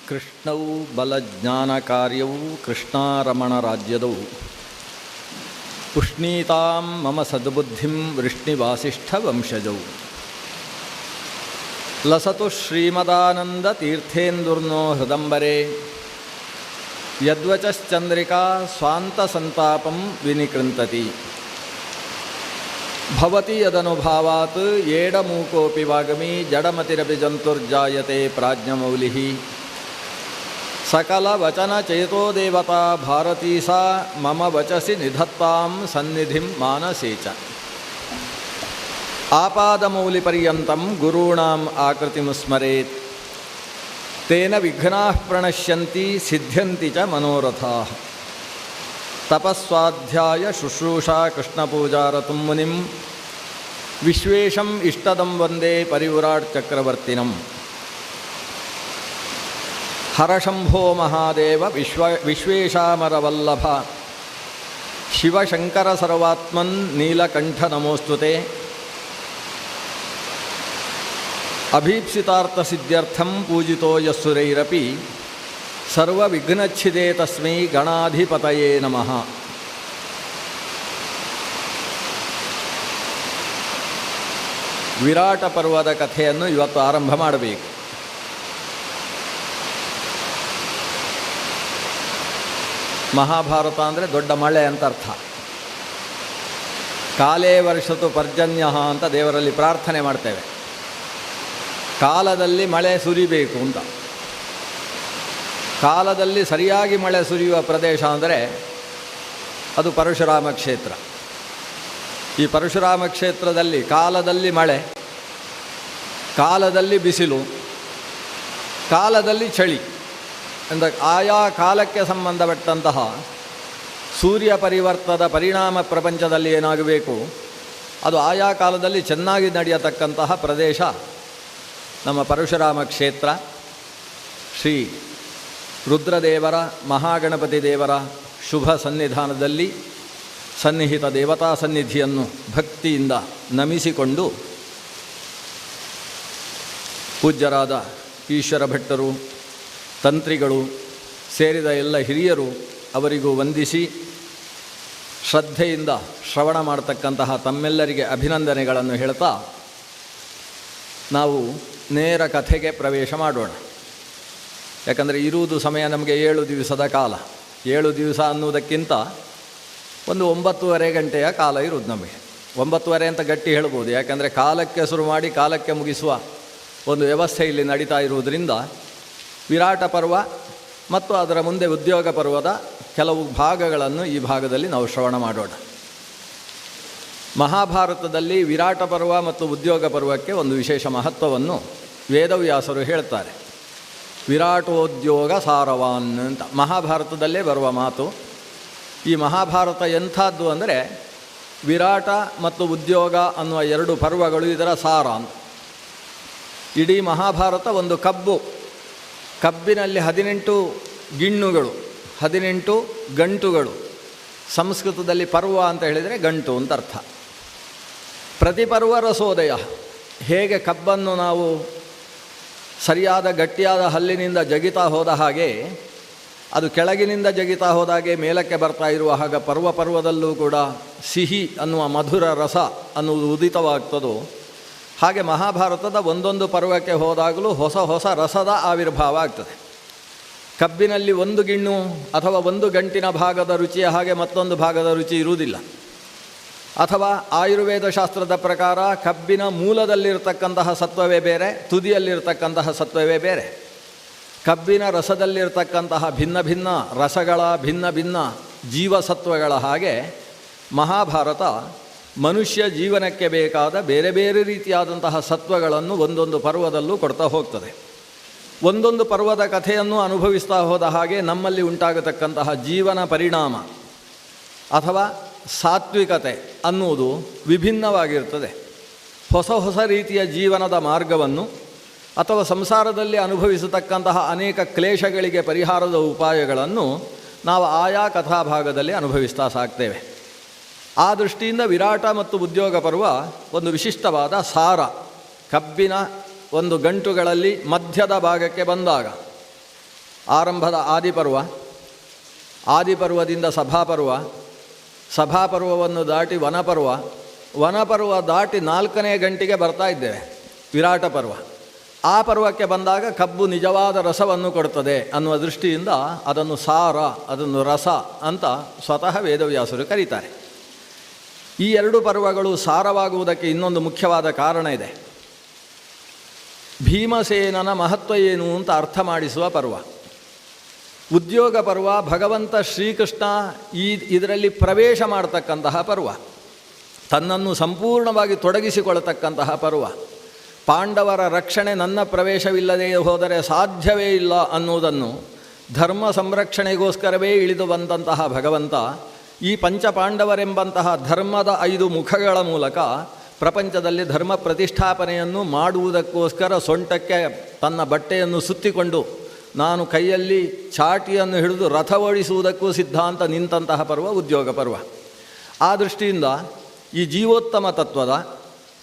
ಕೃಷ್ಣೌ ಬಲಜ್ಞಾನಕಾರ್ಯೌ ಕೃಷ್ಣಾರಮಣರಾಜ್ಯದೌ ಪುಷ್ಣೀತಾಂ ಮಮ ಸದ್ಬುದ್ಧಿಂ ವೃಷ್ಣಿವಾಸಿಷ್ಠವಂಶಜೌ ಲಸತು ಶ್ರೀಮದಾನಂದತೀರ್ಥೇಂದುರ್ನೋ ಹೃದಂಬರೆ ಯದ್ವಚಶ್ಚಂದ್ರಿಕಾ ಸ್ವಾಂತಸಂತಾಪಂ ವಿನಿಕೃಂತತಿ ಭವತಿ ಯದನುಭಾವಾತ್ ಏಡಮೂಕೋಪಿ ವಾಗಮಿ ಜಡಮತಿರಪಿ ಜಂತುರ್ಜಾಯತೆ ಪ್ರಾಜ್ಞಮೌಲಿಃ ಸಕಲ ವಚನ ಚೇತೋ ದೇವತಾ ಭಾರತೀ ಸಾ ಮಮ ವಚಸಿ ನಿಧತ್ತಾಂ ಸನ್ನಿಧಿಂ ಮಾನಸೇ ಚ ಆಪಾದಮೌಲಿಪರ್ಯಂತಂ ಗುರುಣಾಂ ಆಕೃತಿಂ ಸ್ಮರೇತ್ ತೇನ ವಿಘ್ನಾಃ ಪ್ರಣಶ್ಯಂತಿ ಸಿದ್ಧ್ಯಂತಿ ಚ ಮನೋರಥಾಃ ತಪಸ್ವಾಧ್ಯಾಯ ಶುಶ್ರೂಷಾ ಕೃಷ್ಣಪೂಜಾರತುಂ ಮುನಿಂ ವಿಶ್ವೇಶಂ ಇಷ್ಟದಂ ವಂದೇ ಪರಿವ್ರಾಟ್ ಚಕ್ರವರ್ತಿನಂ ಹರಶಂಭೋ ಮಹಾದೇವ ವಿಶ್ವೇಶಾಮರವಲ್ಲಭ ಶಿವಶಂಕರ ಸರ್ವಾತ್ಮನ್ ನೀಲಕಂಠ ನಮೋಸ್ತುತೆ ಅಭೀಪ್ಸಿತಾರ್ಥಸಿದ್ಧ್ಯರ್ಥಂ ಪೂಜಿತೋ ಯಸ್ಸುರೈರಪಿ ಸರ್ವವಿಘ್ನಚ್ಛಿದೇ ತಸ್ಮೈ ಗಣಾಧಿಪತಯೇ ನಮಃ. ವಿರಾಟ ಪರ್ವದ ಕಥೆಯನ್ನು ಇವತ್ತು ಆರಂಭ ಮಾಡಬೇಕು. ಮಹಾಭಾರತ ಅಂದರೆ ದೊಡ್ಡ ಮಳೆ ಅಂತ ಅರ್ಥ. ಕಾಲೇ ವರ್ಷತು ಪರ್ಜನ್ಯ ಅಂತ ದೇವರಲ್ಲಿ ಪ್ರಾರ್ಥನೆ ಮಾಡ್ತೇವೆ. ಕಾಲದಲ್ಲಿ ಮಳೆ ಸುರಿಬೇಕು ಅಂತ. ಕಾಲದಲ್ಲಿ ಸರಿಯಾಗಿ ಮಳೆ ಸುರಿಯುವ ಪ್ರದೇಶ ಅಂದರೆ ಅದು ಪರಶುರಾಮ ಕ್ಷೇತ್ರ. ಈ ಪರಶುರಾಮ ಕ್ಷೇತ್ರದಲ್ಲಿ ಕಾಲದಲ್ಲಿ ಮಳೆ, ಕಾಲದಲ್ಲಿ ಬಿಸಿಲು, ಕಾಲದಲ್ಲಿ ಚಳಿ ಅಂದರೆ ಆಯಾ ಕಾಲಕ್ಕೆ ಸಂಬಂಧಪಟ್ಟಂತಹ ಸೂರ್ಯ ಪರಿವರ್ತದ ಪರಿಣಾಮ ಪ್ರಪಂಚದಲ್ಲಿ ಏನಾಗಬೇಕು ಅದು ಆಯಾ ಕಾಲದಲ್ಲಿ ಚೆನ್ನಾಗಿ ನಡೆಯತಕ್ಕಂತಹ ಪ್ರದೇಶ ನಮ್ಮ ಪರಶುರಾಮ ಕ್ಷೇತ್ರ. ಶ್ರೀ ರುದ್ರದೇವರ ಮಹಾಗಣಪತಿ ದೇವರ ಶುಭ ಸನ್ನಿಧಾನದಲ್ಲಿ ಸನ್ನಿಹಿತ ದೇವತಾ ಸನ್ನಿಧಿಯನ್ನು ಭಕ್ತಿಯಿಂದ ನಮಿಸಿಕೊಂಡು ಪೂಜ್ಯರಾದ ಈಶ್ವರ ಭಟ್ಟರು, ತಂತ್ರಿಗಳು ಸೇರಿದ ಎಲ್ಲ ಹಿರಿಯರು ಅವರಿಗೂ ವಂದಿಸಿ ಶ್ರದ್ಧೆಯಿಂದ ಶ್ರವಣ ಮಾಡತಕ್ಕಂತಹ ತಮ್ಮೆಲ್ಲರಿಗೆ ಅಭಿನಂದನೆಗಳನ್ನು ಹೇಳ್ತಾ ನಾವು ನೇರ ಕಥೆಗೆ ಪ್ರವೇಶ ಮಾಡೋಣ. ಯಾಕಂದರೆ ಇರುವುದು ಸಮಯ ನಮಗೆ 7 ದಿವಸದ ಕಾಲ. 7 ದಿವಸ ಅನ್ನುವುದಕ್ಕಿಂತ ಒಂದು 9:30 ಗಂಟೆಯ ಕಾಲ ಇರುವುದು ನಮಗೆ. 9:30 ಅಂತ ಗಟ್ಟಿ ಹೇಳ್ಬೋದು, ಯಾಕಂದರೆ ಕಾಲಕ್ಕೆ ಶುರು ಮಾಡಿ ಕಾಲಕ್ಕೆ ಮುಗಿಸುವ ಒಂದು ವ್ಯವಸ್ಥೆ ಇಲ್ಲಿ ನಡೀತಾ ಇರುವುದರಿಂದ ವಿರಾಟ ಪರ್ವ ಮತ್ತು ಅದರ ಮುಂದೆ ಉದ್ಯೋಗ ಪರ್ವದ ಕೆಲವು ಭಾಗಗಳನ್ನು ಈ ಭಾಗದಲ್ಲಿ ನಾವು ಶ್ರವಣ ಮಾಡೋಣ. ಮಹಾಭಾರತದಲ್ಲಿ ವಿರಾಟ ಪರ್ವ ಮತ್ತು ಉದ್ಯೋಗ ಪರ್ವಕ್ಕೆ ಒಂದು ವಿಶೇಷ ಮಹತ್ವವನ್ನು ವೇದವ್ಯಾಸರು ಹೇಳ್ತಾರೆ. ವಿರಾಟೋದ್ಯೋಗ ಸಾರವಾನ್ ಅಂತ ಮಹಾಭಾರತದಲ್ಲೇ ಬರುವ ಮಾತು. ಈ ಮಹಾಭಾರತ ಎಂಥದ್ದು ಅಂದರೆ ವಿರಾಟ ಮತ್ತು ಉದ್ಯೋಗ ಅನ್ನುವ 2 ಪರ್ವಗಳು ಇದರ ಸಾರ ಅಂತ. ಇಡೀ ಮಹಾಭಾರತ ಒಂದು ಕಬ್ಬು. ಕಬ್ಬಿನಲ್ಲಿ 18 ಗಿಣ್ಣುಗಳು, 18 ಗಂಟುಗಳು. ಸಂಸ್ಕೃತದಲ್ಲಿ ಪರ್ವ ಅಂತ ಹೇಳಿದರೆ ಗಂಟು ಅಂತ ಅರ್ಥ. ಪ್ರತಿಪರ್ವ ರಸೋದಯ. ಹೇಗೆ ಕಬ್ಬನ್ನು ನಾವು ಸರಿಯಾದ ಗಟ್ಟಿಯಾದ ಹಲ್ಲಿನಿಂದ ಜಗಿತಾ ಹೋದ ಹಾಗೆ ಅದು ಕೆಳಗಿನಿಂದ ಜಗಿತಾ ಹೋದಾಗೆ ಮೇಲಕ್ಕೆ ಬರ್ತಾ ಇರುವ ಹಾಗೆ ಪರ್ವದಲ್ಲೂ ಕೂಡ ಸಿಹಿ ಅನ್ನುವ ಮಧುರ ರಸ ಅನ್ನುವುದು ಉದಿತವಾಗ್ತದೋ ಹಾಗೆ ಮಹಾಭಾರತದ ಒಂದೊಂದು ಪರ್ವಕ್ಕೆ ಹೋದಾಗಲೂ ಹೊಸ ಹೊಸ ರಸದ ಆವಿರ್ಭಾವ ಆಗ್ತದೆ. ಕಬ್ಬಿನಲ್ಲಿ ಒಂದು ಗಿಣ್ಣು ಅಥವಾ ಒಂದು ಗಂಟಿನ ಭಾಗದ ರುಚಿಯ ಹಾಗೆ ಮತ್ತೊಂದು ಭಾಗದ ರುಚಿ ಇರುವುದಿಲ್ಲ. ಅಥವಾ ಆಯುರ್ವೇದ ಶಾಸ್ತ್ರದ ಪ್ರಕಾರ ಕಬ್ಬಿನ ಮೂಲದಲ್ಲಿರ್ತಕ್ಕಂತಹ ಸತ್ವವೇ ಬೇರೆ, ತುದಿಯಲ್ಲಿರ್ತಕ್ಕಂತಹ ಸತ್ವವೇ ಬೇರೆ. ಕಬ್ಬಿನ ರಸದಲ್ಲಿರ್ತಕ್ಕಂತಹ ಭಿನ್ನ ಭಿನ್ನ ರಸಗಳ ಭಿನ್ನ ಭಿನ್ನ ಜೀವಸತ್ವಗಳ ಹಾಗೆ ಮಹಾಭಾರತ ಮನುಷ್ಯ ಜೀವನಕ್ಕೆ ಬೇಕಾದ ಬೇರೆ ಬೇರೆ ರೀತಿಯಾದಂತಹ ಸತ್ವಗಳನ್ನು ಒಂದೊಂದು ಪರ್ವದಲ್ಲೂ ಕೊಡ್ತಾ ಹೋಗ್ತದೆ. ಒಂದೊಂದು ಪರ್ವದ ಕಥೆಯನ್ನು ಅನುಭವಿಸ್ತಾ ಹೋದ ಹಾಗೆ ನಮ್ಮಲ್ಲಿ ಉಂಟಾಗತಕ್ಕಂತಹ ಜೀವನ ಪರಿಣಾಮ ಅಥವಾ ಸಾತ್ವಿಕತೆ ಅನ್ನುವುದು ವಿಭಿನ್ನವಾಗಿರ್ತದೆ. ಹೊಸ ಹೊಸ ರೀತಿಯ ಜೀವನದ ಮಾರ್ಗವನ್ನು ಅಥವಾ ಸಂಸಾರದಲ್ಲಿ ಅನುಭವಿಸತಕ್ಕಂತಹ ಅನೇಕ ಕ್ಲೇಶಗಳಿಗೆ ಪರಿಹಾರದ ಉಪಾಯಗಳನ್ನು ನಾವು ಆಯಾ ಕಥಾಭಾಗದಲ್ಲಿ ಅನುಭವಿಸ್ತಾ ಸಾಕ್ತೇವೆ. ಆ ದೃಷ್ಟಿಯಿಂದ ವಿರಾಟ ಮತ್ತು ಉದ್ಯೋಗ ಪರ್ವ ಒಂದು ವಿಶಿಷ್ಟವಾದ ಸಾರ. ಕಬ್ಬಿನ ಒಂದು ಗಂಟುಗಳಲ್ಲಿ ಮಧ್ಯದ ಭಾಗಕ್ಕೆ ಬಂದಾಗ ಆರಂಭದ ಆದಿಪರ್ವ, ಆದಿಪರ್ವದಿಂದ ಸಭಾಪರ್ವ, ಸಭಾಪರ್ವವನ್ನು ದಾಟಿ ವನಪರ್ವ, ವನಪರ್ವ ದಾಟಿ 4ನೇ ಗಂಟೆಗೆ ಬರ್ತಾ ಇದ್ದೇವೆ ವಿರಾಟ ಪರ್ವ. ಆ ಪರ್ವಕ್ಕೆ ಬಂದಾಗ ಕಬ್ಬು ನಿಜವಾದ ರಸವನ್ನು ಕೊಡುತ್ತದೆ ಅನ್ನುವ ದೃಷ್ಟಿಯಿಂದ ಅದನ್ನು ಸಾರ, ಅದನ್ನು ರಸ ಅಂತ ಸ್ವತಃ ವೇದವ್ಯಾಸರು ಕರೀತಾರೆ. ಈ 2 ಪರ್ವಗಳು ಸಾರವಾಗುವುದಕ್ಕೆ ಇನ್ನೊಂದು ಮುಖ್ಯವಾದ ಕಾರಣ ಇದೆ. ಭೀಮಸೇನನ ಮಹತ್ವ ಏನು ಅಂತ ಅರ್ಥ ಮಾಡಿಸುವ ಪರ್ವ. ಉದ್ಯೋಗ ಪರ್ವ ಭಗವಂತ ಶ್ರೀಕೃಷ್ಣ ಇದರಲ್ಲಿ ಪ್ರವೇಶ ಮಾಡತಕ್ಕಂತಹ ಪರ್ವ, ತನ್ನನ್ನು ಸಂಪೂರ್ಣವಾಗಿ ತೊಡಗಿಸಿಕೊಳ್ಳತಕ್ಕಂತಹ ಪರ್ವ. ಪಾಂಡವರ ರಕ್ಷಣೆ ನನ್ನ ಪ್ರವೇಶವಿಲ್ಲದೆ ಹೋದರೆ ಸಾಧ್ಯವೇ ಇಲ್ಲ ಅನ್ನುವುದನ್ನು ಧರ್ಮ ಸಂರಕ್ಷಣೆಗೋಸ್ಕರವೇ ಇಳಿದು ಬಂದಂತಹ ಭಗವಂತ ಈ ಪಂಚಪಾಂಡವರೆಂಬಂತಹ ಧರ್ಮದ 5 ಮುಖಗಳ ಮೂಲಕ ಪ್ರಪಂಚದಲ್ಲಿ ಧರ್ಮ ಪ್ರತಿಷ್ಠಾಪನೆಯನ್ನು ಮಾಡುವುದಕ್ಕೋಸ್ಕರ ಸೊಂಟಕ್ಕೆ ತನ್ನ ಬಟ್ಟೆಯನ್ನು ಸುತ್ತಿಕೊಂಡು ನಾನು ಕೈಯಲ್ಲಿ ಚಾಟಿಯನ್ನು ಹಿಡಿದು ರಥ ಓಡಿಸುವುದಕ್ಕೂ ಸಿದ್ಧಾಂತ ನಿಂತಹ ಪರ್ವ ಉದ್ಯೋಗ ಪರ್ವ. ಆ ದೃಷ್ಟಿಯಿಂದ ಈ ಜೀವೋತ್ತಮ ತತ್ವದ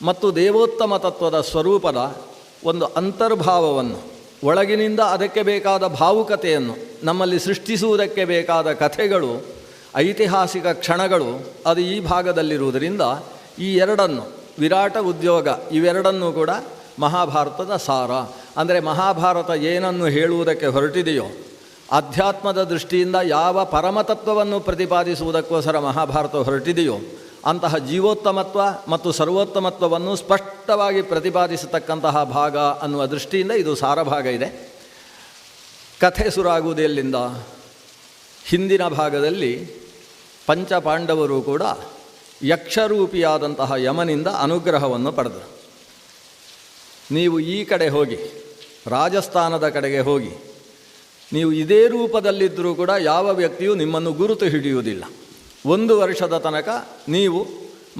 ಮತ್ತು ದೇವೋತ್ತಮ ತತ್ವದ ಸ್ವರೂಪದ ಒಂದು ಅಂತರ್ಭಾವವನ್ನು, ಒಳಗಿನಿಂದ ಅದಕ್ಕೆ ಬೇಕಾದ ಭಾವುಕತೆಯನ್ನು ನಮ್ಮಲ್ಲಿ ಸೃಷ್ಟಿಸುವುದಕ್ಕೆ ಬೇಕಾದ ಕಥೆಗಳು, ಐತಿಹಾಸಿಕ ಕ್ಷಣಗಳು ಅದು ಈ ಭಾಗದಲ್ಲಿರುವುದರಿಂದ ಈ 2 ವಿರಾಟ ಉದ್ಯೋಗ ಇವೆರಡನ್ನೂ ಕೂಡ ಮಹಾಭಾರತದ ಸಾರ. ಅಂದರೆ ಮಹಾಭಾರತ ಏನನ್ನು ಹೇಳುವುದಕ್ಕೆ ಹೊರಟಿದೆಯೋ, ಅಧ್ಯಾತ್ಮದ ದೃಷ್ಟಿಯಿಂದ ಯಾವ ಪರಮತತ್ವವನ್ನು ಪ್ರತಿಪಾದಿಸುವುದಕ್ಕೋಸ್ಕರ ಮಹಾಭಾರತ ಹೊರಟಿದೆಯೋ ಅಂತಹ ಜೀವೋತ್ತಮತ್ವ ಮತ್ತು ಸರ್ವೋತ್ತಮತ್ವವನ್ನು ಸ್ಪಷ್ಟವಾಗಿ ಪ್ರತಿಪಾದಿಸತಕ್ಕಂತಹ ಭಾಗ ಅನ್ನುವ ದೃಷ್ಟಿಯಿಂದ ಇದು ಸಾರಭಾಗ ಇದೆ. ಕಥೆ ಶುರುವಾಗುವುದು ಎಲ್ಲಿಂದ? ಹಿಂದಿನ ಭಾಗದಲ್ಲಿ ಪಂಚಪಾಂಡವರು ಕೂಡ ಯಕ್ಷರೂಪಿಯಾದಂತಹ ಯಮನಿಂದ ಅನುಗ್ರಹವನ್ನು ಪಡೆದರು. ನೀವು ಈ ಕಡೆ ಹೋಗಿ, ರಾಜಸ್ಥಾನದ ಕಡೆಗೆ ಹೋಗಿ, ನೀವು ಇದೇ ರೂಪದಲ್ಲಿದ್ದರೂ ಕೂಡ ಯಾವ ವ್ಯಕ್ತಿಯೂ ನಿಮ್ಮನ್ನು ಗುರುತು ಹಿಡಿಯುವುದಿಲ್ಲ. 1 ವರ್ಷದ ತನಕ ನೀವು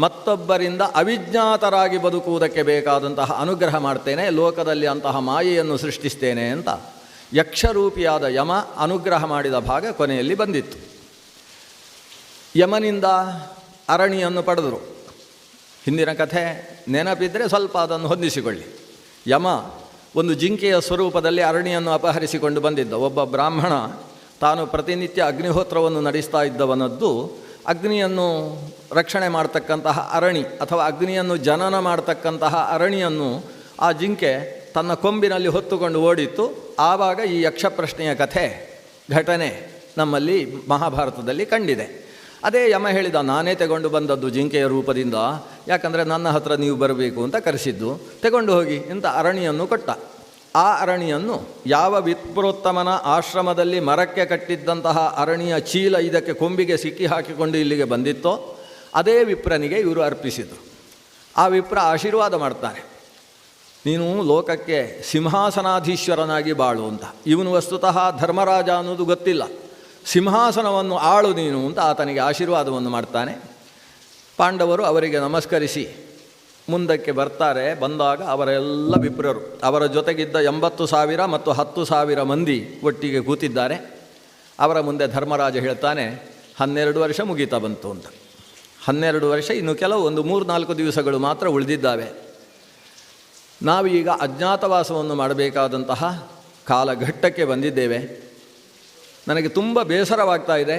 ಮತ್ತೊಬ್ಬರಿಂದ ಅವಿಜ್ಞಾತರಾಗಿ ಬದುಕುವುದಕ್ಕೆ ಬೇಕಾದಂತಹ ಅನುಗ್ರಹ ಮಾಡ್ತೇನೆ, ಲೋಕದಲ್ಲಿ ಅಂತಹ ಮಾಯೆಯನ್ನು ಸೃಷ್ಟಿಸ್ತೇನೆ ಅಂತ ಯಕ್ಷರೂಪಿಯಾದ ಯಮ ಅನುಗ್ರಹ ಮಾಡಿದ ಭಾಗ ಕೊನೆಯಲ್ಲಿ ಬಂದಿತ್ತು. ಯಮನಿಂದ ಅರಣಿಯನ್ನು ಪಡೆದರು. ಹಿಂದಿನ ಕಥೆ ನೆನಪಿದ್ದರೆ ಸ್ವಲ್ಪ ಅದನ್ನು ಹೊಂದಿಸಿಕೊಳ್ಳಿ. ಯಮ ಒಂದು ಜಿಂಕೆಯ ಸ್ವರೂಪದಲ್ಲಿ ಅರಣಿಯನ್ನು ಅಪಹರಿಸಿಕೊಂಡು ಬಂದಿದ್ದ. ಒಬ್ಬ ಬ್ರಾಹ್ಮಣ ತಾನು ಪ್ರತಿನಿತ್ಯ ಅಗ್ನಿಹೋತ್ರವನ್ನು ನಡೆಸ್ತಾ ಇದ್ದವನದ್ದು ಅಗ್ನಿಯನ್ನು ರಕ್ಷಣೆ ಮಾಡ್ತಕ್ಕಂತಹ ಅರಣಿ ಅಥವಾ ಅಗ್ನಿಯನ್ನು ಜನನ ಮಾಡ್ತಕ್ಕಂತಹ ಅರಣಿಯನ್ನು ಆ ಜಿಂಕೆ ತನ್ನ ಕೊಂಬಿನಲ್ಲಿ ಹೊತ್ತುಕೊಂಡು ಓಡಿತ್ತು. ಆವಾಗ ಈ ಯಕ್ಷ ಪ್ರಶ್ನೆಯ ಕಥೆ ಘಟನೆ ನಮ್ಮಲ್ಲಿ ಮಹಾಭಾರತದಲ್ಲಿ ಕಂಡಿದೆ. ಅದೇ ಯಮ ಹೇಳಿದ, ನಾನೇ ತಗೊಂಡು ಬಂದದ್ದು ಜಿಂಕೆಯ ರೂಪದಿಂದ, ಯಾಕಂದರೆ ನನ್ನ ಹತ್ರ ನೀವು ಬರಬೇಕು ಅಂತ ಕರೆಸಿದ್ದು, ತಗೊಂಡು ಹೋಗಿ ಅಂತ ಅರಣಿಯನ್ನು ಕೊಟ್ಟ. ಆ ಅರಣಿಯನ್ನು ಯಾವ ವಿಪ್ರೋತ್ತಮನ ಆಶ್ರಮದಲ್ಲಿ ಮರಕ್ಕೆ ಕಟ್ಟಿದ್ದಂತಹ ಅರಣಿಯ ಚೀಲ ಇದಕ್ಕೆ ಕೊಂಬಿಗೆ ಸಿಕ್ಕಿ ಹಾಕಿಕೊಂಡು ಇಲ್ಲಿಗೆ ಬಂದಿತ್ತೋ ಅದೇ ವಿಪ್ರನಿಗೆ ಇವರು ಅರ್ಪಿಸಿದರು. ಆ ವಿಪ್ರ ಆಶೀರ್ವಾದ ಮಾಡ್ತಾನೆ, ನೀನು ಲೋಕಕ್ಕೆ ಸಿಂಹಾಸನಾಧೀಶ್ವರನಾಗಿ ಬಾಳು ಅಂತ. ಇವನು ವಸ್ತುತಃ ಧರ್ಮರಾಜ ಅನ್ನೋದು ಗೊತ್ತಿಲ್ಲ, ಸಿಂಹಾಸನವನ್ನು ಆಳು ನೀನು ಅಂತ ಆತನಿಗೆ ಆಶೀರ್ವಾದವನ್ನು ಮಾಡ್ತಾನೆ. ಪಾಂಡವರು ಅವರಿಗೆ ನಮಸ್ಕರಿಸಿ ಮುಂದಕ್ಕೆ ಬರ್ತಾರೆ. ಬಂದಾಗ ಅವರೆಲ್ಲ ವಿಪ್ರರು, ಅವರ ಜೊತೆಗಿದ್ದ 80,000 ಮತ್ತು 10,000 ಮಂದಿ ಒಟ್ಟಿಗೆ ಕೂತಿದ್ದಾರೆ. ಅವರ ಮುಂದೆ ಧರ್ಮರಾಜ ಹೇಳ್ತಾನೆ, 12 ವರ್ಷ ಮುಗೀತಾ ಬಂತು ಅಂತ. 12 ವರ್ಷ, ಇನ್ನು ಕೆಲವು ಒಂದು 3-4 ದಿವಸಗಳು ಮಾತ್ರ ಉಳಿದಿದ್ದಾವೆ. ನಾವು ಈಗ ಅಜ್ಞಾತವಾಸವನ್ನು ಮಾಡಬೇಕಾದಂತಹ ಕಾಲಘಟ್ಟಕ್ಕೆ ಬಂದಿದ್ದೇವೆ. ನನಗೆ ತುಂಬ ಬೇಸರವಾಗ್ತಾ ಇದೆ.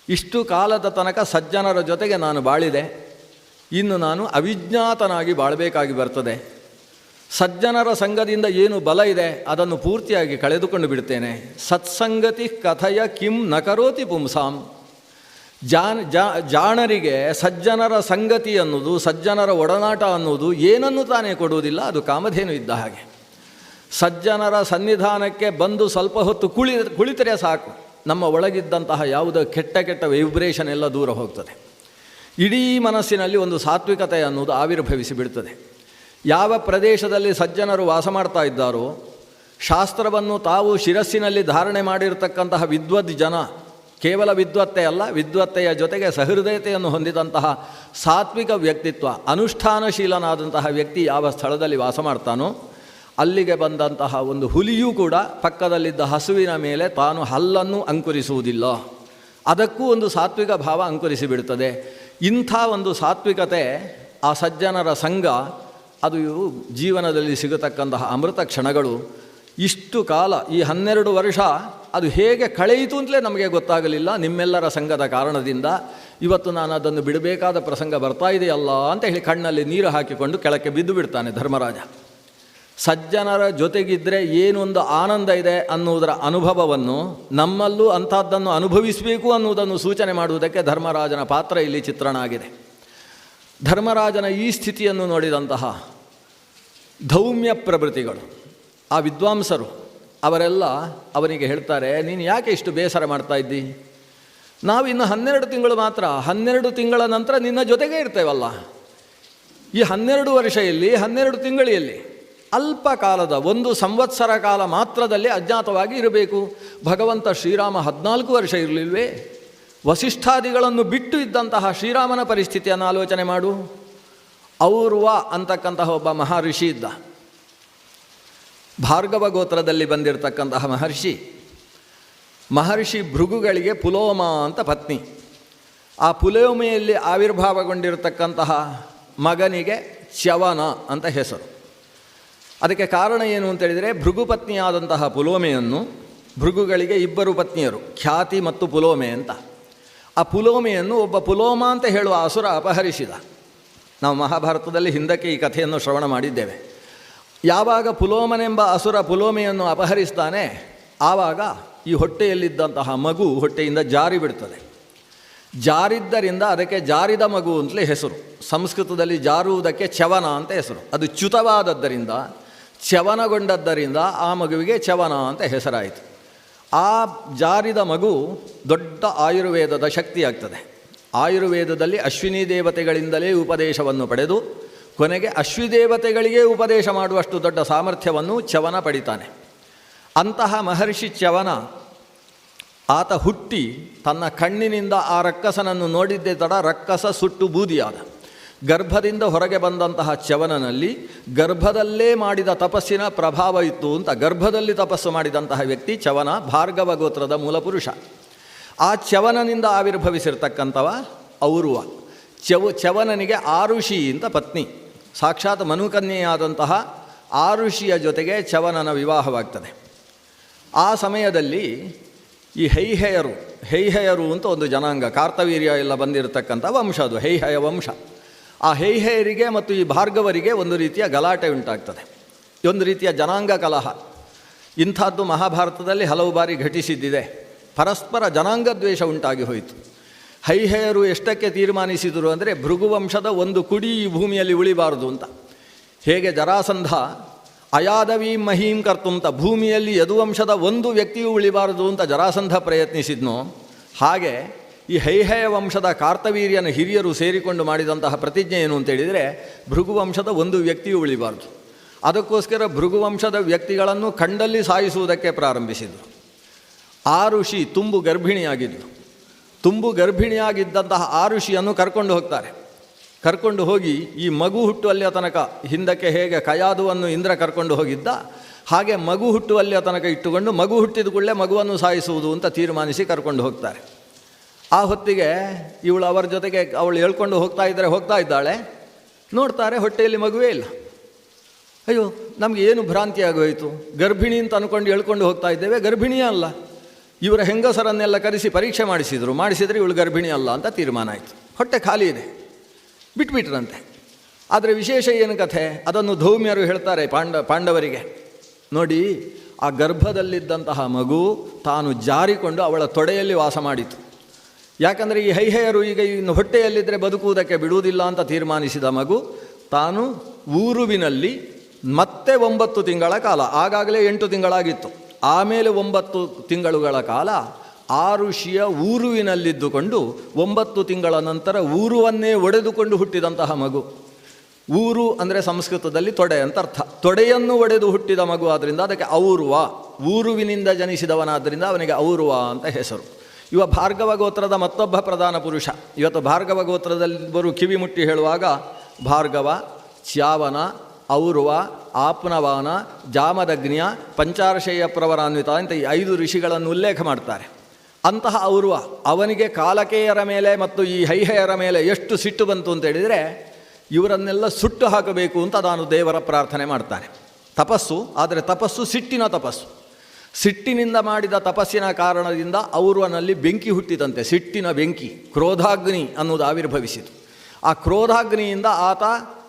ಇಷ್ಟು ಕಾಲದ ತನಕ ಸಜ್ಜನರ ಜೊತೆಗೆ ನಾನು ಬಾಳಿದೆ, ಇನ್ನು ನಾನು ಅವಿಜ್ಞಾತನಾಗಿ ಬಾಳಬೇಕಾಗಿ ಬರ್ತದೆ. ಸಜ್ಜನರ ಸಂಘದಿಂದ ಏನು ಬಲ ಇದೆ ಅದನ್ನು ಪೂರ್ತಿಯಾಗಿ ಕಳೆದುಕೊಂಡು ಬಿಡ್ತೇನೆ. ಸತ್ಸಂಗತಿ ಕಥೆಯ ಕಿಂ ನಕರೋತಿ ಪುಂಸಾಂ. ಜಾಣರಿಗೆ ಸಜ್ಜನರ ಸಂಗತಿ ಅನ್ನೋದು, ಸಜ್ಜನರ ಒಡನಾಟ ಅನ್ನೋದು ಏನನ್ನು ತಾನೇ ಕೊಡುವುದಿಲ್ಲ, ಅದು ಕಾಮಧೇನು ಇದ್ದ ಹಾಗೆ. ಸಜ್ಜನರ ಸನ್ನಿಧಾನಕ್ಕೆ ಬಂದು ಸ್ವಲ್ಪ ಹೊತ್ತು ಕುಳಿತರೆ ಸಾಕು, ನಮ್ಮ ಒಳಗಿದ್ದಂತಹ ಯಾವುದೋ ಕೆಟ್ಟ ವೈಬ್ರೇಷನ್ ಎಲ್ಲ ದೂರ ಹೋಗ್ತದೆ. ಇಡೀ ಮನಸ್ಸಿನಲ್ಲಿ ಒಂದು ಸಾತ್ವಿಕತೆ ಅನ್ನೋದು ಆವಿರ್ಭವಿಸಿ ಬಿಡ್ತದೆ. ಯಾವ ಪ್ರದೇಶದಲ್ಲಿ ಸಜ್ಜನರು ವಾಸ ಮಾಡ್ತಾ ಇದ್ದಾರೋ, ಶಾಸ್ತ್ರವನ್ನು ತಾವು ಶಿರಸ್ಸಿನಲ್ಲಿ ಧಾರಣೆ ಮಾಡಿರತಕ್ಕಂತಹ ವಿದ್ವದ್ ಜನ, ಕೇವಲ ವಿದ್ವತ್ತೆ ಅಲ್ಲ, ವಿದ್ವತ್ತೆಯ ಜೊತೆಗೆ ಸಹೃದಯತೆಯನ್ನು ಹೊಂದಿದಂತಹ ಸಾತ್ವಿಕ ವ್ಯಕ್ತಿತ್ವ, ಅನುಷ್ಠಾನಶೀಲನಾದಂತಹ ವ್ಯಕ್ತಿ ಯಾವ ಸ್ಥಳದಲ್ಲಿ ವಾಸ ಮಾಡ್ತಾನೋ ಅಲ್ಲಿಗೆ ಬಂದಂತಹ ಒಂದು ಹುಲಿಯೂ ಕೂಡ ಪಕ್ಕದಲ್ಲಿದ್ದ ಹಸುವಿನ ಮೇಲೆ ತಾನು ಹಲ್ಲನ್ನು ಅಂಕುರಿಸುವುದಿಲ್ಲ. ಅದಕ್ಕೂ ಒಂದು ಸಾತ್ವಿಕ ಭಾವ ಅಂಕುರಿಸಿ ಬಿಡುತ್ತದೆ. ಇಂಥ ಒಂದು ಸಾತ್ವಿಕತೆ, ಆ ಸಜ್ಜನರ ಸಂಘ, ಅದು ಜೀವನದಲ್ಲಿ ಸಿಗತಕ್ಕಂತಹ ಅಮೃತ ಕ್ಷಣಗಳು. ಇಷ್ಟು ಕಾಲ ಈ 12 ವರ್ಷ ಅದು ಹೇಗೆ ಕಳೆಯಿತು ಅಂತಲೇ ನಮಗೆ ಗೊತ್ತಾಗಲಿಲ್ಲ. ನಿಮ್ಮೆಲ್ಲರ ಸಂಘದ ಕಾರಣದಿಂದ ಇವತ್ತು ನಾನು ಅದನ್ನು ಬಿಡಬೇಕಾದ ಪ್ರಸಂಗ ಬರ್ತಾ ಇದೆಯಲ್ಲ ಅಂತ ಹೇಳಿ ಕಣ್ಣಲ್ಲಿ ನೀರು ಹಾಕಿಕೊಂಡು ಕೆಳಕ್ಕೆ ಬಿದ್ದು ಬಿಡ್ತಾನೆ ಧರ್ಮರಾಜ. ಸಜ್ಜನರ ಜೊತೆಗಿದ್ದರೆ ಏನೊಂದು ಆನಂದ ಇದೆ ಅನ್ನುವುದರ ಅನುಭವವನ್ನು ನಮ್ಮಲ್ಲೂ ಅಂಥದ್ದನ್ನು ಅನುಭವಿಸಬೇಕು ಅನ್ನುವುದನ್ನು ಸೂಚನೆ ಮಾಡುವುದಕ್ಕೆ ಧರ್ಮರಾಜನ ಪಾತ್ರ ಇಲ್ಲಿ ಚಿತ್ರಣ ಆಗಿದೆ. ಧರ್ಮರಾಜನ ಈ ಸ್ಥಿತಿಯನ್ನು ನೋಡಿದಂತಹ ಧೌಮ್ಯ ಪ್ರಭೃತಿಗಳು, ಆ ವಿದ್ವಾಂಸರು ಅವರೆಲ್ಲ ಅವನಿಗೆ ಹೇಳ್ತಾರೆ, ನೀನು ಯಾಕೆ ಇಷ್ಟು ಬೇಸರ ಮಾಡ್ತಾ ಇದ್ದಿ? ನಾವು ಇನ್ನು 12 ತಿಂಗಳು ಮಾತ್ರ, 12 ತಿಂಗಳ ನಂತರ ನಿನ್ನ ಜೊತೆಗೇ ಇರ್ತೇವಲ್ಲ. ಈ 12 ವರ್ಷ ಎಲ್ಲಿ, 12 ತಿಂಗಳು ಎಲ್ಲಿ? ಅಲ್ಪ ಕಾಲದ 1 ಸಂವತ್ಸರ ಕಾಲ ಮಾತ್ರದಲ್ಲಿ ಅಜ್ಞಾತವಾಗಿ ಇರಬೇಕು. ಭಗವಂತ ಶ್ರೀರಾಮ 14 ವರ್ಷ ಇರಲಿಲ್ವೇ? ವಸಿಷ್ಠಾದಿಗಳನ್ನು ಬಿಟ್ಟು ಇದ್ದಂತಹ ಶ್ರೀರಾಮನ ಪರಿಸ್ಥಿತಿಯನ್ನು ಆಲೋಚನೆ ಮಾಡು. ಔರ್ವ ಅಂತಕ್ಕಂತಹ ಒಬ್ಬ ಮಹರ್ಷಿ ಇದ್ದ. ಭಾರ್ಗವ ಗೋತ್ರದಲ್ಲಿ ಬಂದಿರತಕ್ಕಂತಹ ಮಹರ್ಷಿ ಭೃಗುಗಳಿಗೆ ಪುಲೋಮ ಅಂತ ಪತ್ನಿ. ಆ ಪುಲೋಮೆಯಲ್ಲಿ ಆವಿರ್ಭಾವಗೊಂಡಿರತಕ್ಕಂತಹ ಮಗನಿಗೆ ಚ್ಯವನ ಅಂತ ಹೆಸರು. ಅದಕ್ಕೆ ಕಾರಣ ಏನು ಅಂತೇಳಿದರೆ, ಭೃಗುಪತ್ನಿಯಾದಂತಹ ಪುಲೋಮೆಯನ್ನು, ಭೃಗುಗಳಿಗೆ 2 ಪತ್ನಿಯರು, ಖ್ಯಾತಿ ಮತ್ತು ಪುಲೋಮೆ ಅಂತ. ಆ ಪುಲೋಮೆಯನ್ನು ಒಬ್ಬ ಪುಲೋಮ ಅಂತ ಹೇಳುವ ಅಸುರ ಅಪಹರಿಸಿದ. ನಾವು ಮಹಾಭಾರತದಲ್ಲಿ ಹಿಂದಕ್ಕೆ ಈ ಕಥೆಯನ್ನು ಶ್ರವಣ ಮಾಡಿದ್ದೇವೆ. ಯಾವಾಗ ಪುಲೋಮನೆಂಬ ಅಸುರ ಪುಲೋಮೆಯನ್ನು ಅಪಹರಿಸ್ತಾನೆ, ಆವಾಗ ಈ ಹೊಟ್ಟೆಯಲ್ಲಿದ್ದಂತಹ ಮಗು ಹೊಟ್ಟೆಯಿಂದ ಜಾರಿ ಬಿಡ್ತದೆ. ಜಾರಿದ್ದರಿಂದ ಅದಕ್ಕೆ ಜಾರಿದ ಮಗು ಅಂತಲೇ ಹೆಸರು. ಸಂಸ್ಕೃತದಲ್ಲಿ ಜಾರುವುದಕ್ಕೆ ಚ್ಯವನ ಅಂತ ಹೆಸರು. ಅದು ಚ್ಯುತವಾದದ್ದರಿಂದ, ಚ್ಯವನಗೊಂಡದ್ದರಿಂದ ಆ ಮಗುವಿಗೆ ಚ್ಯವನ ಅಂತ ಹೆಸರಾಯಿತು. ಆ ಜಾರಿದ ಮಗು ದೊಡ್ಡ ಆಯುರ್ವೇದದ ಶಕ್ತಿಯಾಗ್ತದೆ. ಆಯುರ್ವೇದದಲ್ಲಿ ಅಶ್ವಿನಿ ದೇವತೆಗಳಿಂದಲೇ ಉಪದೇಶವನ್ನು ಪಡೆದು ಕೊನೆಗೆ ಅಶ್ವಿದೇವತೆಗಳಿಗೆ ಉಪದೇಶ ಮಾಡುವಷ್ಟು ದೊಡ್ಡ ಸಾಮರ್ಥ್ಯವನ್ನು ಚ್ಯವನ ಪಡಿತಾನೆ. ಅಂತಹ ಮಹರ್ಷಿ ಚ್ಯವನ ಆತ ಹುಟ್ಟಿ ತನ್ನ ಕಣ್ಣಿನಿಂದ ಆ ರಕ್ಕಸನನ್ನು ನೋಡಿದ್ದೇ ತಡ ರಕ್ಕಸ ಸುಟ್ಟು ಬೂದಿಯಾದ. ಗರ್ಭದಿಂದ ಹೊರಗೆ ಬಂದಂತಹ ಚ್ಯವನನಲ್ಲಿ ಗರ್ಭದಲ್ಲೇ ಮಾಡಿದ ತಪಸ್ಸಿನ ಪ್ರಭಾವ ಇತ್ತು ಅಂತ. ಗರ್ಭದಲ್ಲಿ ತಪಸ್ಸು ಮಾಡಿದಂತಹ ವ್ಯಕ್ತಿ ಚ್ಯವನ, ಭಾರ್ಗವ ಗೋತ್ರದ ಮೂಲಪುರುಷ. ಆ ಚ್ಯವನನಿಂದ ಆವಿರ್ಭವಿಸಿರ್ತಕ್ಕಂಥವ ಔರ್ವ. ಚ್ಯವನನಿಗೆ ಆರುಷಿ ಅಂತ ಪತ್ನಿ, ಸಾಕ್ಷಾತ್ ಮನುಕನ್ಯೆಯಾದಂತಹ ಆರುಷಿಯ ಜೊತೆಗೆ ಚ್ಯವನನ ವಿವಾಹವಾಗ್ತದೆ. ಆ ಸಮಯದಲ್ಲಿ ಈ ಹೈಹಯರು ಅಂತ ಒಂದು ಜನಾಂಗ, ಕಾರ್ತವೀರ್ಯ ಎಲ್ಲ ಬಂದಿರತಕ್ಕಂಥ ವಂಶ, ಅದು ಹೈಹಯ ವಂಶ. ಆ ಹೈಹಯರಿಗೆ ಮತ್ತು ಈ ಭಾರ್ಗವರಿಗೆ ಒಂದು ರೀತಿಯ ಗಲಾಟೆ ಉಂಟಾಗ್ತದೆ, ಒಂದು ರೀತಿಯ ಜನಾಂಗ ಕಲಹ. ಇಂಥದ್ದು ಮಹಾಭಾರತದಲ್ಲಿ ಹಲವು ಬಾರಿ ಘಟಿಸಿದ್ದಿದೆ. ಪರಸ್ಪರ ಜನಾಂಗ ದ್ವೇಷ ಉಂಟಾಗಿ ಹೋಯಿತು. ಹೈಹಯರು ಎಷ್ಟಕ್ಕೆ ತೀರ್ಮಾನಿಸಿದರು ಅಂದರೆ, ಭೃಗುವಂಶದ ಒಂದು ಕುಡಿ ಈ ಭೂಮಿಯಲ್ಲಿ ಉಳಿಬಾರದು ಅಂತ. ಹೇಗೆ ಜರಾಸಂಧ ಅಯಾದವೀ ಮಹೀಂ ಕರ್ತುಂತ, ಭೂಮಿಯಲ್ಲಿ ಯದುವಂಶದ ಒಂದು ವ್ಯಕ್ತಿಯೂ ಉಳಿಬಾರದು ಅಂತ ಜರಾಸಂಧ ಪ್ರಯತ್ನಿಸಿದ್ನೋ, ಹಾಗೆ ಈ ಹೈಹಯ ವಂಶದ ಕಾರ್ತವೀರ್ಯನ ಹಿರಿಯರು ಸೇರಿಕೊಂಡು ಮಾಡಿದಂತಹ ಪ್ರತಿಜ್ಞೆ ಏನು ಅಂತೇಳಿದರೆ, ಭೃಗುವಂಶದ ಒಂದು ವ್ಯಕ್ತಿಯೂ ಉಳಿಬಾರದು. ಅದಕ್ಕೋಸ್ಕರ ಭೃಗುವಂಶದ ವ್ಯಕ್ತಿಗಳನ್ನು ಕಂಡಲ್ಲಿ ಸಾಯಿಸುವುದಕ್ಕೆ ಪ್ರಾರಂಭಿಸಿದರು. ಆರುಷಿ ತುಂಬು ಗರ್ಭಿಣಿಯಾಗಿದ್ದು, ತುಂಬು ಗರ್ಭಿಣಿಯಾಗಿದ್ದಂತಹ ಆರುಷಿಯನ್ನು ಕರ್ಕೊಂಡು ಹೋಗ್ತಾರೆ. ಕರ್ಕೊಂಡು ಹೋಗಿ ಈ ಮಗು ಹುಟ್ಟುವಲ್ಲಿಯ ತನಕ, ಹಿಂದಕ್ಕೆ ಹೇಗೆ ಕಯಾದುವನ್ನು ಇಂದ್ರ ಕರ್ಕೊಂಡು ಹೋಗಿದ್ದ ಹಾಗೆ ಮಗು ಹುಟ್ಟುವಲ್ಲಿಯ ತನಕ ಇಟ್ಟುಕೊಂಡು, ಮಗು ಹುಟ್ಟಿದ ಕೂಡಲೇ ಮಗುವನ್ನು ಸಾಯಿಸುವುದು ಅಂತ ತೀರ್ಮಾನಿಸಿ ಕರ್ಕೊಂಡು ಹೋಗ್ತಾರೆ. ಆ ಹೊತ್ತಿಗೆ ಇವಳು ಅವರ ಜೊತೆಗೆ ಅವಳು ಹೇಳ್ಕೊಂಡು ಹೋಗ್ತಾ ಇದ್ದಾಳೆ. ನೋಡ್ತಾರೆ ಹೊಟ್ಟೆಯಲ್ಲಿ ಮಗುವೇ ಇಲ್ಲ. ಅಯ್ಯೋ, ನಮಗೆ ಏನು ಭ್ರಾಂತಿ ಆಗೋಯಿತು, ಗರ್ಭಿಣಿ ಅಂತ ಅಂದ್ಕೊಂಡು ಹೇಳ್ಕೊಂಡು ಹೋಗ್ತಾ ಇದ್ದೇವೆ, ಗರ್ಭಿಣಿಯೇ ಅಲ್ಲ. ಇವರ ಹೆಂಗಸರನ್ನೆಲ್ಲ ಕರೆಸಿ ಪರೀಕ್ಷೆ ಮಾಡಿಸಿದರೆ ಇವಳು ಗರ್ಭಿಣಿ ಅಲ್ಲ ಅಂತ ತೀರ್ಮಾನ ಆಯಿತು. ಹೊಟ್ಟೆ ಖಾಲಿ ಇದೆ, ಬಿಟ್ಬಿಟ್ರಂತೆ. ಆದರೆ ವಿಶೇಷ ಏನು ಕಥೆ, ಅದನ್ನು ಧೌಮ್ಯರು ಹೇಳ್ತಾರೆ ಪಾಂಡವರಿಗೆ. ನೋಡಿ, ಆ ಗರ್ಭದಲ್ಲಿದ್ದಂತಹ ಮಗು ತಾನು ಜಾರಿಕೊಂಡು ಅವಳ ತೊಡೆಯಲ್ಲಿ ವಾಸ ಮಾಡಿತು. ಯಾಕಂದರೆ ಈ ಹೈಹಯರು ಈಗ ಇನ್ನು ಹೊಟ್ಟೆಯಲ್ಲಿದ್ದರೆ ಬದುಕುವುದಕ್ಕೆ ಬಿಡುವುದಿಲ್ಲ ಅಂತ ತೀರ್ಮಾನಿಸಿದ ಮಗು ತಾನು ಊರುವಿನಲ್ಲಿ ಮತ್ತೆ 9 ತಿಂಗಳ ಕಾಲ, ಆಗಾಗಲೇ 8 ತಿಂಗಳಾಗಿತ್ತು, ಆಮೇಲೆ 9 ತಿಂಗಳುಗಳ ಕಾಲ ಆರುಷಿಯ ಊರುವಿನಲ್ಲಿದ್ದುಕೊಂಡು 9 ತಿಂಗಳ ನಂತರ ಊರುವನ್ನೇ ಒಡೆದುಕೊಂಡು ಹುಟ್ಟಿದಂತಹ ಮಗು. ಊರು ಅಂದರೆ ಸಂಸ್ಕೃತದಲ್ಲಿ ತೊಡೆ ಅಂತ ಅರ್ಥ. ತೊಡೆಯನ್ನು ಒಡೆದು ಹುಟ್ಟಿದ ಮಗು ಆದ್ದರಿಂದ ಅದಕ್ಕೆ ಔರ್ವ, ಊರುವಿನಿಂದ ಜನಿಸಿದವನಾದ್ದರಿಂದ ಅವನಿಗೆ ಔರ್ವ ಅಂತ ಹೆಸರು. ಇವ ಭಾರ್ಗವ ಗೋತ್ರದ ಮತ್ತೊಬ್ಬ ಪ್ರಧಾನ ಪುರುಷ. ಇವತ್ತು ಭಾರ್ಗವ ಗೋತ್ರದಲ್ಲಿಬ್ಬರು ಕಿವಿ ಮುಟ್ಟಿ ಹೇಳುವಾಗ ಭಾರ್ಗವ, ಚ್ಯಾವನ, ಔರ್ವ, ಆಪ್ನವಾನ, ಜಾಮದಗ್ನಿಯ, ಪಂಚಾರ್ಷೇಯ ಪ್ರವರಾನ್ವಿತ ಅಂತ ಈ 5 ಋಷಿಗಳನ್ನು ಉಲ್ಲೇಖ ಮಾಡ್ತಾರೆ. ಅಂತಹ ಔರ್ವ, ಅವನಿಗೆ ಕಾಲಕೇಯರ ಮೇಲೆ ಮತ್ತು ಈ ಹೈಹಯರ ಮೇಲೆ ಎಷ್ಟು ಸಿಟ್ಟು ಬಂತು ಅಂತೇಳಿದರೆ, ಇವರನ್ನೆಲ್ಲ ಸುಟ್ಟು ಹಾಕಬೇಕು ಅಂತ ನಾನು ದೇವರ ಪ್ರಾರ್ಥನೆ ಮಾಡ್ತಾನೆ. ತಪಸ್ಸು, ಆದರೆ ತಪಸ್ಸು ಸಿಟ್ಟಿನ ತಪಸ್ಸು. ಸಿಟ್ಟಿನಿಂದ ಮಾಡಿದ ತಪಸ್ಸಿನ ಕಾರಣದಿಂದ ಔರ್ವನಲ್ಲಿ ಬೆಂಕಿ ಹುಟ್ಟಿದಂತೆ, ಸಿಟ್ಟಿನ ಬೆಂಕಿ, ಕ್ರೋಧಾಗ್ನಿ ಅನ್ನೋದು ಆವಿರ್ಭವಿಸಿತು. ಆ ಕ್ರೋಧಾಗ್ನಿಯಿಂದ ಆತ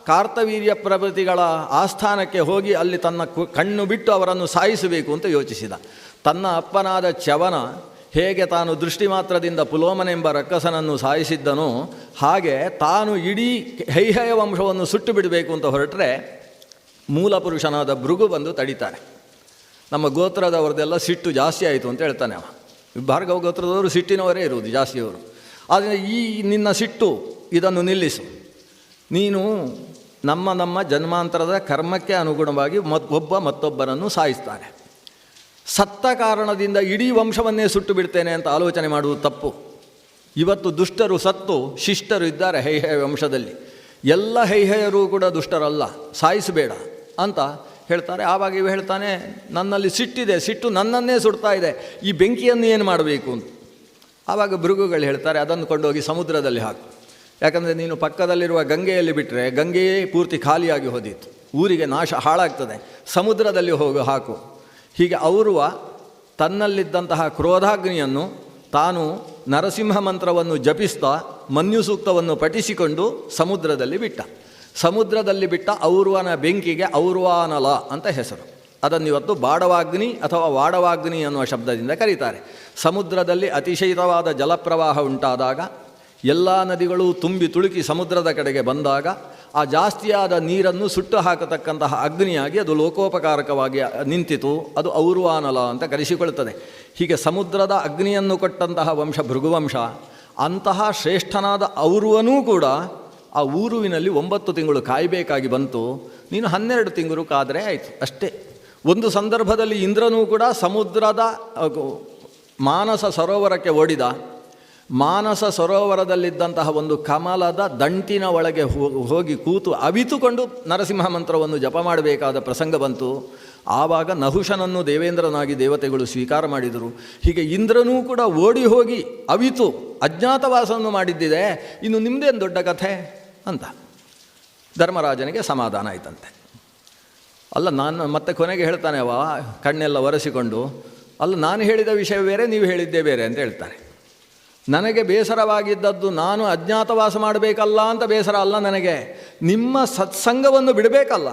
ಕಾರ್ತವೀರ್ಯ ಪ್ರಭೃತಿಗಳ ಆಸ್ಥಾನಕ್ಕೆ ಹೋಗಿ ಅಲ್ಲಿ ತನ್ನ ಕಣ್ಣು ಬಿಟ್ಟು ಅವರನ್ನು ಸಾಯಿಸಬೇಕು ಅಂತ ಯೋಚಿಸಿದ. ತನ್ನ ಅಪ್ಪನಾದ ಚ್ಯವನ ಹೇಗೆ ತಾನು ದೃಷ್ಟಿ ಮಾತ್ರದಿಂದ ಪುಲೋಮನೆಂಬ ರಕ್ಕಸನನ್ನು ಸಾಯಿಸಿದ್ದನೋ ಹಾಗೆ ತಾನು ಇಡೀ ಹೈಹಯ ವಂಶವನ್ನು ಸುಟ್ಟು ಬಿಡಬೇಕು ಅಂತ ಹೊರಟರೆ ಮೂಲ ಪುರುಷನಾದ ಭೃಗು ಬಂದು ತಡೀತಾರೆ. ನಮ್ಮ ಗೋತ್ರದವ್ರದ್ದೆಲ್ಲ ಸಿಟ್ಟು ಜಾಸ್ತಿ ಆಯಿತು ಅಂತ ಹೇಳ್ತಾನೆ ಅವ. ಭಾರ್ಗವ ಗೋತ್ರದವರು ಸಿಟ್ಟಿನವರೇ ಇರುವುದು ಜಾಸ್ತಿಯವರು. ಆದರೆ ಈ ನಿನ್ನ ಸಿಟ್ಟು ಇದನ್ನು ನಿಲ್ಲಿಸು. ನೀನು ನಮ್ಮ ಜನ್ಮಾಂತರದ ಕರ್ಮಕ್ಕೆ ಅನುಗುಣವಾಗಿ ಒಬ್ಬ ಮತ್ತೊಬ್ಬರನ್ನು ಸಾಯಿಸ್ತಾನೆ. ಸತ್ತ ಕಾರಣದಿಂದ ಇಡೀ ವಂಶವನ್ನೇ ಸುಟ್ಟು ಬಿಡ್ತೇನೆ ಅಂತ ಆಲೋಚನೆ ಮಾಡುವುದು ತಪ್ಪು. ಇವತ್ತು ದುಷ್ಟರು ಸತ್ತು ಶಿಷ್ಟರು ಇದ್ದಾರೆ ಹೈಹಯ ವಂಶದಲ್ಲಿ. ಎಲ್ಲ ಹೈಹಯರೂ ಕೂಡ ದುಷ್ಟರಲ್ಲ, ಸಾಯಿಸಬೇಡ ಅಂತ ಹೇಳ್ತಾರೆ. ಆವಾಗ ಇವು ಹೇಳ್ತಾನೆ, ನನ್ನಲ್ಲಿ ಸಿಟ್ಟಿದೆ, ಸಿಟ್ಟು ನನ್ನನ್ನೇ ಸುಡ್ತಾ ಇದೆ, ಈ ಬೆಂಕಿಯನ್ನು ಏನು ಮಾಡಬೇಕು ಅಂತ. ಆವಾಗ ಭೃಗುಗಳು ಹೇಳ್ತಾರೆ, ಅದನ್ನು ಕೊಂಡೋಗಿ ಸಮುದ್ರದಲ್ಲಿ ಹಾಕು. ಯಾಕಂದರೆ ನೀನು ಪಕ್ಕದಲ್ಲಿರುವ ಗಂಗೆಯಲ್ಲಿ ಬಿಟ್ಟರೆ ಗಂಗೆಯೇ ಪೂರ್ತಿ ಖಾಲಿಯಾಗಿ ಹೋದಿತ್ತು, ಊರಿಗೆ ನಾಶ ಹಾಳಾಗ್ತದೆ, ಸಮುದ್ರದಲ್ಲಿ ಹೋಗಿ ಹಾಕು. ಹೀಗೆ ಔರ್ವ ತನ್ನಲ್ಲಿದ್ದಂತಹ ಕ್ರೋಧಾಗ್ನಿಯನ್ನು ತಾನು ನರಸಿಂಹ ಮಂತ್ರವನ್ನು ಜಪಿಸ್ತಾ ಮನ್ಯು ಸೂಕ್ತವನ್ನು ಪಠಿಸಿಕೊಂಡು ಸಮುದ್ರದಲ್ಲಿ ಬಿಟ್ಟ. ಸಮುದ್ರದಲ್ಲಿ ಬಿಟ್ಟ ಔರ್ವನ ಬೆಂಕಿಗೆ ಔರ್ವಾನಲ ಅಂತ ಹೆಸರು. ಅದನ್ನಿವತ್ತು ಬಾಡವಾಗ್ನಿ ಅಥವಾ ವಾಡವಾಗ್ನಿ ಅನ್ನುವ ಶಬ್ದದಿಂದ ಕರೀತಾರೆ. ಸಮುದ್ರದಲ್ಲಿ ಅತಿಶಯಿತವಾದ ಜಲಪ್ರವಾಹ ಉಂಟಾದಾಗ, ಎಲ್ಲ ನದಿಗಳು ತುಂಬಿ ತುಳುಕಿ ಸಮುದ್ರದ ಕಡೆಗೆ ಬಂದಾಗ ಆ ಜಾಸ್ತಿಯಾದ ನೀರನ್ನು ಸುಟ್ಟು ಹಾಕತಕ್ಕಂತಹ ಅಗ್ನಿಯಾಗಿ ಅದು ಲೋಕೋಪಕಾರಕವಾಗಿ ನಿಂತಿತು. ಅದು ಔರ್ವಾನಲ ಅಂತ ಕರೆಸಿಕೊಳ್ಳುತ್ತದೆ. ಹೀಗೆ ಸಮುದ್ರದ ಅಗ್ನಿಯನ್ನು ಕೊಟ್ಟಂತಹ ವಂಶ ಭೃಗುವಂಶ. ಅಂತಹ ಶ್ರೇಷ್ಠನಾದ ಔರ್ವನೂ ಕೂಡ ಆ ಊರುವಿನಲ್ಲಿ 9 ತಿಂಗಳು ಕಾಯಬೇಕಾಗಿ ಬಂತು. ನೀನು 12 ತಿಂಗಳು ಕಾದರೆ ಆಯಿತು ಅಷ್ಟೇ. ಒಂದು ಸಂದರ್ಭದಲ್ಲಿ ಇಂದ್ರನೂ ಕೂಡ ಸಮುದ್ರದ ಮಾನಸ ಸರೋವರಕ್ಕೆ ಓಡಿದ. ಮಾನಸ ಸರೋವರದಲ್ಲಿದ್ದಂತಹ ಒಂದು ಕಮಲದ ದಂಟಿನ ಒಳಗೆ ಹೋಗಿ ಕೂತು ಅವಿತುಕೊಂಡು ನರಸಿಂಹ ಮಂತ್ರವನ್ನು ಜಪ ಮಾಡಬೇಕಾದ ಪ್ರಸಂಗ ಬಂತು. ಆವಾಗ ನಹುಷನನ್ನು ದೇವೇಂದ್ರನಾಗಿ ದೇವತೆಗಳು ಸ್ವೀಕಾರ ಮಾಡಿದರು. ಹೀಗೆ ಇಂದ್ರನೂ ಕೂಡ ಓಡಿ ಹೋಗಿ ಅವಿತು ಅಜ್ಞಾತವಾಸವನ್ನು ಮಾಡಿದ್ದಿದೆ, ಇನ್ನು ನಿಮ್ಮದೇನು ದೊಡ್ಡ ಕಥೆ ಅಂತ ಧರ್ಮರಾಜನಿಗೆ ಸಮಾಧಾನ ಆಯ್ತಂತೆ. ಅಲ್ಲ, ನಾನು ಮತ್ತೆ ಕೊನೆಗೆ ಹೇಳ್ತಾನೆ ಅವ ಕಣ್ಣೆಲ್ಲ ಒರೆಸಿಕೊಂಡು, ಅಲ್ಲ ನಾನು ಹೇಳಿದ ವಿಷಯ ಬೇರೆ, ನೀವು ಹೇಳಿದ್ದೇ ಬೇರೆ ಅಂತ ಹೇಳ್ತಾರೆ. ನನಗೆ ಬೇಸರವಾಗಿದ್ದದ್ದು ನಾನು ಅಜ್ಞಾತವಾಸ ಮಾಡಬೇಕಲ್ಲ ಅಂತ ಬೇಸರ ಅಲ್ಲ ನನಗೆ, ನಿಮ್ಮ ಸತ್ಸಂಗವನ್ನು ಬಿಡಬೇಕಲ್ಲ,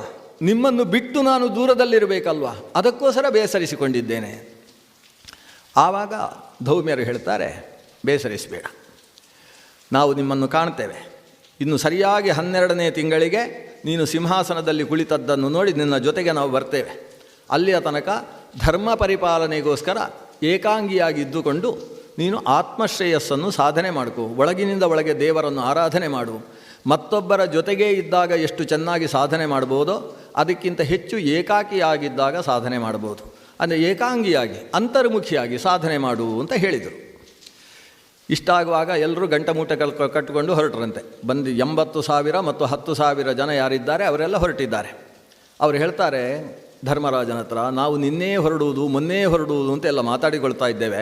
ನಿಮ್ಮನ್ನು ಬಿಟ್ಟು ನಾನು ದೂರದಲ್ಲಿರಬೇಕಲ್ವ, ಅದಕ್ಕೋಸ್ಕರ ಬೇಸರಿಸಿಕೊಂಡಿದ್ದೇನೆ. ಆವಾಗ ಧೌಮ್ಯರು ಹೇಳ್ತಾರೆ, ಬೇಸರಿಸಬೇಡ, ನಾವು ನಿಮ್ಮನ್ನು ಕಾಣ್ತೇವೆ. ಇನ್ನು ಸರಿಯಾಗಿ 12ನೇ ತಿಂಗಳಿಗೆ ನೀನು ಸಿಂಹಾಸನದಲ್ಲಿ ಕುಳಿತದ್ದನ್ನು ನೋಡಿ ನಿನ್ನ ಜೊತೆಗೆ ನಾವು ಬರ್ತೇವೆ. ಅಲ್ಲಿಯ ತನಕ ಧರ್ಮ ಪರಿಪಾಲನೆಗೋಸ್ಕರ ಏಕಾಂಗಿಯಾಗಿ ಇದ್ದುಕೊಂಡು ನೀನು ಆತ್ಮಶ್ರೇಯಸ್ಸನ್ನು ಸಾಧನೆ ಮಾಡಿಕೊ. ಒಳಗಿನಿಂದ ಒಳಗೆ ದೇವರನ್ನು ಆರಾಧನೆ ಮಾಡು. ಮತ್ತೊಬ್ಬರ ಜೊತೆಗೇ ಇದ್ದಾಗ ಎಷ್ಟು ಚೆನ್ನಾಗಿ ಸಾಧನೆ ಮಾಡ್ಬೋದೋ ಅದಕ್ಕಿಂತ ಹೆಚ್ಚು ಏಕಾಕಿಯಾಗಿದ್ದಾಗ ಸಾಧನೆ ಮಾಡ್ಬೋದು. ಅಂದರೆ ಏಕಾಂಗಿಯಾಗಿ ಅಂತರ್ಮುಖಿಯಾಗಿ ಸಾಧನೆ ಮಾಡು ಅಂತ ಹೇಳಿದರು. ಇಷ್ಟಾಗುವಾಗ ಎಲ್ಲರೂ ಗಂಟಮೂಟೆ ಕಟ್ಟಿಕೊಂಡು ಹೊರಟರಂತೆ. ಬಂದು 80,000 ಮತ್ತು 10,000 ಜನ ಯಾರಿದ್ದಾರೆ ಅವರೆಲ್ಲ ಹೊರಟಿದ್ದಾರೆ. ಅವರು ಹೇಳ್ತಾರೆ ಧರ್ಮರಾಜನ ಹತ್ರ, ನಾವು ನಿನ್ನೆ ಹೊರಡುವುದು ಮೊನ್ನೆ ಹೊರಡುವುದು ಅಂತ ಎಲ್ಲ ಮಾತಾಡಿಕೊಳ್ತಾ ಇದ್ದೇವೆ,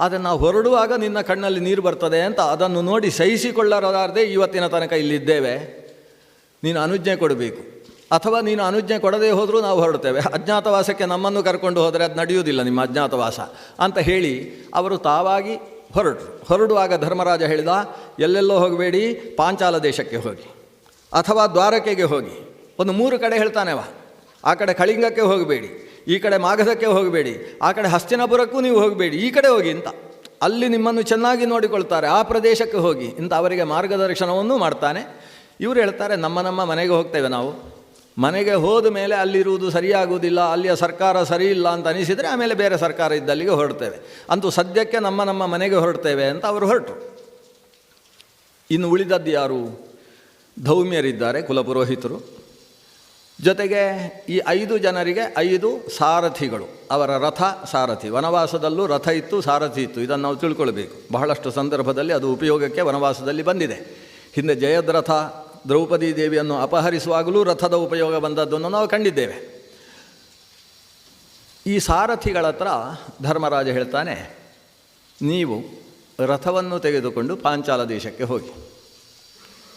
ಆದರೆ ನಾವು ಹೊರಡುವಾಗ ನಿನ್ನ ಕಣ್ಣಲ್ಲಿ ನೀರು ಬರ್ತದೆ ಅಂತ ಅದನ್ನು ನೋಡಿ ಸಹಿಸಿಕೊಳ್ಳಲಾರದೆ ಇವತ್ತಿನ ತನಕ ಇಲ್ಲಿದ್ದೇವೆ. ನೀನು ಅನುಜ್ಞೆ ಕೊಡಬೇಕು, ಅಥವಾ ನೀನು ಅನುಜ್ಞೆ ಕೊಡದೇ ಹೋದರೂ ನಾವು ಹೊರಡ್ತೇವೆ. ಅಜ್ಞಾತವಾಸಕ್ಕೆ ನಮ್ಮನ್ನು ಕರ್ಕೊಂಡು ಹೋದರೆ ಅದು ನಡೆಯುವುದಿಲ್ಲ ನಿಮ್ಮ ಅಜ್ಞಾತವಾಸ ಅಂತ ಹೇಳಿ ಅವರು ತಾವಾಗಿ ಹೊರಡುವಾಗ ಧರ್ಮರಾಜ ಹೇಳಿದ, ಎಲ್ಲೆಲ್ಲೋ ಹೋಗಬೇಡಿ, ಪಾಂಚಾಲ ದೇಶಕ್ಕೆ ಹೋಗಿ ಅಥವಾ ದ್ವಾರಕೆಗೆ ಹೋಗಿ. ಒಂದು 3 ಕಡೆ ಹೇಳ್ತಾನೆವ. ಆ ಕಡೆ ಕಳಿಂಗಕ್ಕೆ ಹೋಗಬೇಡಿ, ಈ ಕಡೆ ಮಾಗಧಕ್ಕೆ ಹೋಗಬೇಡಿ, ಆ ಕಡೆ ಹಸ್ತಿನಾಪುರಕ್ಕೂ ನೀವು ಹೋಗಬೇಡಿ, ಈ ಕಡೆ ಹೋಗಿ ಅಂತ. ಅಲ್ಲಿ ನಿಮ್ಮನ್ನು ಚೆನ್ನಾಗಿ ನೋಡಿಕೊಳ್ತಾರೆ, ಆ ಪ್ರದೇಶಕ್ಕೆ ಹೋಗಿ ಇಂತ ಅವರಿಗೆ ಮಾರ್ಗದರ್ಶನವನ್ನು ಮಾಡ್ತಾನೆ. ಇವರು ಹೇಳ್ತಾರೆ, ನಮ್ಮ ಮನೆಗೆ ಹೋಗ್ತೇವೆ ನಾವು. ಮನೆಗೆ ಹೋದ ಮೇಲೆ ಅಲ್ಲಿರುವುದು ಸರಿಯಾಗುವುದಿಲ್ಲ, ಅಲ್ಲಿಯ ಸರ್ಕಾರ ಸರಿ ಇಲ್ಲ ಅಂತ ಅನಿಸಿದರೆ ಆಮೇಲೆ ಬೇರೆ ಸರ್ಕಾರ ಇದ್ದಲ್ಲಿಗೆ ಹೊರಡ್ತೇವೆ. ಅಂತೂ ಸದ್ಯಕ್ಕೆ ನಮ್ಮ ಮನೆಗೆ ಹೊರಡ್ತೇವೆ ಅಂತ ಅವರು ಹೊರಟರು. ಇನ್ನು ಉಳಿದದ್ದು ಯಾರು? ಧೌಮ್ಯರಿದ್ದಾರೆ, ಕುಲಪುರೋಹಿತರು. ಜೊತೆಗೆ ಈ 5 ಜನರಿಗೆ 5 ಸಾರಥಿಗಳು, ಅವರ ರಥ ಸಾರಥಿ. ವನವಾಸದಲ್ಲೂ ರಥ ಇತ್ತು, ಸಾರಥಿ ಇತ್ತು. ಇದನ್ನು ನಾವು ತಿಳ್ಕೊಳ್ಬೇಕು. ಬಹಳಷ್ಟು ಸಂದರ್ಭದಲ್ಲಿ ಅದು ಉಪಯೋಗಕ್ಕೆ ವನವಾಸದಲ್ಲಿ ಬಂದಿದೆ. ಹಿಂದೆ ಜಯದ್ರಥ ದ್ರೌಪದಿ ದೇವಿಯನ್ನು ಅಪಹರಿಸುವಾಗಲೂ ರಥದ ಉಪಯೋಗ ಬಂದದ್ದನ್ನು ನಾವು ಕಂಡಿದ್ದೇವೆ. ಈ ಸಾರಥಿಗಳ ಹತ್ರ ಧರ್ಮರಾಜ ಹೇಳ್ತಾನೆ, ನೀವು ರಥವನ್ನು ತೆಗೆದುಕೊಂಡು ಪಾಂಚಾಲ ದೇಶಕ್ಕೆ ಹೋಗಿ.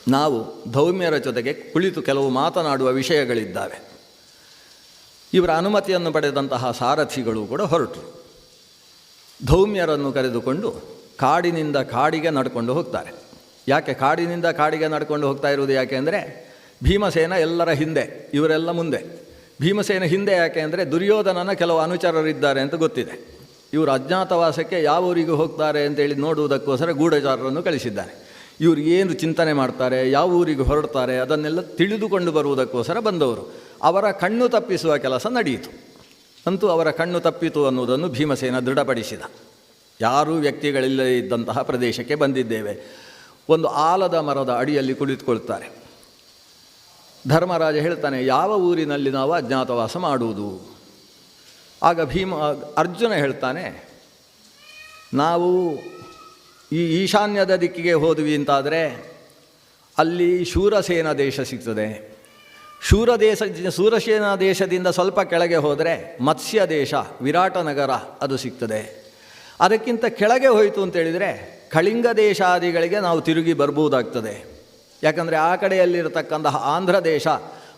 ನಾವು ಧೌಮ್ಯರ ಜೊತೆಗೆ ಕುಳಿತು ಕೆಲವು ಮಾತನಾಡುವ ವಿಷಯಗಳಿದ್ದಾವೆ. ಇವರ ಅನುಮತಿಯನ್ನು ಪಡೆದಂತಹ ಸಾರಥಿಗಳು ಕೂಡ ಹೊರಟರು. ಧೌಮ್ಯರನ್ನು ಕರೆದುಕೊಂಡು ಕಾಡಿನಿಂದ ಕಾಡಿಗೆ ನಡ್ಕೊಂಡು ಹೋಗ್ತಾರೆ. ಯಾಕೆ ಕಾಡಿನಿಂದ ಕಾಡಿಗೆ ನಡ್ಕೊಂಡು ಹೋಗ್ತಾ ಇರುವುದು ಯಾಕೆ ಅಂದರೆ ಭೀಮಸೇನ ಎಲ್ಲರ ಹಿಂದೆ, ಇವರೆಲ್ಲ ಮುಂದೆ. ಭೀಮಸೇನ ಹಿಂದೆ ಯಾಕೆ ಅಂದರೆ ದುರ್ಯೋಧನನ ಕೆಲವು ಅನುಚರರಿದ್ದಾರೆ ಅಂತ ಗೊತ್ತಿದೆ. ಇವರು ಅಜ್ಞಾತವಾಸಕ್ಕೆ ಯಾವ ಊರಿಗೆ ಹೋಗ್ತಾರೆ ಅಂತೇಳಿ ನೋಡುವುದಕ್ಕೋಸ್ಕರ ಗೂಢಚಾರರನ್ನು ಕಳಿಸಿದ್ದಾರೆ. ಇವರು ಏನು ಚಿಂತನೆ ಮಾಡ್ತಾರೆ, ಯಾವ ಊರಿಗೆ ಹೊರಡ್ತಾರೆ ಅದನ್ನೆಲ್ಲ ತಿಳಿದುಕೊಂಡು ಬರುವುದಕ್ಕೋಸ್ಕರ ಬಂದವರು. ಅವರ ಕಣ್ಣು ತಪ್ಪಿಸುವ ಕೆಲಸ ನಡೆಯಿತು. ಅಂತೂ ಅವರ ಕಣ್ಣು ತಪ್ಪಿತು ಅನ್ನುವುದನ್ನು ಭೀಮಸೇನ ದೃಢಪಡಿಸಿದ. ಯಾರೂ ವ್ಯಕ್ತಿಗಳಿಲ್ಲದೇ ಇದ್ದಂತಹ ಪ್ರದೇಶಕ್ಕೆ ಬಂದಿದ್ದೇವೆ. ಒಂದು ಆಲದ ಮರದ ಅಡಿಯಲ್ಲಿ ಕುಳಿತುಕೊಳ್ತಾರೆ. ಧರ್ಮರಾಜ ಹೇಳ್ತಾನೆ, ಯಾವ ಊರಿನಲ್ಲಿ ನಾವು ಅಜ್ಞಾತವಾಸ ಮಾಡುವುದು? ಆಗ ಅರ್ಜುನ ಹೇಳ್ತಾನೆ, ನಾವು ಈ ಈಶಾನ್ಯದ ದಿಕ್ಕಿಗೆ ಹೋದ್ವಿ ಅಂತಾದರೆ ಅಲ್ಲಿ ಶೂರಸೇನ ದೇಶ ಸಿಗ್ತದೆ. ಶೂರಸೇನ ದೇಶದಿಂದ ಸ್ವಲ್ಪ ಕೆಳಗೆ ಹೋದರೆ ಮತ್ಸ್ಯ ದೇಶ, ವಿರಾಟ ನಗರ ಅದು ಸಿಗ್ತದೆ. ಅದಕ್ಕಿಂತ ಕೆಳಗೆ ಹೋಯಿತು ಅಂತೇಳಿದರೆ ಕಳಿಂಗ ದೇಶಾದಿಗಳಿಗೆ ನಾವು ತಿರುಗಿ ಬರ್ಬೋದಾಗ್ತದೆ. ಯಾಕಂದರೆ ಆ ಕಡೆಯಲ್ಲಿರತಕ್ಕಂತಹ ಆಂಧ್ರ ದೇಶ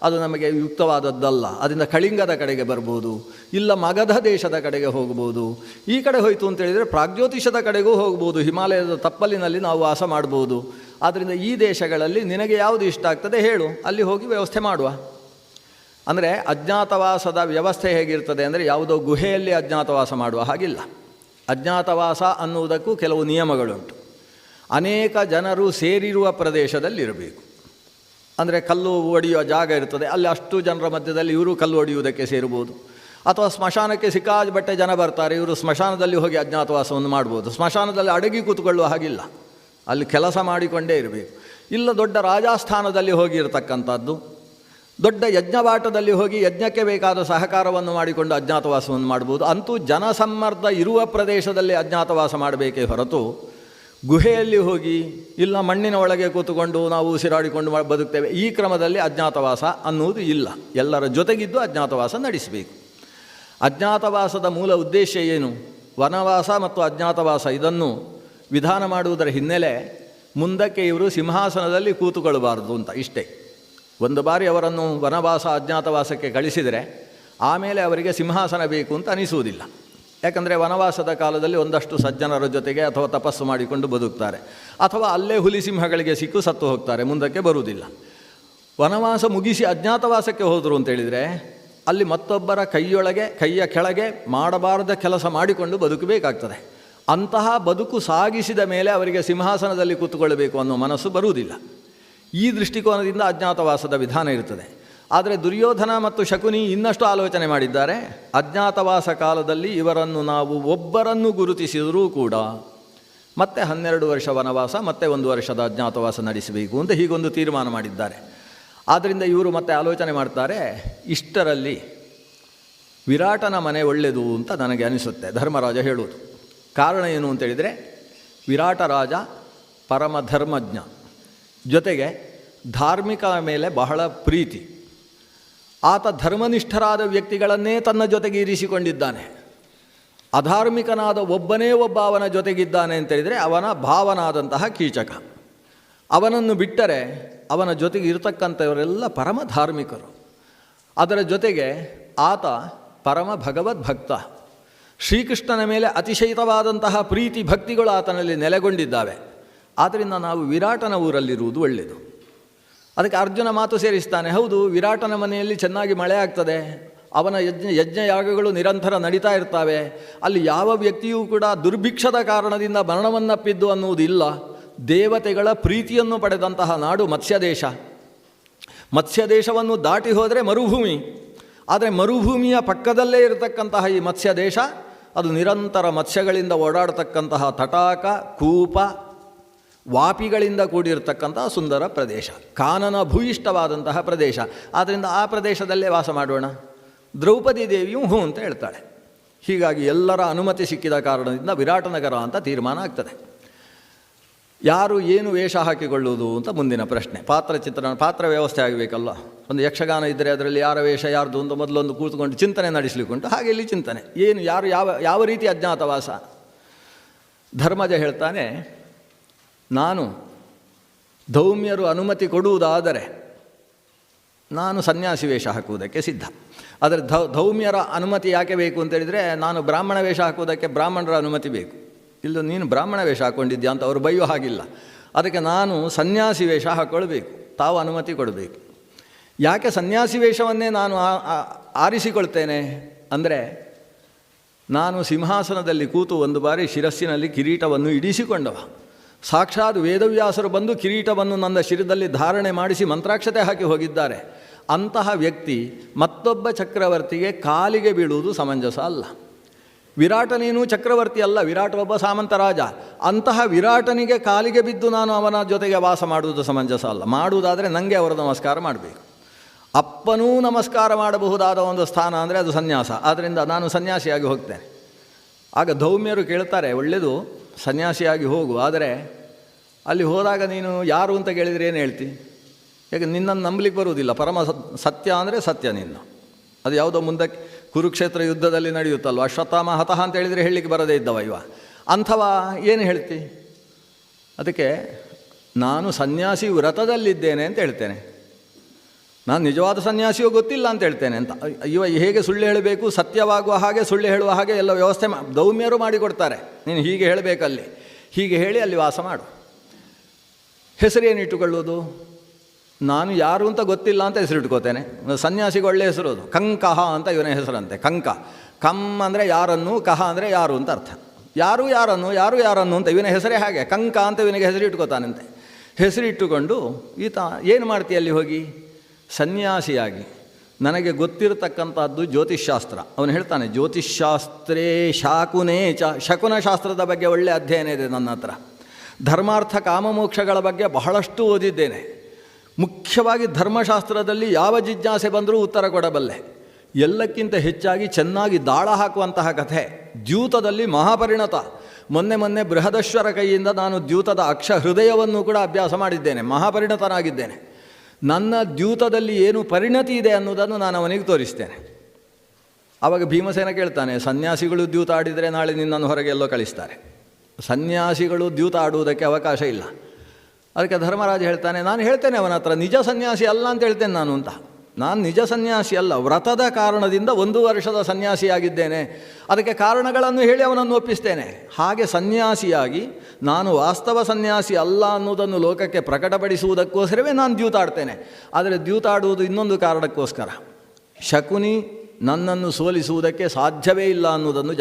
ಅದು ನಮಗೆ ಯುಕ್ತವಾದದ್ದಲ್ಲ. ಅದರಿಂದ ಕಳಿಂಗದ ಕಡೆಗೆ ಬರ್ಬೋದು, ಇಲ್ಲ ಮಗಧ ದೇಶದ ಕಡೆಗೆ ಹೋಗ್ಬೋದು. ಈ ಕಡೆ ಹೋಯಿತು ಅಂತೇಳಿದರೆ ಪ್ರಾಗ್ಜ್ಯೋತಿಷದ ಕಡೆಗೂ ಹೋಗ್ಬೋದು. ಹಿಮಾಲಯದ ತಪ್ಪಲಿನಲ್ಲಿ ನಾವು ವಾಸ ಮಾಡ್ಬೋದು. ಆದ್ದರಿಂದ ಈ ದೇಶಗಳಲ್ಲಿ ನಿನಗೆ ಯಾವುದು ಇಷ್ಟ ಆಗ್ತದೆ ಹೇಳು, ಅಲ್ಲಿ ಹೋಗಿ ವ್ಯವಸ್ಥೆ ಮಾಡುವ. ಅಂದರೆ ಅಜ್ಞಾತವಾಸದ ವ್ಯವಸ್ಥೆ ಹೇಗಿರ್ತದೆ ಅಂದರೆ ಯಾವುದೋ ಗುಹೆಯಲ್ಲಿ ಅಜ್ಞಾತವಾಸ ಮಾಡುವ ಹಾಗಿಲ್ಲ. ಅಜ್ಞಾತವಾಸ ಅನ್ನುವುದಕ್ಕೂ ಕೆಲವು ನಿಯಮಗಳುಂಟು. ಅನೇಕ ಜನರು ಸೇರಿರುವ ಪ್ರದೇಶದಲ್ಲಿರಬೇಕು. ಅಂದರೆ ಕಲ್ಲು ಒಡೆಯುವ ಜಾಗ ಇರ್ತದೆ, ಅಲ್ಲಿ ಅಷ್ಟು ಜನರ ಮಧ್ಯದಲ್ಲಿ ಇವರು ಕಲ್ಲು ಒಡೆಯುವುದಕ್ಕೆ ಸೇರ್ಬೋದು. ಅಥವಾ ಸ್ಮಶಾನಕ್ಕೆ ಸಿಕ್ಕಾಬಟ್ಟೆ ಜನ ಬರ್ತಾರೆ, ಇವರು ಸ್ಮಶಾನದಲ್ಲಿ ಹೋಗಿ ಅಜ್ಞಾತವಾಸವನ್ನು ಮಾಡ್ಬೋದು. ಸ್ಮಶಾನದಲ್ಲಿ ಅಡಗಿ ಕೂತ್ಕೊಳ್ಳುವ ಹಾಗಿಲ್ಲ, ಅಲ್ಲಿ ಕೆಲಸ ಮಾಡಿಕೊಂಡೇ ಇರಬೇಕು. ಇಲ್ಲ ದೊಡ್ಡ ರಾಜಸ್ಥಾನದಲ್ಲಿ ಹೋಗಿರತಕ್ಕಂಥದ್ದು, ದೊಡ್ಡ ಯಜ್ಞವಾಟದಲ್ಲಿ ಹೋಗಿ ಯಜ್ಞಕ್ಕೆ ಬೇಕಾದ ಸಹಕಾರವನ್ನು ಮಾಡಿಕೊಂಡು ಅಜ್ಞಾತವಾಸವನ್ನು ಮಾಡ್ಬೋದು. ಅಂತೂ ಜನಸಮ್ಮರ್ದ ಇರುವ ಪ್ರದೇಶದಲ್ಲಿ ಅಜ್ಞಾತವಾಸ ಮಾಡಬೇಕೇ ಹೊರತು ಗುಹೆಯಲ್ಲಿ ಹೋಗಿ ಇಲ್ಲ ಮಣ್ಣಿನ ಒಳಗೆ ಕೂತುಕೊಂಡು ನಾವು ಉಸಿರಾಡಿಕೊಂಡು ಬದುಕ್ತೇವೆ ಈ ಕ್ರಮದಲ್ಲಿ ಅಜ್ಞಾತವಾಸ ಅನ್ನುವುದು ಇಲ್ಲ. ಎಲ್ಲರ ಜೊತೆಗಿದ್ದು ಅಜ್ಞಾತವಾಸ ನಡೆಸಬೇಕು. ಅಜ್ಞಾತವಾಸದ ಮೂಲ ಉದ್ದೇಶ ಏನು? ವನವಾಸ ಮತ್ತು ಅಜ್ಞಾತವಾಸ ಇದನ್ನು ವಿಧಾನ ಮಾಡುವುದರ ಹಿನ್ನೆಲೆ ಮುಂದಕ್ಕೆ ಇವರು ಸಿಂಹಾಸನದಲ್ಲಿ ಕೂತುಕೊಳ್ಳಬಾರದು ಅಂತ ಇಷ್ಟೇ. ಒಂದು ಬಾರಿ ಅವರನ್ನು ವನವಾಸ ಅಜ್ಞಾತವಾಸಕ್ಕೆ ಕಳಿಸಿದರೆ ಆಮೇಲೆ ಅವರಿಗೆ ಸಿಂಹಾಸನ ಬೇಕು ಅಂತ ಅನಿಸುವುದಿಲ್ಲ. ಯಾಕಂದರೆ ವನವಾಸದ ಕಾಲದಲ್ಲಿ ಒಂದಷ್ಟು ಸಜ್ಜನರ ಜೊತೆಗೆ ಅಥವಾ ತಪಸ್ಸು ಮಾಡಿಕೊಂಡು ಬದುಕ್ತಾರೆ, ಅಥವಾ ಅಲ್ಲೇ ಹುಲಿ ಸಿಂಹಗಳಿಗೆ ಸಿಕ್ಕು ಸತ್ತು ಹೋಗ್ತಾರೆ, ಮುಂದಕ್ಕೆ ಬರುವುದಿಲ್ಲ. ವನವಾಸ ಮುಗಿಸಿ ಅಜ್ಞಾತವಾಸಕ್ಕೆ ಹೋದರು ಅಂತೇಳಿದರೆ ಅಲ್ಲಿ ಮತ್ತೊಬ್ಬರ ಕೈಯ ಕೆಳಗೆ ಮಾಡಬಾರದ ಕೆಲಸ ಮಾಡಿಕೊಂಡು ಬದುಕಬೇಕಾಗ್ತದೆ. ಅಂತಹ ಬದುಕು ಸಾಗಿಸಿದ ಮೇಲೆ ಅವರಿಗೆ ಸಿಂಹಾಸನದಲ್ಲಿ ಕೂತುಕೊಳ್ಳಬೇಕು ಅನ್ನೋ ಮನಸ್ಸು ಬರುವುದಿಲ್ಲ. ಈ ದೃಷ್ಟಿಕೋನದಿಂದ ಅಜ್ಞಾತವಾಸದ ವಿಧಾನ ಇರುತ್ತದೆ. ಆದರೆ ದುರ್ಯೋಧನ ಮತ್ತು ಶಕುನಿ ಇನ್ನಷ್ಟು ಆಲೋಚನೆ ಮಾಡಿದ್ದಾರೆ. ಅಜ್ಞಾತವಾಸ ಕಾಲದಲ್ಲಿ ಇವರನ್ನು ನಾವು ಒಬ್ಬರನ್ನು ಗುರುತಿಸಿದರೂ ಕೂಡ ಮತ್ತೆ 12 ವರ್ಷ ವನವಾಸ, ಮತ್ತೆ 1 ವರ್ಷದ ಅಜ್ಞಾತವಾಸ ನಡೆಸಬೇಕು ಅಂತ ಹೀಗೊಂದು ತೀರ್ಮಾನ ಮಾಡಿದ್ದಾರೆ. ಆದ್ದರಿಂದ ಇವರು ಮತ್ತೆ ಆಲೋಚನೆ ಮಾಡ್ತಾರೆ, ಇಷ್ಟರಲ್ಲಿ ವಿರಾಟನ ಮನೆ ಒಳ್ಳೆಯದು ಅಂತ ನನಗೆ ಅನಿಸುತ್ತೆ, ಧರ್ಮರಾಜ ಹೇಳುವುದು. ಕಾರಣ ಏನು ಅಂತೇಳಿದರೆ, ವಿರಾಟ ರಾಜ ಪರಮ ಧರ್ಮಜ್ಞ, ಜೊತೆಗೆ ಧಾರ್ಮಿಕ ಮೇಲೆ ಬಹಳ ಪ್ರೀತಿ. ಆತ ಧರ್ಮನಿಷ್ಠರಾದ ವ್ಯಕ್ತಿಗಳನ್ನೇ ತನ್ನ ಜೊತೆಗೆ ಇರಿಸಿಕೊಂಡಿದ್ದಾನೆ. ಅಧಾರ್ಮಿಕನಾದ ಒಬ್ಬನೇ ಒಬ್ಬ ಅವನ ಜೊತೆಗಿದ್ದಾನೆ ಅಂತೇಳಿದರೆ ಅವನ ಭಾವನಾದಂತಹ ಕೀಚಕ. ಅವನನ್ನು ಬಿಟ್ಟರೆ ಅವನ ಜೊತೆಗೆ ಇರತಕ್ಕಂಥವರೆಲ್ಲ ಪರಮ ಧಾರ್ಮಿಕರು. ಅದರ ಜೊತೆಗೆ ಆತ ಪರಮ ಭಗವದ್ಭಕ್ತ. ಶ್ರೀಕೃಷ್ಣನ ಮೇಲೆ ಅತಿಶಯಿತವಾದಂತಹ ಪ್ರೀತಿ ಭಕ್ತಿಗಳು ಆತನಲ್ಲಿ ನೆಲೆಗೊಂಡಿದ್ದಾವೆ. ಆದ್ದರಿಂದ ನಾವು ವಿರಾಟನ ಊರಲ್ಲಿರುವುದು ಒಳ್ಳೆಯದು. ಅದಕ್ಕೆ ಅರ್ಜುನ ಮಾತು ಸೇರಿಸ್ತಾನೆ, ಹೌದು ವಿರಾಟನ ಮನೆಯಲ್ಲಿ ಚೆನ್ನಾಗಿ ಮಳೆ ಆಗ್ತದೆ, ಅವನ ಯಜ್ಞಯಾಗಗಳು ನಿರಂತರ ನಡೀತಾ ಇರ್ತವೆ, ಅಲ್ಲಿ ಯಾವ ವ್ಯಕ್ತಿಯೂ ಕೂಡ ದುರ್ಭಿಕ್ಷದ ಕಾರಣದಿಂದ ಮರಣವನ್ನಪ್ಪಿದ್ದು ಅನ್ನುವುದಿಲ್ಲ. ದೇವತೆಗಳ ಪ್ರೀತಿಯನ್ನು ಪಡೆದಂತಹ ನಾಡು ಮತ್ಸ್ಯದೇಶ. ಮತ್ಸ್ಯದೇಶವನ್ನು ದಾಟಿ ಹೋದರೆ ಮರುಭೂಮಿ. ಆದರೆ ಮರುಭೂಮಿಯ ಪಕ್ಕದಲ್ಲೇ ಇರತಕ್ಕಂತಹ ಈ ಮತ್ಸ್ಯದೇಶ ಅದು ನಿರಂತರ ಮತ್ಸ್ಯಗಳಿಂದ ಓಡಾಡತಕ್ಕಂತಹ ತಟಾಕ, ಕೂಪ, ವಾಪಿಗಳಿಂದ ಕೂಡಿರತಕ್ಕಂತಹ ಸುಂದರ ಪ್ರದೇಶ, ಕಾನನ ಭೂಯಿಷ್ಠವಾದಂತಹ ಪ್ರದೇಶ. ಆದ್ದರಿಂದ ಆ ಪ್ರದೇಶದಲ್ಲೇ ವಾಸ ಮಾಡೋಣ. ದ್ರೌಪದಿ ದೇವಿಯೂ ಹ್ಞೂ ಅಂತ ಹೇಳ್ತಾಳೆ. ಹೀಗಾಗಿ ಎಲ್ಲರ ಅನುಮತಿ ಸಿಕ್ಕಿದ ಕಾರಣದಿಂದ ವಿರಾಟನಗರ ಅಂತ ತೀರ್ಮಾನ ಆಗ್ತದೆ. ಯಾರು ಏನು ವೇಷ ಹಾಕಿಕೊಳ್ಳುವುದು ಅಂತ ಮುಂದಿನ ಪ್ರಶ್ನೆ. ಪಾತ್ರ ವ್ಯವಸ್ಥೆ ಆಗಬೇಕಲ್ಲ. ಒಂದು ಯಕ್ಷಗಾನ ಇದ್ದರೆ ಅದರಲ್ಲಿ ಯಾರ ವೇಷ ಯಾರ್ದು ಅಂತ ಮೊದಲೊಂದು ಕೂತ್ಕೊಂಡು ಚಿಂತನೆ ನಡೆಸಲಿಕ್ಕುಂಟು. ಹಾಗೆ ಇಲ್ಲಿ ಚಿಂತನೆ ಏನು, ಯಾರು ಯಾವ ರೀತಿ ಅಜ್ಞಾತವಾಸ. ಧರ್ಮಜ ಹೇಳ್ತಾನೆ, ನಾನು ಧೌಮ್ಯರು ಅನುಮತಿ ಕೊಡುವುದಾದರೆ ನಾನು ಸನ್ಯಾಸಿ ವೇಷ ಹಾಕುವುದಕ್ಕೆ ಸಿದ್ಧ. ಆದರೆ ಧೌಮ್ಯರ ಅನುಮತಿ ಯಾಕೆ ಬೇಕು ಅಂತೇಳಿದರೆ, ನಾನು ಬ್ರಾಹ್ಮಣ ವೇಷ ಹಾಕೋದಕ್ಕೆ ಬ್ರಾಹ್ಮಣರ ಅನುಮತಿ ಬೇಕು. ಇಲ್ಲ ನೀನು ಬ್ರಾಹ್ಮಣ ವೇಷ ಹಾಕ್ಕೊಂಡಿದ್ಯಾ ಅಂತ ಅವರು ಬೈಯೋ ಹಾಗಿಲ್ಲ. ಅದಕ್ಕೆ ನಾನು ಸನ್ಯಾಸಿ ವೇಷ ಹಾಕ್ಕೊಳ್ಬೇಕು, ತಾವು ಅನುಮತಿ ಕೊಡಬೇಕು. ಯಾಕೆ ಸನ್ಯಾಸಿ ವೇಷವನ್ನೇ ನಾನು ಆರಿಸಿಕೊಳ್ತೇನೆ ಅಂದರೆ, ನಾನು ಸಿಂಹಾಸನದಲ್ಲಿ ಕೂತು ಒಂದು ಬಾರಿ ಶಿರಸ್ಸಿನಲ್ಲಿ ಕಿರೀಟವನ್ನು ಇಡಿಸಿಕೊಂಡವ. ಸಾಕ್ಷಾತ್ ವೇದವ್ಯಾಸರು ಬಂದು ಕಿರೀಟವನ್ನು ನನ್ನ ಶಿರದಲ್ಲಿ ಧಾರಣೆ ಮಾಡಿಸಿ ಮಂತ್ರಾಕ್ಷತೆ ಹಾಕಿ ಹೋಗಿದ್ದಾರೆ. ಅಂತಹ ವ್ಯಕ್ತಿ ಮತ್ತೊಬ್ಬ ಚಕ್ರವರ್ತಿಗೆ ಕಾಲಿಗೆ ಬೀಳುವುದು ಸಮಂಜಸ ಅಲ್ಲ. ವಿರಾಟನೇನೂ ಚಕ್ರವರ್ತಿ ಅಲ್ಲ, ವಿರಾಟ ಒಬ್ಬ ಸಾಮಂತ ರಾಜ. ಅಂತಹ ವಿರಾಟನಿಗೆ ಕಾಲಿಗೆ ಬಿದ್ದು ನಾನು ಅವನ ಜೊತೆಗೆ ವಾಸ ಮಾಡುವುದು ಸಮಂಜಸ ಅಲ್ಲ. ಮಾಡುವುದಾದರೆ ನನಗೆ ಅವರ ನಮಸ್ಕಾರ ಮಾಡಬೇಕು. ಅಪ್ಪನೂ ನಮಸ್ಕಾರ ಮಾಡಬಹುದಾದ ಒಂದು ಸ್ಥಾನ ಅಂದರೆ ಅದು ಸನ್ಯಾಸ. ಆದ್ದರಿಂದ ನಾನು ಸನ್ಯಾಸಿಯಾಗಿ ಹೋಗ್ತೇನೆ. ಆಗ ಧೌಮ್ಯರು ಕೇಳ್ತಾರೆ, ಒಳ್ಳೆಯದು ಸನ್ಯಾಸಿಯಾಗಿ ಹೋಗು, ಆದರೆ ಅಲ್ಲಿ ಹೋದಾಗ ನೀನು ಯಾರು ಅಂತ ಕೇಳಿದರೆ ಏನು ಹೇಳ್ತಿ? ಯಾಕೆ ನಿನ್ನನ್ನು ನಂಬಲಿಕ್ಕೆ ಬರುವುದಿಲ್ಲ. ಪರಮ ಸತ್ಯ ಅಂದರೆ ಸತ್ಯ ನಿನ್ನು. ಅದು ಯಾವುದೋ ಮುಂದಕ್ಕೆ ಕುರುಕ್ಷೇತ್ರ ಯುದ್ಧದಲ್ಲಿ ನಡೆಯುತ್ತಲ್ವ, ಅಶ್ವತ್ಥಾಮ ಹತಃ ಅಂತ ಹೇಳಿದರೆ ಹೇಳಲಿಕ್ಕೆ ಬರದೇ ಇದ್ದವ ಇವ. ಅಂಥವಾ ಏನು ಹೇಳ್ತಿ? ಅದಕ್ಕೆ ನಾನು ಸನ್ಯಾಸಿ ವ್ರತದಲ್ಲಿದ್ದೇನೆ ಅಂತ ಹೇಳ್ತೇನೆ. ನಾನು ನಿಜವಾದ ಸನ್ಯಾಸಿಯೋ ಗೊತ್ತಿಲ್ಲ ಅಂತ ಹೇಳ್ತೇನೆ ಅಂತ. ಇವ ಹೇಗೆ ಸುಳ್ಳು ಹೇಳಬೇಕು, ಸತ್ಯವಾಗುವ ಹಾಗೆ ಸುಳ್ಳು ಹೇಳುವ ಹಾಗೆ ಎಲ್ಲ ವ್ಯವಸ್ಥೆ ಧೌಮ್ಯರು ಮಾಡಿಕೊಡ್ತಾರೆ. ನೀನು ಹೀಗೆ ಹೇಳಬೇಕಲ್ಲಿ, ಹೀಗೆ ಹೇಳಿ ಅಲ್ಲಿ ವಾಸ ಮಾಡು. ಹೆಸರೇನು ಇಟ್ಟುಕೊಳ್ಳೋದು? ನಾನು ಯಾರು ಅಂತ ಗೊತ್ತಿಲ್ಲ ಅಂತ ಹೆಸರಿಟ್ಕೋತೇನೆ. ಸನ್ಯಾಸಿಗೆ ಒಳ್ಳೆಯ ಹೆಸರು ಅದು. ಕಂಕಹ ಅಂತ ಇವನ ಹೆಸರಂತೆ. ಕಂಕ, ಕಮ್ ಅಂದರೆ ಯಾರನ್ನು, ಕಹ ಅಂದರೆ ಯಾರು ಅಂತ ಅರ್ಥ. ಯಾರು ಯಾರನ್ನು ಅಂತ ಇವನ ಹೆಸರೇ ಹಾಗೆ. ಕಂಕ ಅಂತ ಇವನಿಗೆ ಹೆಸರಿಟ್ಕೋತಾನಂತೆ. ಹೆಸರಿಟ್ಟುಕೊಂಡು ಈತ ಏನು ಮಾಡ್ತೀಯ ಅಲ್ಲಿ ಹೋಗಿ? ಸನ್ಯಾಸಿಯಾಗಿ ನನಗೆ ಗೊತ್ತಿರತಕ್ಕಂಥದ್ದು ಜ್ಯೋತಿಷ್ಶಾಸ್ತ್ರ. ಅವನು ಹೇಳ್ತಾನೆ, ಜ್ಯೋತಿಷ್ಶಾಸ್ತ್ರೇ ಶಾಕುನೇ ಶಕುನ ಶಾಸ್ತ್ರದ ಬಗ್ಗೆ ಒಳ್ಳೆಯ ಅಧ್ಯಯನ ಇದೆ ನನ್ನ ಹತ್ರ. ಧರ್ಮಾರ್ಥ ಕಾಮಮೋಕ್ಷಗಳ ಬಗ್ಗೆ ಬಹಳಷ್ಟು ಓದಿದ್ದೇನೆ. ಮುಖ್ಯವಾಗಿ ಧರ್ಮಶಾಸ್ತ್ರದಲ್ಲಿ ಯಾವ ಜಿಜ್ಞಾಸೆ ಬಂದರೂ ಉತ್ತರ ಕೊಡಬಲ್ಲೆ. ಎಲ್ಲಕ್ಕಿಂತ ಹೆಚ್ಚಾಗಿ ಚೆನ್ನಾಗಿ ದಾಳ ಹಾಕುವಂತಹ ಕಥೆ ದ್ಯೂತದಲ್ಲಿ ಮಹಾಪರಿಣತ. ಮೊನ್ನೆ ಬೃಹದಶ್ವರ ಕೈಯಿಂದ ನಾನು ದ್ಯೂತದ ಅಕ್ಷ ಹೃದಯವನ್ನು ಕೂಡ ಅಭ್ಯಾಸ ಮಾಡಿದ್ದೇನೆ. ಮಹಾಪರಿಣತನಾಗಿದ್ದೇನೆ. ನನ್ನ ದ್ಯೂತದಲ್ಲಿ ಏನು ಪರಿಣತಿ ಇದೆ ಅನ್ನೋದನ್ನು ನಾನು ಅವನಿಗೆ ತೋರಿಸ್ತೇನೆ. ಆವಾಗ ಭೀಮಸೇನ ಕೇಳ್ತಾನೆ, ಸನ್ಯಾಸಿಗಳು ದ್ಯೂತ ಆಡಿದರೆ ನಾಳೆ ನಿನ್ನನ್ನು ಹೊರಗೆ ಎಲ್ಲೋ ಕಳಿಸ್ತಾರೆ. ಸನ್ಯಾಸಿಗಳು ದ್ಯೂತ ಆಡುವುದಕ್ಕೆ ಅವಕಾಶ ಇಲ್ಲ. ಅದಕ್ಕೆ ಧರ್ಮರಾಜ ಹೇಳ್ತಾನೆ, ನಾನು ಹೇಳ್ತೇನೆ ಅವನ ಹತ್ರ, ನಿಜ ಸನ್ಯಾಸಿ ಅಲ್ಲ ಅಂತ ಹೇಳ್ತೇನೆ ನಾನು ಅಂತ. ನಾನು ನಿಜ ಸನ್ಯಾಸಿ ಅಲ್ಲ, ವ್ರತದ ಕಾರಣದಿಂದ 1 ವರ್ಷದ ಸನ್ಯಾಸಿಯಾಗಿದ್ದೇನೆ. ಅದಕ್ಕೆ ಕಾರಣಗಳನ್ನು ಹೇಳಿ ಅವನನ್ನು ಒಪ್ಪಿಸ್ತೇನೆ. ಹಾಗೆ ಸನ್ಯಾಸಿಯಾಗಿ ನಾನು ವಾಸ್ತವ ಸನ್ಯಾಸಿ ಅಲ್ಲ ಅನ್ನೋದನ್ನು ಲೋಕಕ್ಕೆ ಪ್ರಕಟಪಡಿಸುವುದಕ್ಕೋಸ್ಕರವೇ ನಾನು ದ್ಯೂತಾಡ್ತೇನೆ. ಆದರೆ ದ್ಯೂತಾಡುವುದು ಇನ್ನೊಂದು ಕಾರಣಕ್ಕೋಸ್ಕರ. ಶಕುನಿ ನನ್ನನ್ನು ಸೋಲಿಸುವುದಕ್ಕೆ ಸಾಧ್ಯವೇ ಇಲ್ಲ ಅನ್ನೋದನ್ನು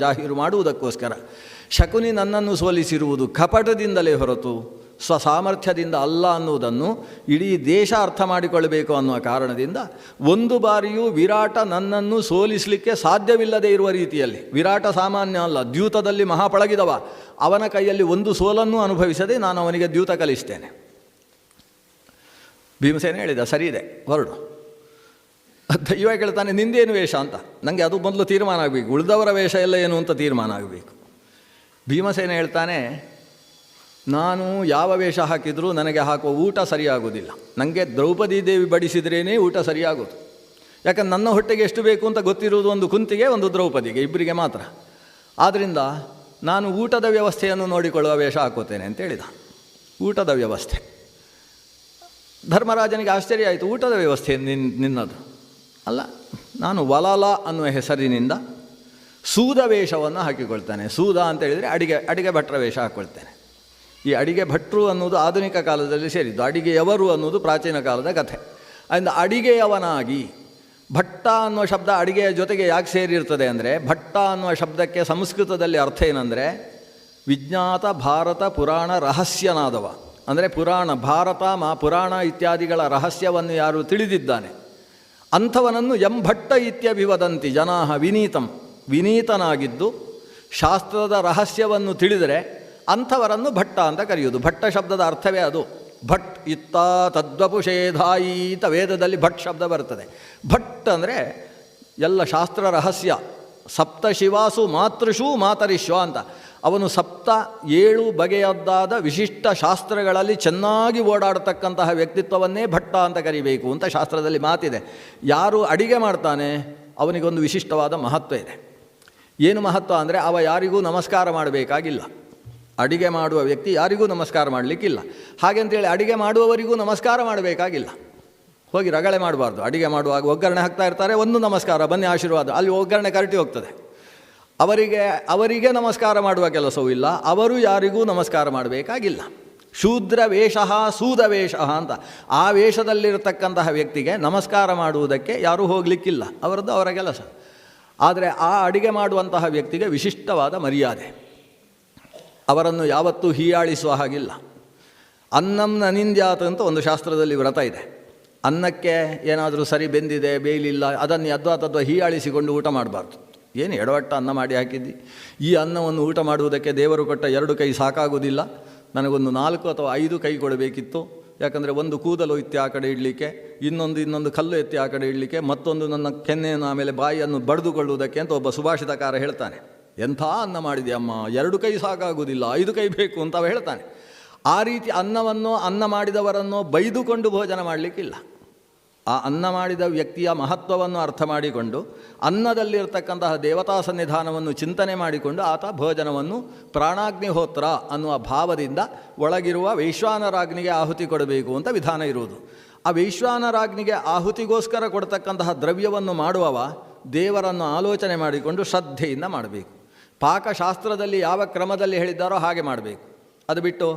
ಜಾಹೀರು ಮಾಡುವುದಕ್ಕೋಸ್ಕರ. ಶಕುನಿ ನನ್ನನ್ನು ಸೋಲಿಸಿರುವುದು ಕಪಟದಿಂದಲೇ ಹೊರತು ಸ್ವಸಾಮರ್ಥ್ಯದಿಂದ ಅಲ್ಲ ಅನ್ನುವುದನ್ನು ಇಡೀ ದೇಶ ಅರ್ಥ ಮಾಡಿಕೊಳ್ಳಬೇಕು ಅನ್ನುವ ಕಾರಣದಿಂದ ಒಂದು ಬಾರಿಯೂ ವಿರಾಟ ನನ್ನನ್ನು ಸೋಲಿಸಲಿಕ್ಕೆ ಸಾಧ್ಯವಿಲ್ಲದೆ ಇರುವ ರೀತಿಯಲ್ಲಿ, ವಿರಾಟ ಸಾಮಾನ್ಯ ಅಲ್ಲ, ದ್ಯೂತದಲ್ಲಿ ಮಹಾಪಳಗಿದವ, ಅವನ ಕೈಯಲ್ಲಿ ಒಂದು ಸೋಲನ್ನು ಅನುಭವಿಸದೆ ನಾನು ಅವನಿಗೆ ದ್ಯೂತ ಕಲಿಸ್ತೇನೆ. ಭೀಮಸೇನ ಹೇಳಿದ, ಸರಿ ಇದೆ, ಹೊರಡು. ದೈವ ಕೇಳ್ತಾನೆ, ನಿಂದೇನು ವೇಷ ಅಂತ. ನನಗೆ ಅದು ಮೊದಲು ತೀರ್ಮಾನ ಆಗಬೇಕು, ಉಳಿದವರ ವೇಷ ಎಲ್ಲ ಏನು ಅಂತ ತೀರ್ಮಾನ ಆಗಬೇಕು. ಭೀಮಸೇನ ಹೇಳ್ತಾನೆ, ನಾನು ಯಾವ ವೇಷ ಹಾಕಿದರೂ ನನಗೆ ಹಾಕುವ ಊಟ ಸರಿಯಾಗೋದಿಲ್ಲ. ನನಗೆ ದ್ರೌಪದಿ ದೇವಿ ಬಡಿಸಿದ್ರೇ ಊಟ ಸರಿಯಾಗೋದು. ಯಾಕಂದ್ರೆ ನನ್ನ ಹೊಟ್ಟೆಗೆ ಎಷ್ಟು ಬೇಕು ಅಂತ ಗೊತ್ತಿರುವುದು ಒಂದು ಕುಂತಿಗೆ, ಒಂದು ದ್ರೌಪದಿಗೆ, ಇಬ್ಬರಿಗೆ ಮಾತ್ರ. ಆದ್ದರಿಂದ ನಾನು ಊಟದ ವ್ಯವಸ್ಥೆಯನ್ನು ನೋಡಿಕೊಳ್ಳುವ ವೇಷ ಹಾಕೋತೇನೆ ಅಂತ ಹೇಳಿದ. ಊಟದ ವ್ಯವಸ್ಥೆ. ಧರ್ಮರಾಜನಿಗೆ ಆಶ್ಚರ್ಯ ಆಯಿತು, ಊಟದ ವ್ಯವಸ್ಥೆ ನಿನ್ನದು ಅಲ್ಲ. ನಾನು ವಲಲ ಅನ್ನುವ ಹೆಸರಿನಿಂದ ಸೂದ ವೇಷವನ್ನು ಹಾಕಿಕೊಳ್ತಾನೆ. ಸೂದ ಅಂತ ಹೇಳಿದರೆ ಅಡಿಗೆ ಭಟ್ರ ವೇಷ ಹಾಕ್ಕೊಳ್ತೇನೆ. ಈ ಅಡಿಗೆ ಭಟ್ರು ಅನ್ನೋದು ಆಧುನಿಕ ಕಾಲದಲ್ಲಿ ಸೇರಿದ್ದು. ಅಡಿಗೆಯವರು ಅನ್ನೋದು ಪ್ರಾಚೀನ ಕಾಲದ ಕಥೆ. ಅದರಿಂದ ಅಡಿಗೆಯವನಾಗಿ, ಭಟ್ಟ ಅನ್ನುವ ಶಬ್ದ ಅಡಿಗೆಯ ಜೊತೆಗೆ ಯಾಕೆ ಸೇರಿರ್ತದೆ ಅಂದರೆ, ಭಟ್ಟ ಅನ್ನುವ ಶಬ್ದಕ್ಕೆ ಸಂಸ್ಕೃತದಲ್ಲಿ ಅರ್ಥ ಏನಂದರೆ ವಿಜ್ಞಾತ ಭಾರತ ಪುರಾಣ ರಹಸ್ಯನಾದವ. ಅಂದರೆ ಭಾರತ ಪುರಾಣ ಇತ್ಯಾದಿಗಳ ರಹಸ್ಯವನ್ನು ಯಾರು ತಿಳಿದಿದ್ದಾನೆ ಅಂಥವನನ್ನು ಭಟ್ಟ ಇತ್ಯಭಿವದಂತಿ ಜನಾಹ ವಿನೀತಂ. ವಿನೀತನಾಗಿದ್ದು ಶಾಸ್ತ್ರದ ರಹಸ್ಯವನ್ನು ತಿಳಿದರೆ ಅಂಥವರನ್ನು ಭಟ್ಟ ಅಂತ ಕರೆಯುವುದು. ಭಟ್ಟ ಶಬ್ದದ ಅರ್ಥವೇ ಅದು. ಭಟ್ ಇತ್ತ ತದ್ವಪುಷೇಧಾಯೀತ ವೇದದಲ್ಲಿ ಭಟ್ ಶಬ್ದ ಬರ್ತದೆ. ಭಟ್ ಅಂದರೆ ಎಲ್ಲ ಶಾಸ್ತ್ರ ರಹಸ್ಯ. ಸಪ್ತಶಿವಾಸು ಮಾತೃಷು ಮಾತರಿಶ್ವ ಅಂತ. ಅವನು 7 ಬಗೆಯದ್ದಾದ ವಿಶಿಷ್ಟ ಶಾಸ್ತ್ರಗಳಲ್ಲಿ ಚೆನ್ನಾಗಿ ಓಡಾಡತಕ್ಕಂತಹ ವ್ಯಕ್ತಿತ್ವವನ್ನೇ ಭಟ್ಟ ಅಂತ ಕರಿಬೇಕು ಅಂತ ಶಾಸ್ತ್ರದಲ್ಲಿ ಮಾತಿದೆ. ಯಾರು ಅಡಿಗೆ ಮಾಡ್ತಾನೆ ಅವನಿಗೊಂದು ವಿಶಿಷ್ಟವಾದ ಮಹತ್ವ ಇದೆ. ಏನು ಮಹತ್ವ ಅಂದರೆ, ಅವ ಯಾರಿಗೂ ನಮಸ್ಕಾರ ಮಾಡಬೇಕಾಗಿಲ್ಲ. ಅಡಿಗೆ ಮಾಡುವ ವ್ಯಕ್ತಿ ಯಾರಿಗೂ ನಮಸ್ಕಾರ ಮಾಡಲಿಕ್ಕಿಲ್ಲ. ಹಾಗೆಂತೇಳಿ ಅಡಿಗೆ ಮಾಡುವವರಿಗೂ ನಮಸ್ಕಾರ ಮಾಡಬೇಕಾಗಿಲ್ಲ. ಹೋಗಿ ರಗಳೆ ಮಾಡಬಾರ್ದು. ಅಡುಗೆ ಮಾಡುವಾಗ ಒಗ್ಗರಣೆ ಹಾಕ್ತಾ ಇರ್ತಾರೆ, ಒಂದು ನಮಸ್ಕಾರ ಬನ್ನಿ ಆಶೀರ್ವಾದ, ಅಲ್ಲಿ ಒಗ್ಗರಣೆ ಕರಟಿ ಹೋಗ್ತದೆ. ಅವರಿಗೆ ನಮಸ್ಕಾರ ಮಾಡುವ ಕೆಲಸವೂ ಇಲ್ಲ, ಅವರು ಯಾರಿಗೂ ನಮಸ್ಕಾರ ಮಾಡಬೇಕಾಗಿಲ್ಲ. ಶೂದ್ರ ವೇಷ ಸೂದ ವೇಷ ಅಂತ, ಆ ವೇಷದಲ್ಲಿರತಕ್ಕಂತಹ ವ್ಯಕ್ತಿಗೆ ನಮಸ್ಕಾರ ಮಾಡುವುದಕ್ಕೆ ಯಾರೂ ಹೋಗಲಿಕ್ಕಿಲ್ಲ, ಅವರದ್ದು ಅವರ ಕೆಲಸ. ಆದರೆ ಆ ಅಡಿಗೆ ಮಾಡುವಂತಹ ವ್ಯಕ್ತಿಗೆ ವಿಶಿಷ್ಟವಾದ ಮರ್ಯಾದೆ, ಅವರನ್ನು ಯಾವತ್ತೂ ಹೀಯಾಳಿಸುವ ಹಾಗಿಲ್ಲ. ಅನ್ನಂನ ನಿಂದ್ಯಾತ ಅಂತ ಒಂದು ಶಾಸ್ತ್ರದಲ್ಲಿ ವ್ರತ ಇದೆ. ಅನ್ನಕ್ಕೆ ಏನಾದರೂ ಸರಿ ಬೆಂದಿದೆ ಬೇಯಲಿಲ್ಲ ಅದನ್ನು ಯದ್ವಾ ಹೀಯಾಳಿಸಿಕೊಂಡು ಊಟ ಮಾಡಬಾರ್ದು. ಏನು ಎಡವಟ್ಟ ಅನ್ನ ಮಾಡಿ ಹಾಕಿದ್ದಿ, ಈ ಅನ್ನವನ್ನು ಊಟ ಮಾಡುವುದಕ್ಕೆ ದೇವರು ಕೊಟ್ಟ 2 ಕೈ ಸಾಕಾಗುವುದಿಲ್ಲ, ನನಗೊಂದು 4 ಅಥವಾ 5 ಕೈ ಕೊಡಬೇಕಿತ್ತು. ಯಾಕಂದರೆ ಒಂದು ಕೂದಲು ಎತ್ತಿ ಆ ಕಡೆ ಇಡಲಿಕ್ಕೆ, ಇನ್ನೊಂದು ಕಲ್ಲು ಎತ್ತಿ ಆ ಕಡೆ ಇಡಲಿಕ್ಕೆ, ಮತ್ತೊಂದು ನನ್ನ ಕೆನ್ನೆಯನ್ನು ಆಮೇಲೆ ಬಾಯಿಯನ್ನು ಬಡಿದುಕೊಳ್ಳುವುದಕ್ಕೆ ಅಂತ ಒಬ್ಬ ಸುಭಾಷಿತಕಾರ ಹೇಳ್ತಾನೆ. ಎಂಥ ಅನ್ನ ಮಾಡಿದೆ ಅಮ್ಮ, 2 ಕೈ ಸಾಕಾಗುವುದಿಲ್ಲ, 5 ಕೈ ಬೇಕು ಅಂತ ಹೇಳ್ತಾನೆ. ಆ ರೀತಿ ಅನ್ನ ಮಾಡಿದವರನ್ನು ಬೈದುಕೊಂಡು ಭೋಜನ ಮಾಡಲಿಕ್ಕಿಲ್ಲ. ಆ ಅನ್ನ ಮಾಡಿದ ವ್ಯಕ್ತಿಯ ಮಹತ್ವವನ್ನು ಅರ್ಥ ಮಾಡಿಕೊಂಡು ಅನ್ನದಲ್ಲಿರ್ತಕ್ಕಂತಹ ದೇವತಾ ಸನ್ನಿಧಾನವನ್ನು ಚಿಂತನೆ ಮಾಡಿಕೊಂಡು ಆತ ಭೋಜನವನ್ನು ಪ್ರಾಣಾಗ್ನಿಹೋತ್ರ ಅನ್ನುವ ಭಾವದಿಂದ ಒಳಗಿರುವ ವೈಶ್ವಾನರಾಗ್ನಿಗೆ ಆಹುತಿ ಕೊಡಬೇಕು ಅಂತ ವಿಧಾನ ಇರುವುದು. ಆ ವೈಶ್ವಾನರಾಗ್ನಿಗೆ ಆಹುತಿಗೋಸ್ಕರ ಕೊಡ್ತಕ್ಕಂತಹ ದ್ರವ್ಯವನ್ನು ಮಾಡುವವ ದೇವರನ್ನು ಆಲೋಚನೆ ಮಾಡಿಕೊಂಡು ಶ್ರದ್ಧೆಯಿಂದ ಮಾಡಬೇಕು. ಪಾಕಶಾಸ್ತ್ರದಲ್ಲಿ ಯಾವ ಕ್ರಮದಲ್ಲಿ ಹೇಳಿದ್ದಾರೋ ಹಾಗೆ ಮಾಡಬೇಕು. ಅದು ಬಿಟ್ಟು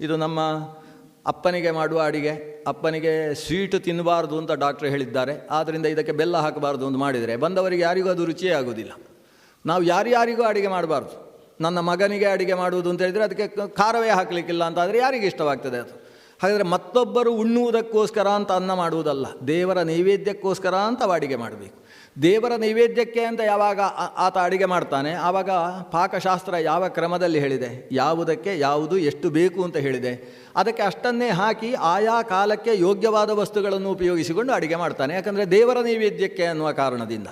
ಇದು ನಮ್ಮ ಅಪ್ಪನಿಗೆ ಮಾಡುವ ಅಡಿಗೆ, ಅಪ್ಪನಿಗೆ ಸ್ವೀಟು ತಿನ್ನಬಾರ್ದು ಅಂತ ಡಾಕ್ಟ್ರು ಹೇಳಿದ್ದಾರೆ, ಆದ್ದರಿಂದ ಇದಕ್ಕೆ ಬೆಲ್ಲ ಹಾಕಬಾರ್ದು ಅಂತ ಮಾಡಿದರೆ ಬಂದವರಿಗೆ ಯಾರಿಗೂ ಅದು ರುಚಿಯೇ ಆಗೋದಿಲ್ಲ. ನಾವು ಯಾರ್ಯಾರಿಗೂ ಅಡಿಗೆ ಮಾಡಬಾರ್ದು. ನನ್ನ ಮಗನಿಗೆ ಅಡಿಗೆ ಮಾಡುವುದು ಅಂತ ಹೇಳಿದರೆ ಅದಕ್ಕೆ ಖಾರವೇ ಹಾಕಲಿಕ್ಕಿಲ್ಲ ಅಂತ ಆದರೆ ಯಾರಿಗೆ ಇಷ್ಟವಾಗ್ತದೆ ಅದು? ಹಾಗಾದರೆ ಮತ್ತೊಬ್ಬರು ಉಣ್ಣುವುದಕ್ಕೋಸ್ಕರ ಅಂತ ಅನ್ನ ಮಾಡುವುದಲ್ಲ, ದೇವರ ನೈವೇದ್ಯಕ್ಕೋಸ್ಕರ ಅಂತ ಅಡಿಗೆ ಮಾಡಬೇಕು. ದೇವರ ನೈವೇದ್ಯಕ್ಕೆ ಅಂತ ಯಾವಾಗ ಆತ ಅಡಿಗೆ ಮಾಡ್ತಾನೆ ಆವಾಗ ಪಾಕಶಾಸ್ತ್ರ ಯಾವ ಕ್ರಮದಲ್ಲಿ ಹೇಳಿದೆ, ಯಾವುದಕ್ಕೆ ಯಾವುದು ಎಷ್ಟು ಬೇಕು ಅಂತ ಹೇಳಿದೆ, ಅದಕ್ಕೆ ಅಷ್ಟನ್ನೇ ಹಾಕಿ ಆಯಾ ಕಾಲಕ್ಕೆ ಯೋಗ್ಯವಾದ ವಸ್ತುಗಳನ್ನು ಉಪಯೋಗಿಸಿಕೊಂಡು ಅಡಿಗೆ ಮಾಡ್ತಾನೆ. ಯಾಕಂದರೆ ದೇವರ ನೈವೇದ್ಯಕ್ಕೆ ಅನ್ನುವ ಕಾರಣದಿಂದ.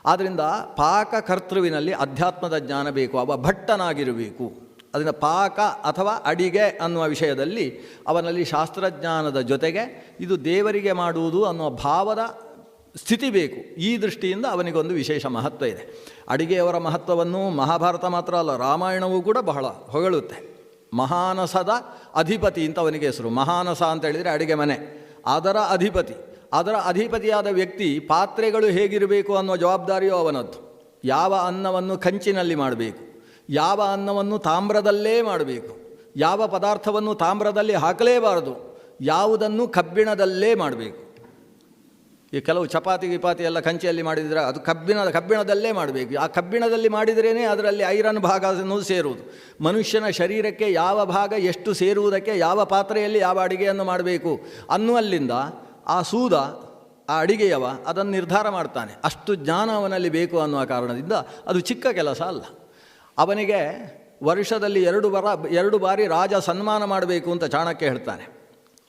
ಆದ್ದರಿಂದ ಪಾಕಕರ್ತೃವಿನಲ್ಲಿ ಅಧ್ಯಾತ್ಮದ ಜ್ಞಾನ ಬೇಕು, ಅವ ಭಟ್ಟನಾಗಿರಬೇಕು. ಅದರಿಂದ ಪಾಕ ಅಥವಾ ಅಡಿಗೆ ಅನ್ನುವ ವಿಷಯದಲ್ಲಿ ಅವನಲ್ಲಿ ಶಾಸ್ತ್ರಜ್ಞಾನದ ಜೊತೆಗೆ ಇದು ದೇವರಿಗೆ ಮಾಡುವುದು ಅನ್ನುವ ಭಾವದ ಸ್ಥಿತಿ ಬೇಕು. ಈ ದೃಷ್ಟಿಯಿಂದ ಅವನಿಗೊಂದು ವಿಶೇಷ ಮಹತ್ವ ಇದೆ. ಅಡಿಗೆಯವರ ಮಹತ್ವವನ್ನು ಮಹಾಭಾರತ ಮಾತ್ರ ಅಲ್ಲ, ರಾಮಾಯಣವೂ ಕೂಡ ಬಹಳ ಹೊಗಳುತ್ತೆ. ಮಹಾನಸದ ಅಧಿಪತಿ ಅಂತ ಅವನಿಗೆ ಹೆಸರು. ಮಹಾನಸ ಅಂತ ಹೇಳಿದರೆ ಅಡಿಗೆ ಮನೆ, ಅದರ ಅಧಿಪತಿ. ಅದರ ಅಧಿಪತಿಯಾದ ವ್ಯಕ್ತಿ ಪಾತ್ರೆಗಳು ಹೇಗಿರಬೇಕು ಅನ್ನುವ ಜವಾಬ್ದಾರಿಯೂ ಅವನದ್ದು. ಯಾವ ಅನ್ನವನ್ನು ಕಂಚಿನಲ್ಲಿ ಮಾಡಬೇಕು, ಯಾವ ಅನ್ನವನ್ನು ತಾಮ್ರದಲ್ಲೇ ಮಾಡಬೇಕು, ಯಾವ ಪದಾರ್ಥವನ್ನು ತಾಮ್ರದಲ್ಲಿ ಹಾಕಲೇಬಾರದು, ಯಾವುದನ್ನು ಕಬ್ಬಿಣದಲ್ಲೇ ಮಾಡಬೇಕು. ಈ ಕೆಲವು ಚಪಾತಿ ಗಿಪಾತಿ ಎಲ್ಲ ಕಂಚಿಯಲ್ಲಿ ಮಾಡಿದರೆ ಅದು ಕಬ್ಬಿಣದಲ್ಲೇ ಮಾಡಬೇಕು. ಆ ಕಬ್ಬಿಣದಲ್ಲಿ ಮಾಡಿದ್ರೇ ಅದರಲ್ಲಿ ಐರನ್ ಭಾಗ ಅನ್ನೋದು ಸೇರುವುದು. ಮನುಷ್ಯನ ಶರೀರಕ್ಕೆ ಯಾವ ಭಾಗ ಎಷ್ಟು ಸೇರುವುದಕ್ಕೆ ಯಾವ ಪಾತ್ರೆಯಲ್ಲಿ ಯಾವ ಅಡಿಗೆಯನ್ನು ಮಾಡಬೇಕು ಅನ್ನುವಲ್ಲಿಂದ ಆ ಸೂದ, ಆ ಅಡಿಗೆಯವ ಅದನ್ನು ನಿರ್ಧಾರ ಮಾಡ್ತಾನೆ. ಅಷ್ಟು ಜ್ಞಾನ ಅವನಲ್ಲಿ ಬೇಕು ಅನ್ನುವ ಕಾರಣದಿಂದ ಅದು ಚಿಕ್ಕ ಕೆಲಸ ಅಲ್ಲ. ಅವನಿಗೆ ವರ್ಷದಲ್ಲಿ 2 ಬಾರಿ ರಾಜ ಸನ್ಮಾನ ಮಾಡಬೇಕು ಅಂತ ಚಾಣಕ್ಯ ಹೇಳ್ತಾನೆ.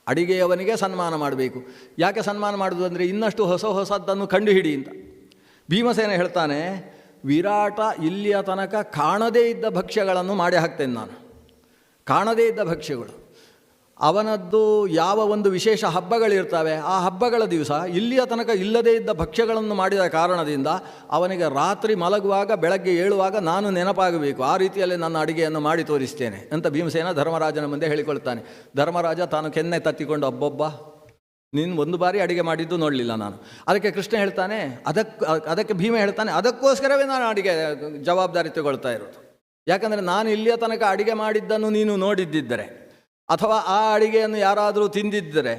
ಅಡಿಗೆಯವನಿಗೆ ಸನ್ಮಾನ ಮಾಡಬೇಕು. ಯಾಕೆ ಸನ್ಮಾನ ಮಾಡೋದು ಅಂದರೆ ಇನ್ನಷ್ಟು ಹೊಸದನ್ನು ಕಂಡುಹಿಡಿ ಅಂತ. ಭೀಮಸೇನ ಹೇಳ್ತಾನೆ, ವಿರಾಟ ಇಲ್ಲಿಯ ತನಕ ಕಾಣದೇ ಇದ್ದ ಭಕ್ಷ್ಯಗಳನ್ನು ಮಾಡಿ ಹಾಕ್ತೇನೆ ನಾನು. ಕಾಣದೇ ಇದ್ದ ಭಕ್ಷ್ಯಗಳು, ಅವನದ್ದು ಯಾವ ಒಂದು ವಿಶೇಷ ಹಬ್ಬಗಳಿರ್ತವೆ, ಆ ಹಬ್ಬಗಳ ದಿವಸ ಇಲ್ಲಿಯ ತನಕ ಇಲ್ಲದೇ ಇದ್ದ ಭಕ್ಷ್ಯಗಳನ್ನು ಮಾಡಿದ ಕಾರಣದಿಂದ ಅವನಿಗೆ ರಾತ್ರಿ ಮಲಗುವಾಗ ಬೆಳಗ್ಗೆ ಏಳುವಾಗ ನಾನು ನೆನಪಾಗಬೇಕು. ಆ ರೀತಿಯಲ್ಲಿ ನನ್ನ ಅಡಿಗೆಯನ್ನು ಮಾಡಿ ತೋರಿಸ್ತೇನೆ ಅಂತ ಭೀಮಸೇನ ಧರ್ಮರಾಜನ ಮುಂದೆ ಹೇಳಿಕೊಳ್ತಾನೆ. ಧರ್ಮರಾಜ ತಾನು ಕೆನ್ನೆ ತತ್ತಿಕೊಂಡು ಅಬ್ಬೊಬ್ಬ ನೀನು 1 ಬಾರಿ ಅಡಿಗೆ ಮಾಡಿದ್ದು ನೋಡಲಿಲ್ಲ ನಾನು. ಅದಕ್ಕೆ ಕೃಷ್ಣ ಹೇಳ್ತಾನೆ, ಅದಕ್ಕೆ ಭೀಮ ಹೇಳ್ತಾನೆ, ಅದಕ್ಕೋಸ್ಕರವೇ ನಾನು ಅಡಿಗೆ ಜವಾಬ್ದಾರಿ ತಗೊಳ್ತಾ ಇರೋದು. ಯಾಕಂದರೆ ನಾನು ಇಲ್ಲಿಯ ತನಕ ಅಡಿಗೆ ಮಾಡಿದ್ದನ್ನು ನೀನು ನೋಡಿದ್ದಿದ್ದರೆ ಅಥವಾ ಆ ಅಡಿಗೆಯನ್ನು ಯಾರಾದರೂ ತಿಂದಿದ್ದರೆ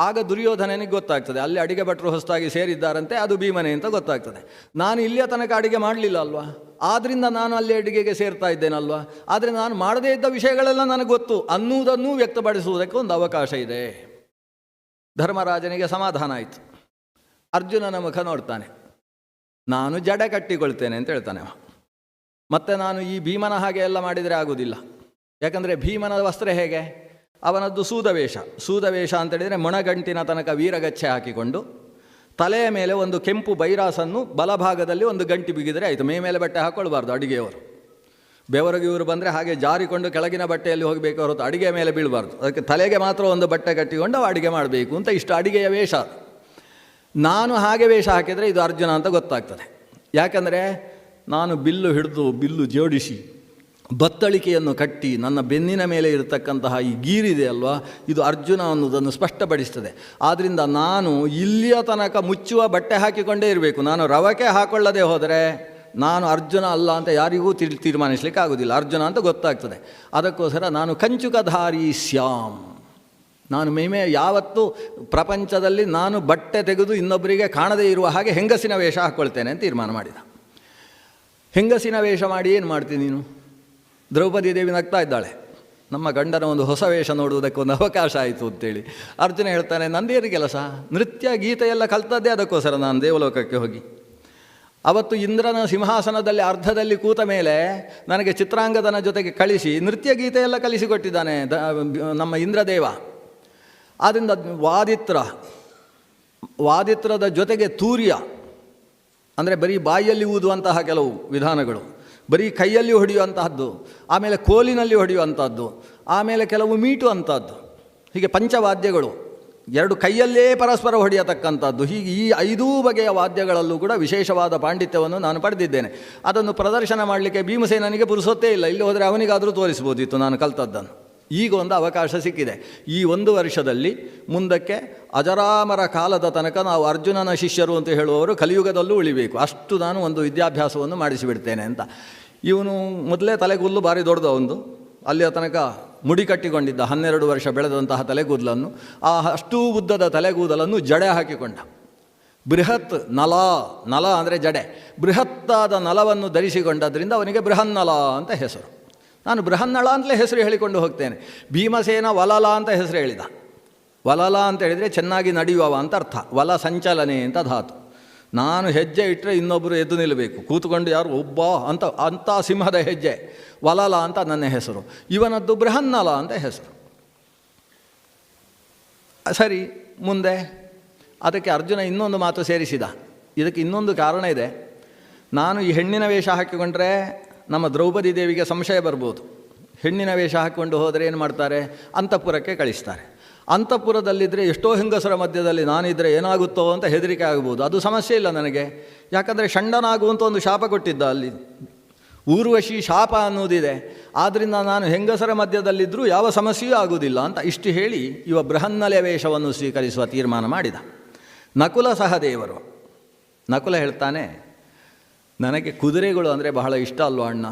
ಆಗ ದುರ್ಯೋಧನನಿಗೆ ಗೊತ್ತಾಗ್ತದೆ, ಅಲ್ಲಿ ಅಡಿಗೆ ಭಟ್ರು ಹೊಸದಾಗಿ ಸೇರಿದ್ದಾರಂತೆ, ಅದು ಭೀಮನೆ ಅಂತ ಗೊತ್ತಾಗ್ತದೆ. ನಾನು ಇಲ್ಲಿಯ ತನಕ ಅಡಿಗೆ ಮಾಡಲಿಲ್ಲ ಅಲ್ವಾ, ಆದ್ದರಿಂದ ನಾನು ಅಲ್ಲಿ ಅಡಿಗೆಗೆ ಸೇರ್ತಾ ಇದ್ದೇನಲ್ವಾ. ಆದರೆ ನಾನು ಮಾಡದೇ ಇದ್ದ ವಿಷಯಗಳೆಲ್ಲ ನನಗೆ ಗೊತ್ತು ಅನ್ನುವುದನ್ನು ವ್ಯಕ್ತಪಡಿಸುವುದಕ್ಕೆ ಒಂದು ಅವಕಾಶ ಇದೆ. ಧರ್ಮರಾಜನಿಗೆ ಸಮಾಧಾನ ಆಯಿತು. ಅರ್ಜುನನ ಮುಖ ನೋಡ್ತಾನೆ, ನಾನು ಜಡೆ ಕಟ್ಟಿಕೊಳ್ತೇನೆ ಅಂತ ಹೇಳ್ತಾನೆ. ಮತ್ತು ನಾನು ಈ ಭೀಮನ ಹಾಗೆ ಎಲ್ಲ ಮಾಡಿದರೆ ಆಗುವುದಿಲ್ಲ. ಯಾಕಂದರೆ ಭೀಮನ ವಸ್ತ್ರ ಹೇಗೆ, ಅವನದ್ದು ಸೂದವೇಷ ಅಂತೇಳಿದರೆ ಮೊಣಗಂಟಿನ ತನಕ ವೀರಗಚ್ಚೆ ಹಾಕಿಕೊಂಡು ತಲೆಯ ಮೇಲೆ ಒಂದು ಕೆಂಪು ಬೈರಾಸನ್ನು ಬಲಭಾಗದಲ್ಲಿ ಒಂದು ಗಂಟಿ ಬಿಗಿದರೆ ಆಯಿತು. ಮೇಲೆ ಬಟ್ಟೆ ಹಾಕ್ಕೊಳ್ಬಾರ್ದು ಅಡಿಗೆಯವರು. ಬೆವರಿಗೆ ಬಂದರೆ ಹಾಗೆ ಜಾರಿಕೊಂಡು ಕೆಳಗಿನ ಬಟ್ಟೆಯಲ್ಲಿ ಹೋಗಬೇಕು ಹೊರತು ಅಡಿಗೆ ಮೇಲೆ ಬೀಳಬಾರ್ದು. ಅದಕ್ಕೆ ತಲೆಗೆ ಮಾತ್ರ ಒಂದು ಬಟ್ಟೆ ಕಟ್ಟಿಕೊಂಡು ಅವು ಅಡಿಗೆ ಮಾಡಬೇಕು ಅಂತ ಇಷ್ಟು ಅಡಿಗೆಯ ವೇಷ. ನಾನು ಹಾಗೆ ವೇಷ ಹಾಕಿದರೆ ಇದು ಅರ್ಜುನ ಅಂತ ಗೊತ್ತಾಗ್ತದೆ. ಯಾಕಂದರೆ ನಾನು ಬಿಲ್ಲು ಹಿಡಿದು ಬಿಲ್ಲು ಜೋಡಿಸಿ ಬತ್ತಳಿಕೆಯನ್ನು ಕಟ್ಟಿ ನನ್ನ ಬೆನ್ನಿನ ಮೇಲೆ ಇರತಕ್ಕಂತಹ ಈ ಗೀರಿದೆ ಅಲ್ವಾ, ಇದು ಅರ್ಜುನ ಅನ್ನೋದನ್ನು ಸ್ಪಷ್ಟಪಡಿಸ್ತದೆ. ಆದ್ದರಿಂದ ನಾನು ಇಲ್ಲಿಯ ತನಕ ಮುಚ್ಚುವ ಬಟ್ಟೆ ಹಾಕಿಕೊಂಡೇ ಇರಬೇಕು. ನಾನು ರವಕೆ ಹಾಕೊಳ್ಳದೆ ಹೋದರೆ ನಾನು ಅರ್ಜುನ ಅಲ್ಲ ಅಂತ ಯಾರಿಗೂ ತೀರ್ಮಾನಿಸಲಿಕ್ಕೆ ಆಗೋದಿಲ್ಲ. ಅರ್ಜುನ ಅಂತ ಗೊತ್ತಾಗ್ತದೆ. ಅದಕ್ಕೋಸ್ಕರ ನಾನು ಕಂಚುಕಧಾರಿ ಸ್ಯಾಮ್. ನಾನು ಮೇಮೆ ಯಾವತ್ತೂ ಪ್ರಪಂಚದಲ್ಲಿ ನಾನು ಬಟ್ಟೆ ತೆಗೆದು ಇನ್ನೊಬ್ಬರಿಗೆ ಕಾಣದೇ ಇರುವ ಹಾಗೆ ಹೆಂಗಸಿನ ವೇಷ ಹಾಕ್ಕೊಳ್ತೇನೆ ಅಂತ ತೀರ್ಮಾನ ಮಾಡಿದ. ಹೆಂಗಸಿನ ವೇಷ ಮಾಡಿ ಏನು ಮಾಡ್ತೀನಿ ನೀನು? ದ್ರೌಪದಿ ದೇವಿ ನಗ್ತಾ ಇದ್ದಾಳೆ. ನಮ್ಮ ಗಂಡನ ಒಂದು ಹೊಸ ವೇಷ ನೋಡುವುದಕ್ಕೆ ಒಂದು ಅವಕಾಶ ಆಯಿತು ಅಂತೇಳಿ. ಅರ್ಜುನ ಹೇಳ್ತಾನೆ, ನಂದೇನು ಕೆಲಸ? ನೃತ್ಯ ಗೀತೆ ಎಲ್ಲ ಕಲ್ತದ್ದೇ ಅದಕ್ಕೋಸ್ಕರ ನಾನು ದೇವಲೋಕಕ್ಕೆ ಹೋಗಿ. ಅವತ್ತು ಇಂದ್ರನ ಸಿಂಹಾಸನದಲ್ಲಿ ಅರ್ಧದಲ್ಲಿ ಕೂತ ಮೇಲೆ ನನಗೆ ಚಿತ್ರಾಂಗದನ ಜೊತೆಗೆ ಕಳಿಸಿ ನೃತ್ಯ ಗೀತೆ ಎಲ್ಲ ಕಲಿಸಿಕೊಟ್ಟಿದ್ದಾನೆ ನಮ್ಮ ಇಂದ್ರದೇವ. ಆದ್ದರಿಂದ ವಾದಿತ್ರದ ಜೊತೆಗೆ ತೂರ್ಯ ಅಂದರೆ ಬರೀ ಬಾಯಿಯಲ್ಲಿ ಊದುವಂತಹ ಕೆಲವು ವಿಧಾನಗಳು, ಬರೀ ಕೈಯಲ್ಲಿ ಹೊಡೆಯುವಂತಹದ್ದು, ಆಮೇಲೆ ಕೋಲಿನಲ್ಲಿ ಹೊಡೆಯುವಂಥದ್ದು, ಆಮೇಲೆ ಕೆಲವು ಮೀಟು ಅಂಥದ್ದು, ಹೀಗೆ ಪಂಚವಾದ್ಯಗಳು, ಎರಡು ಕೈಯಲ್ಲೇ ಪರಸ್ಪರ ಹೊಡೆಯತಕ್ಕಂಥದ್ದು. ಹೀಗೆ ಈ 5 ಬಗೆಯ ವಾದ್ಯಗಳಲ್ಲೂ ಕೂಡ ವಿಶೇಷವಾದ ಪಾಂಡಿತ್ಯವನ್ನು ನಾನು ಪಡೆದಿದ್ದೇನೆ. ಅದನ್ನು ಪ್ರದರ್ಶನ ಮಾಡಲಿಕ್ಕೆ ಭೀಮಸೇನನಿಗೆ ಪುರುಸೊತ್ತೇ ಇಲ್ಲ. ಇಲ್ಲಿ ಹೋದರೆ ಅವನಿಗಾದರೂ ತೋರಿಸ್ಬೋದಿತ್ತು ನಾನು ಕಲ್ತದ್ದನ್ನು. ಈಗ ಒಂದು ಅವಕಾಶ ಸಿಕ್ಕಿದೆ. ಈ 1 ವರ್ಷದಲ್ಲಿ ಮುಂದಕ್ಕೆ ಅಜರಾಮರ ಕಾಲದ ತನಕ ನಾವು ಅರ್ಜುನನ ಶಿಷ್ಯರು ಅಂತ ಹೇಳುವವರು ಕಲಿಯುಗದಲ್ಲೂ ಉಳಿಬೇಕು. ಅಷ್ಟು ನಾನು ಒಂದು ವಿದ್ಯಾಭ್ಯಾಸವನ್ನು ಮಾಡಿಸಿಬಿಡ್ತೇನೆ ಅಂತ. ಇವನು ಮೊದಲೇ ತಲೆಗೂದಲು ಭಾರಿ ದೊಡ್ಡದು. ಒಂದು ಅಲ್ಲಿಯ ತನಕ ಮುಡಿ ಕಟ್ಟಿಕೊಂಡಿದ್ದ 12 ವರ್ಷ ಬೆಳೆದಂತಹ ತಲೆಗೂದಲನ್ನು, ಆ ಅಷ್ಟೂ ಉದ್ದದ ತಲೆಗೂದಲನ್ನು ಜಡೆ ಹಾಕಿಕೊಂಡ. ಬೃಹತ್ ನಲ ಅಂದರೆ ಜಡೆ, ಬೃಹತ್ತಾದ ನಲವನ್ನು ಧರಿಸಿಕೊಂಡದ್ರಿಂದ ಅವನಿಗೆ ಬೃಹನ್ನಲ ಅಂತ ಹೆಸರು. ನಾನು ಬೃಹನ್ನಳ ಅಂತಲೇ ಹೆಸರು ಹೇಳಿಕೊಂಡು ಹೋಗ್ತೇನೆ. ಭೀಮಸೇನ ವಲಲ ಅಂತ ಹೆಸರು ಹೇಳಿದ. ವಲಲ ಅಂತ ಹೇಳಿದರೆ ಚೆನ್ನಾಗಿ ನಡೆಯುವವ ಅಂತ ಅರ್ಥ. ವಲ ಸಂಚಲನೆ ಅಂತ ಧಾತು. ನಾನು ಹೆಜ್ಜೆ ಇಟ್ಟರೆ ಇನ್ನೊಬ್ಬರು ಎದ್ದು ನಿಲ್ಲಬೇಕು, ಕೂತ್ಕೊಂಡು ಯಾರು ಒಬ್ಬ ಅಂಥ ಸಿಂಹದ ಹೆಜ್ಜೆ. ವಲಲ ಅಂತ ನನ್ನ ಹೆಸರು. ಇವನದ್ದು ಬೃಹನ್ನಲ ಅಂತ ಹೆಸರು. ಸರಿ, ಮುಂದೆ ಅದಕ್ಕೆ ಅರ್ಜುನ ಇನ್ನೊಂದು ಮಾತು ಸೇರಿಸಿದ. ಇದಕ್ಕೆ ಇನ್ನೊಂದು ಕಾರಣ ಇದೆ. ನಾನು ಈ ಹೆಣ್ಣಿನ ವೇಷ ಹಾಕಿಕೊಂಡ್ರೆ ನಮ್ಮ ದ್ರೌಪದಿ ದೇವಿಗೆ ಸಂಶಯ ಬರ್ಬೋದು. ಹೆಣ್ಣಿನ ವೇಷ ಹಾಕಿಕೊಂಡು ಹೋದರೆ ಏನು ಮಾಡ್ತಾರೆ? ಅಂತಃಪುರಕ್ಕೆ ಕಳಿಸ್ತಾರೆ. ಅಂತಃಪುರದಲ್ಲಿದ್ದರೆ ಎಷ್ಟೋ ಹೆಂಗಸರ ಮಧ್ಯದಲ್ಲಿ ನಾನಿದ್ದರೆ ಏನಾಗುತ್ತೋ ಅಂತ ಹೆದರಿಕೆ ಆಗ್ಬೋದು. ಅದು ಸಮಸ್ಯೆ ಇಲ್ಲ ನನಗೆ. ಯಾಕಂದರೆ ಷಂಡನಾಗುವಂಥ ಒಂದು ಶಾಪ ಕೊಟ್ಟಿದ್ದ ಅಲ್ಲಿ. ಊರ್ವಶಿ ಶಾಪ ಅನ್ನೋದಿದೆ. ಆದ್ದರಿಂದ ನಾನು ಹೆಂಗಸರ ಮಧ್ಯದಲ್ಲಿದ್ದರೂ ಯಾವ ಸಮಸ್ಯೆಯೂ ಆಗುವುದಿಲ್ಲ ಅಂತ ಇಷ್ಟು ಹೇಳಿ ಇವ ಬೃಹನ್ನಲೆ ವೇಷವನ್ನು ಸ್ವೀಕರಿಸುವ ತೀರ್ಮಾನ ಮಾಡಿದ. ನಕುಲ ಸಹದೇವರು. ನಕುಲ ಹೇಳ್ತಾನೆ, ನನಗೆ ಕುದುರೆಗಳು ಅಂದರೆ ಬಹಳ ಇಷ್ಟ ಅಲ್ವ ಅಣ್ಣ,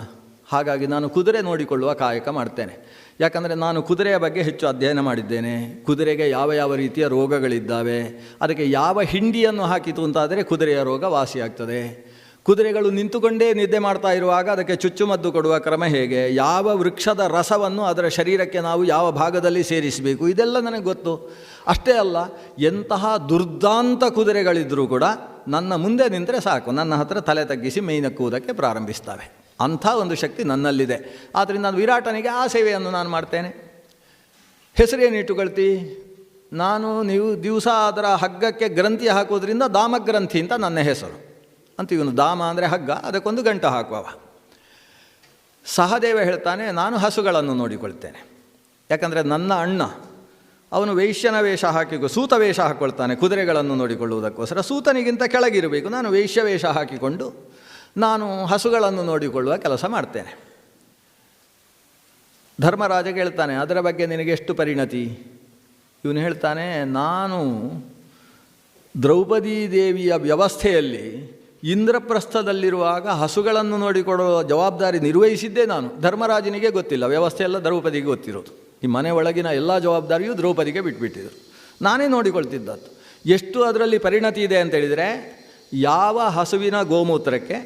ಹಾಗಾಗಿ ನಾನು ಕುದುರೆ ನೋಡಿಕೊಳ್ಳುವ ಕಾಯಕ ಮಾಡ್ತೇನೆ. ಯಾಕಂದರೆ ನಾನು ಕುದುರೆಯ ಬಗ್ಗೆ ಹೆಚ್ಚು ಅಧ್ಯಯನ ಮಾಡಿದ್ದೇನೆ. ಕುದುರೆಗೆ ಯಾವ ಯಾವ ರೀತಿಯ ರೋಗಗಳಿದ್ದಾವೆ, ಅದಕ್ಕೆ ಯಾವ ಹಿಂಡಿಯನ್ನು ಹಾಕಿತು ಅಂತಾದರೆ ಕುದುರೆಯ ರೋಗ ವಾಸಿಯಾಗ್ತದೆ. ಕುದುರೆಗಳು ನಿಂತುಕೊಂಡೇ ನಿದ್ದೆ ಮಾಡ್ತಾ ಇರುವಾಗ ಅದಕ್ಕೆ ಚುಚ್ಚುಮದ್ದು ಕೊಡುವ ಕ್ರಮ ಹೇಗೆ, ಯಾವ ವೃಕ್ಷದ ರಸವನ್ನು ಅದರ ಶರೀರಕ್ಕೆ ನಾವು ಯಾವ ಭಾಗದಲ್ಲಿ ಸೇರಿಸಬೇಕು, ಇದೆಲ್ಲ ನನಗೆ ಗೊತ್ತು. ಅಷ್ಟೇ ಅಲ್ಲ, ಎಂತಹ ದುರ್ದಾಂತ ಕುದುರೆಗಳಿದ್ದರೂ ಕೂಡ ನನ್ನ ಮುಂದೆ ನಿಂತರೆ ಸಾಕು, ನನ್ನ ಹತ್ರ ತಲೆ ತಗ್ಗಿಸಿ ಮೈ ನಕ್ಕುವುದಕ್ಕೆ ಪ್ರಾರಂಭಿಸ್ತವೆ. ಅಂಥ ಒಂದು ಶಕ್ತಿ ನನ್ನಲ್ಲಿದೆ. ಆದ್ದರಿಂದ ನಾನು ವಿರಾಟನಿಗೆ ಆ ಸೇವೆಯನ್ನು ನಾನು ಮಾಡ್ತೇನೆ. ಹೆಸರೇನು ಇಟ್ಟುಕೊಳ್ತಿ? ನೀವು ದಿವಸ ಅದರ ಹಗ್ಗಕ್ಕೆ ಗ್ರಂಥಿ ಹಾಕೋದ್ರಿಂದ ದಾಮಗ್ರಂಥಿ ಅಂತ ನನ್ನ ಹೆಸರು ಅಂತ. ಇವನು ದಾಮ ಅಂದರೆ ಹಗ್ಗ, ಅದಕ್ಕೊಂದು ಗಂಟು ಹಾಕುವವ. ಸಹದೇವ ಹೇಳ್ತಾನೆ, ನಾನು ಹಸುಗಳನ್ನು ನೋಡಿಕೊಳ್ತೇನೆ. ಯಾಕಂದರೆ ನನ್ನ ಅಣ್ಣ ಅವನು ವೈಶ್ಯನ ವೇಷ ಸೂತ ವೇಷ ಹಾಕ್ಕೊಳ್ತಾನೆ ಕುದುರೆಗಳನ್ನು ನೋಡಿಕೊಳ್ಳುವುದಕ್ಕೋಸ್ಕರ. ಸೂತನಿಗಿಂತ ಕೆಳಗಿರಬೇಕು. ನಾನು ವೈಶ್ಯ ವೇಷ ಹಾಕಿಕೊಂಡು ನಾನು ಹಸುಗಳನ್ನು ನೋಡಿಕೊಳ್ಳುವ ಕೆಲಸ ಮಾಡ್ತೇನೆ. ಧರ್ಮರಾಜ ಹೇಳ್ತಾನೆ, ಅದರ ಬಗ್ಗೆ ನಿನಗೆ ಎಷ್ಟು ಪರಿಣತಿ? ಇವನು ಹೇಳ್ತಾನೆ, ನಾನು ದ್ರೌಪದಿ ದೇವಿಯ ವ್ಯವಸ್ಥೆಯಲ್ಲಿ ಇಂದ್ರಪ್ರಸ್ಥದಲ್ಲಿರುವಾಗ ಹಸುಗಳನ್ನು ನೋಡಿಕೊಳ್ಳುವ ಜವಾಬ್ದಾರಿ ನಿರ್ವಹಿಸಿದ್ದೇ ನಾನು. ಧರ್ಮರಾಜನಿಗೆ ಗೊತ್ತಿಲ್ಲ, ವ್ಯವಸ್ಥೆ ಎಲ್ಲ ದ್ರೌಪದಿಗೆ ಗೊತ್ತಿರೋದು. ಈ ಮನೆ ಒಳಗಿನ ಎಲ್ಲ ಜವಾಬ್ದಾರಿಯೂ ದ್ರೌಪದಿಗೆ ಬಿಟ್ಬಿಟ್ಟಿದ್ರು. ನಾನೇ ನೋಡಿಕೊಳ್ತಿದ್ದದ್ದು. ಎಷ್ಟು ಅದರಲ್ಲಿ ಪರಿಣತಿ ಇದೆ ಅಂತೇಳಿದರೆ, ಯಾವ ಹಸುವಿನ ಗೋಮೂತ್ರಕ್ಕೆ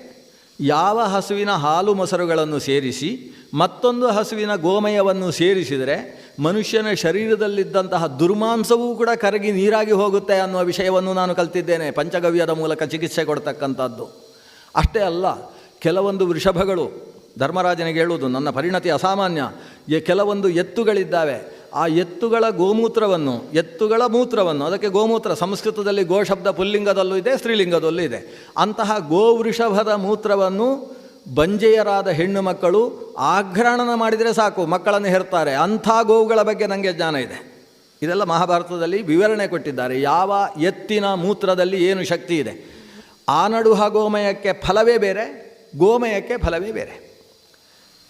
ಯಾವ ಹಸುವಿನ ಹಾಲು ಮೊಸರುಗಳನ್ನು ಸೇರಿಸಿ ಮತ್ತೊಂದು ಹಸುವಿನ ಗೋಮಯವನ್ನು ಸೇರಿಸಿದರೆ ಮನುಷ್ಯನ ಶರೀರದಲ್ಲಿದ್ದಂತಹ ದುರ್ಮಾಂಸವೂ ಕೂಡ ಕರಗಿ ನೀರಾಗಿ ಹೋಗುತ್ತೆ ಅನ್ನುವ ವಿಷಯವನ್ನು ನಾನು ಕಲ್ತಿದ್ದೇನೆ. ಪಂಚಗವ್ಯದ ಮೂಲಕ ಚಿಕಿತ್ಸೆ ಕೊಡ್ತಕ್ಕಂಥದ್ದು. ಅಷ್ಟೇ ಅಲ್ಲ, ಕೆಲವೊಂದು ವೃಷಭಗಳು, ಧರ್ಮರಾಜನಿಗೆ ಹೇಳುವುದು ನನ್ನ ಪರಿಣತಿ ಅಸಾಮಾನ್ಯ. ಕೆಲವೊಂದು ಎತ್ತುಗಳಿದ್ದಾವೆ, ಆ ಎತ್ತುಗಳ ಗೋಮೂತ್ರವನ್ನು, ಎತ್ತುಗಳ ಮೂತ್ರವನ್ನು, ಅದಕ್ಕೆ ಗೋಮೂತ್ರ ಸಂಸ್ಕೃತದಲ್ಲಿ ಗೋ ಶಬ್ದ ಪುಲ್ಲಿಂಗದಲ್ಲೂ ಇದೆ, ಸ್ತ್ರೀಲಿಂಗದಲ್ಲೂ ಇದೆ. ಅಂತಹ ಗೋವೃಷಭದ ಮೂತ್ರವನ್ನು ಬಂಜೆಯರಾದ ಹೆಣ್ಣು ಮಕ್ಕಳು ಆಘ್ರಾಣನ ಮಾಡಿದರೆ ಸಾಕು, ಮಕ್ಕಳನ್ನು ಹೆರ್ತಾರೆ. ಅಂಥ ಗೋವುಗಳ ಬಗ್ಗೆ ನನಗೆ ಜ್ಞಾನ ಇದೆ. ಇದೆಲ್ಲ ಮಹಾಭಾರತದಲ್ಲಿ ವಿವರಣೆ ಕೊಟ್ಟಿದ್ದಾರೆ. ಯಾವ ಎತ್ತಿನ ಮೂತ್ರದಲ್ಲಿ ಏನು ಶಕ್ತಿ ಇದೆ. ಆನಡುಹ ಗೋಮಯಕ್ಕೆ ಫಲವೇ ಬೇರೆ, ಗೋಮಯಕ್ಕೆ ಫಲವೇ ಬೇರೆ.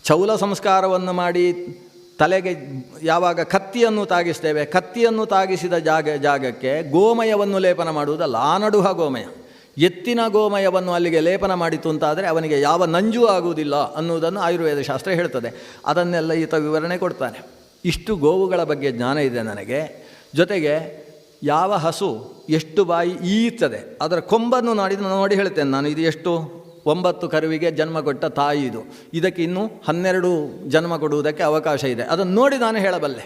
ಚೌಲ ಸಂಸ್ಕಾರವನ್ನು ಮಾಡಿ ತಲೆಗೆ ಯಾವಾಗ ಕತ್ತಿಯನ್ನು ತಾಗಿಸ್ತೇವೆ, ಕತ್ತಿಯನ್ನು ತಾಗಿಸಿದ ಜಾಗಕ್ಕೆ ಗೋಮಯವನ್ನು ಲೇಪನ ಮಾಡುವುದಲ್ಲ, ಆನಡುಹ ಗೋಮಯ, ಎತ್ತಿನ ಗೋಮಯವನ್ನು ಅಲ್ಲಿಗೆ ಲೇಪನ ಮಾಡಿತು ಅಂತಾದರೆ ಅವನಿಗೆ ಯಾವ ನಂಜೂ ಆಗುವುದಿಲ್ಲ ಅನ್ನುವುದನ್ನು ಆಯುರ್ವೇದ ಶಾಸ್ತ್ರ ಹೇಳ್ತದೆ. ಅದನ್ನೆಲ್ಲ ಈತ ವಿವರಣೆ ಕೊಡ್ತಾನೆ. ಇಷ್ಟು ಗೋವುಗಳ ಬಗ್ಗೆ ಜ್ಞಾನ ಇದೆ ನನಗೆ. ಜೊತೆಗೆ ಯಾವ ಹಸು ಎಷ್ಟು ಬಾಯಿ ಈರ್ತದೆ ಅದರ ಕೊಂಬನ್ನು ನೋಡಿ ಹೇಳ್ತೇನೆ ನಾನು. ಇದು ಎಷ್ಟು 9 ಕರುವಿಗೆ ಜನ್ಮ ಕೊಟ್ಟ ತಾಯಿ ಇದು, ಇದಕ್ಕೆ ಇನ್ನೂ 12 ಜನ್ಮ ಕೊಡುವುದಕ್ಕೆ ಅವಕಾಶ ಇದೆ, ಅದನ್ನು ನೋಡಿ ನಾನು ಹೇಳಬಲ್ಲೆ.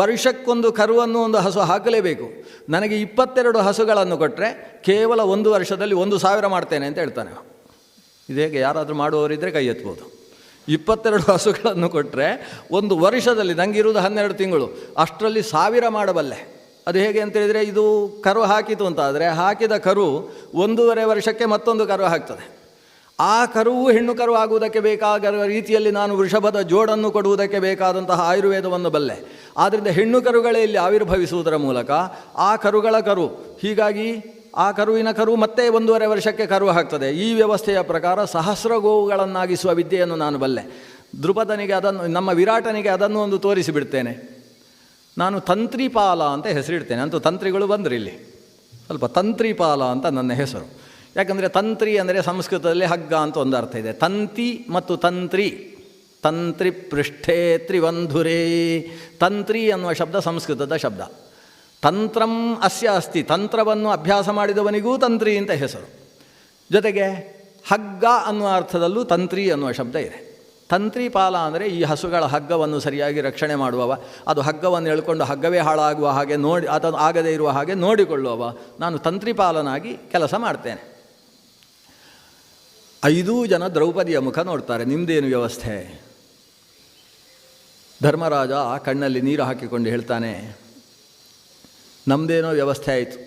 ವರ್ಷಕ್ಕೊಂದು ಕರುವನ್ನು ಒಂದು ಹಸು ಹಾಕಲೇಬೇಕು. ನನಗೆ 22 ಹಸುಗಳನ್ನು ಕೊಟ್ಟರೆ ಕೇವಲ 1 ವರ್ಷದಲ್ಲಿ 1,000 ಮಾಡ್ತೇನೆ ಅಂತ ಹೇಳ್ತಾನೆ. ಇದು ಹೇಗೆ? ಯಾರಾದರೂ ಮಾಡುವವರಿದ್ದರೆ ಕೈ ಎತ್ಬೋದು. 22 ಹಸುಗಳನ್ನು ಕೊಟ್ಟರೆ 1 ವರ್ಷದಲ್ಲಿ, ನನಗಿರುವುದು 12 ತಿಂಗಳು, ಅಷ್ಟರಲ್ಲಿ 1000 ಮಾಡಬಲ್ಲೆ. ಅದು ಹೇಗೆ ಅಂತೇಳಿದರೆ, ಇದು ಕರು ಹಾಕಿತು ಅಂತಾದರೆ ಹಾಕಿದ ಕರು 1.5 ವರ್ಷಕ್ಕೆ ಮತ್ತೊಂದು ಕರು ಹಾಕ್ತದೆ. ಆ ಕರುವು ಹೆಣ್ಣು ಕರು ಆಗುವುದಕ್ಕೆ ಬೇಕಾದ ರೀತಿಯಲ್ಲಿ ನಾನು ವೃಷಭದ ಜೋಡನ್ನು ಕೊಡುವುದಕ್ಕೆ ಬೇಕಾದಂತಹ ಆಯುರ್ವೇದವನ್ನು ಬಲ್ಲೆ. ಆದ್ದರಿಂದ ಹೆಣ್ಣು ಕರುಗಳೇ ಇಲ್ಲಿ ಆವಿರ್ಭವಿಸುವುದರ ಮೂಲಕ ಆ ಕರುಗಳ ಕರು, ಹೀಗಾಗಿ ಆ ಕರುವಿನ ಕರು ಮತ್ತೆ 1.5 ವರ್ಷಕ್ಕೆ ಕರು ಹಾಕ್ತದೆ. ಈ ವ್ಯವಸ್ಥೆಯ ಪ್ರಕಾರ ಸಹಸ್ರ ಗೋವುಗಳನ್ನಾಗಿಸುವ ವಿದ್ಯೆಯನ್ನು ನಾನು ಬಲ್ಲೆ. ದ್ರುಪದನಿಗೆ ಅದನ್ನು, ನಮ್ಮ ವಿರಾಟನಿಗೆ ಅದನ್ನು ಒಂದು ತೋರಿಸಿಬಿಡ್ತೇನೆ. ನಾನು ತಂತ್ರಿಪಾಲ ಅಂತ ಹೆಸರಿಡ್ತೇನೆ. ಅಂತೂ ತಂತ್ರಿಗಳು ಬಂದರು ಇಲ್ಲಿ, ಸ್ವಲ್ಪ ತಂತ್ರಿಪಾಲ ಅಂತ ನನ್ನ ಹೆಸರು. ಯಾಕಂದರೆ ತಂತ್ರಿ ಅಂದರೆ ಸಂಸ್ಕೃತದಲ್ಲಿ ಹಗ್ಗ ಅಂತ ಒಂದು ಅರ್ಥ ಇದೆ. ತಂತಿ ಮತ್ತು ತಂತ್ರಿ, ತಂತ್ರಿ ಪೃಷ್ಠೇ ತ್ರಿವಂಧುರೇ. ತಂತ್ರಿ ಅನ್ನುವ ಶಬ್ದ ಸಂಸ್ಕೃತದ ಶಬ್ದ. ತಂತ್ರಂ ಅಸ್ಯ ಅಸ್ತಿ, ತಂತ್ರವನ್ನು ಅಭ್ಯಾಸ ಮಾಡಿದವನಿಗೂ ತಂತ್ರಿ ಅಂತ ಹೆಸರು. ಜೊತೆಗೆ ಹಗ್ಗ ಅನ್ನುವ ಅರ್ಥದಲ್ಲೂ ತಂತ್ರಿ ಅನ್ನುವ ಶಬ್ದ ಇದೆ. ತಂತ್ರಿಪಾಲ ಅಂದರೆ ಈ ಹಸುಗಳ ಹಗ್ಗವನ್ನು ಸರಿಯಾಗಿ ರಕ್ಷಣೆ ಮಾಡುವವ, ಅದು ಹಗ್ಗವನ್ನು ಎಳ್ಕೊಂಡು ಹಗ್ಗವೇ ಹಾಳಾಗುವ ಹಾಗೆ ನೋಡಿ, ಅದನ್ನು ಆಗದೇ ಇರುವ ಹಾಗೆ ನೋಡಿಕೊಳ್ಳುವವ. ನಾನು ತಂತ್ರಿಪಾಲನಾಗಿ ಕೆಲಸ ಮಾಡ್ತೇನೆ. 5 ಜನ ದ್ರೌಪದಿಯ ಮುಖ ನೋಡ್ತಾರೆ. ನಿಮ್ಮದೇನು ವ್ಯವಸ್ಥೆ? ಧರ್ಮರಾಜ ಕಣ್ಣಲ್ಲಿ ನೀರು ಹಾಕಿಕೊಂಡು ಹೇಳ್ತಾನೆ, ನಮ್ಮದೇನೋ ವ್ಯವಸ್ಥೆ ಆಯಿತು,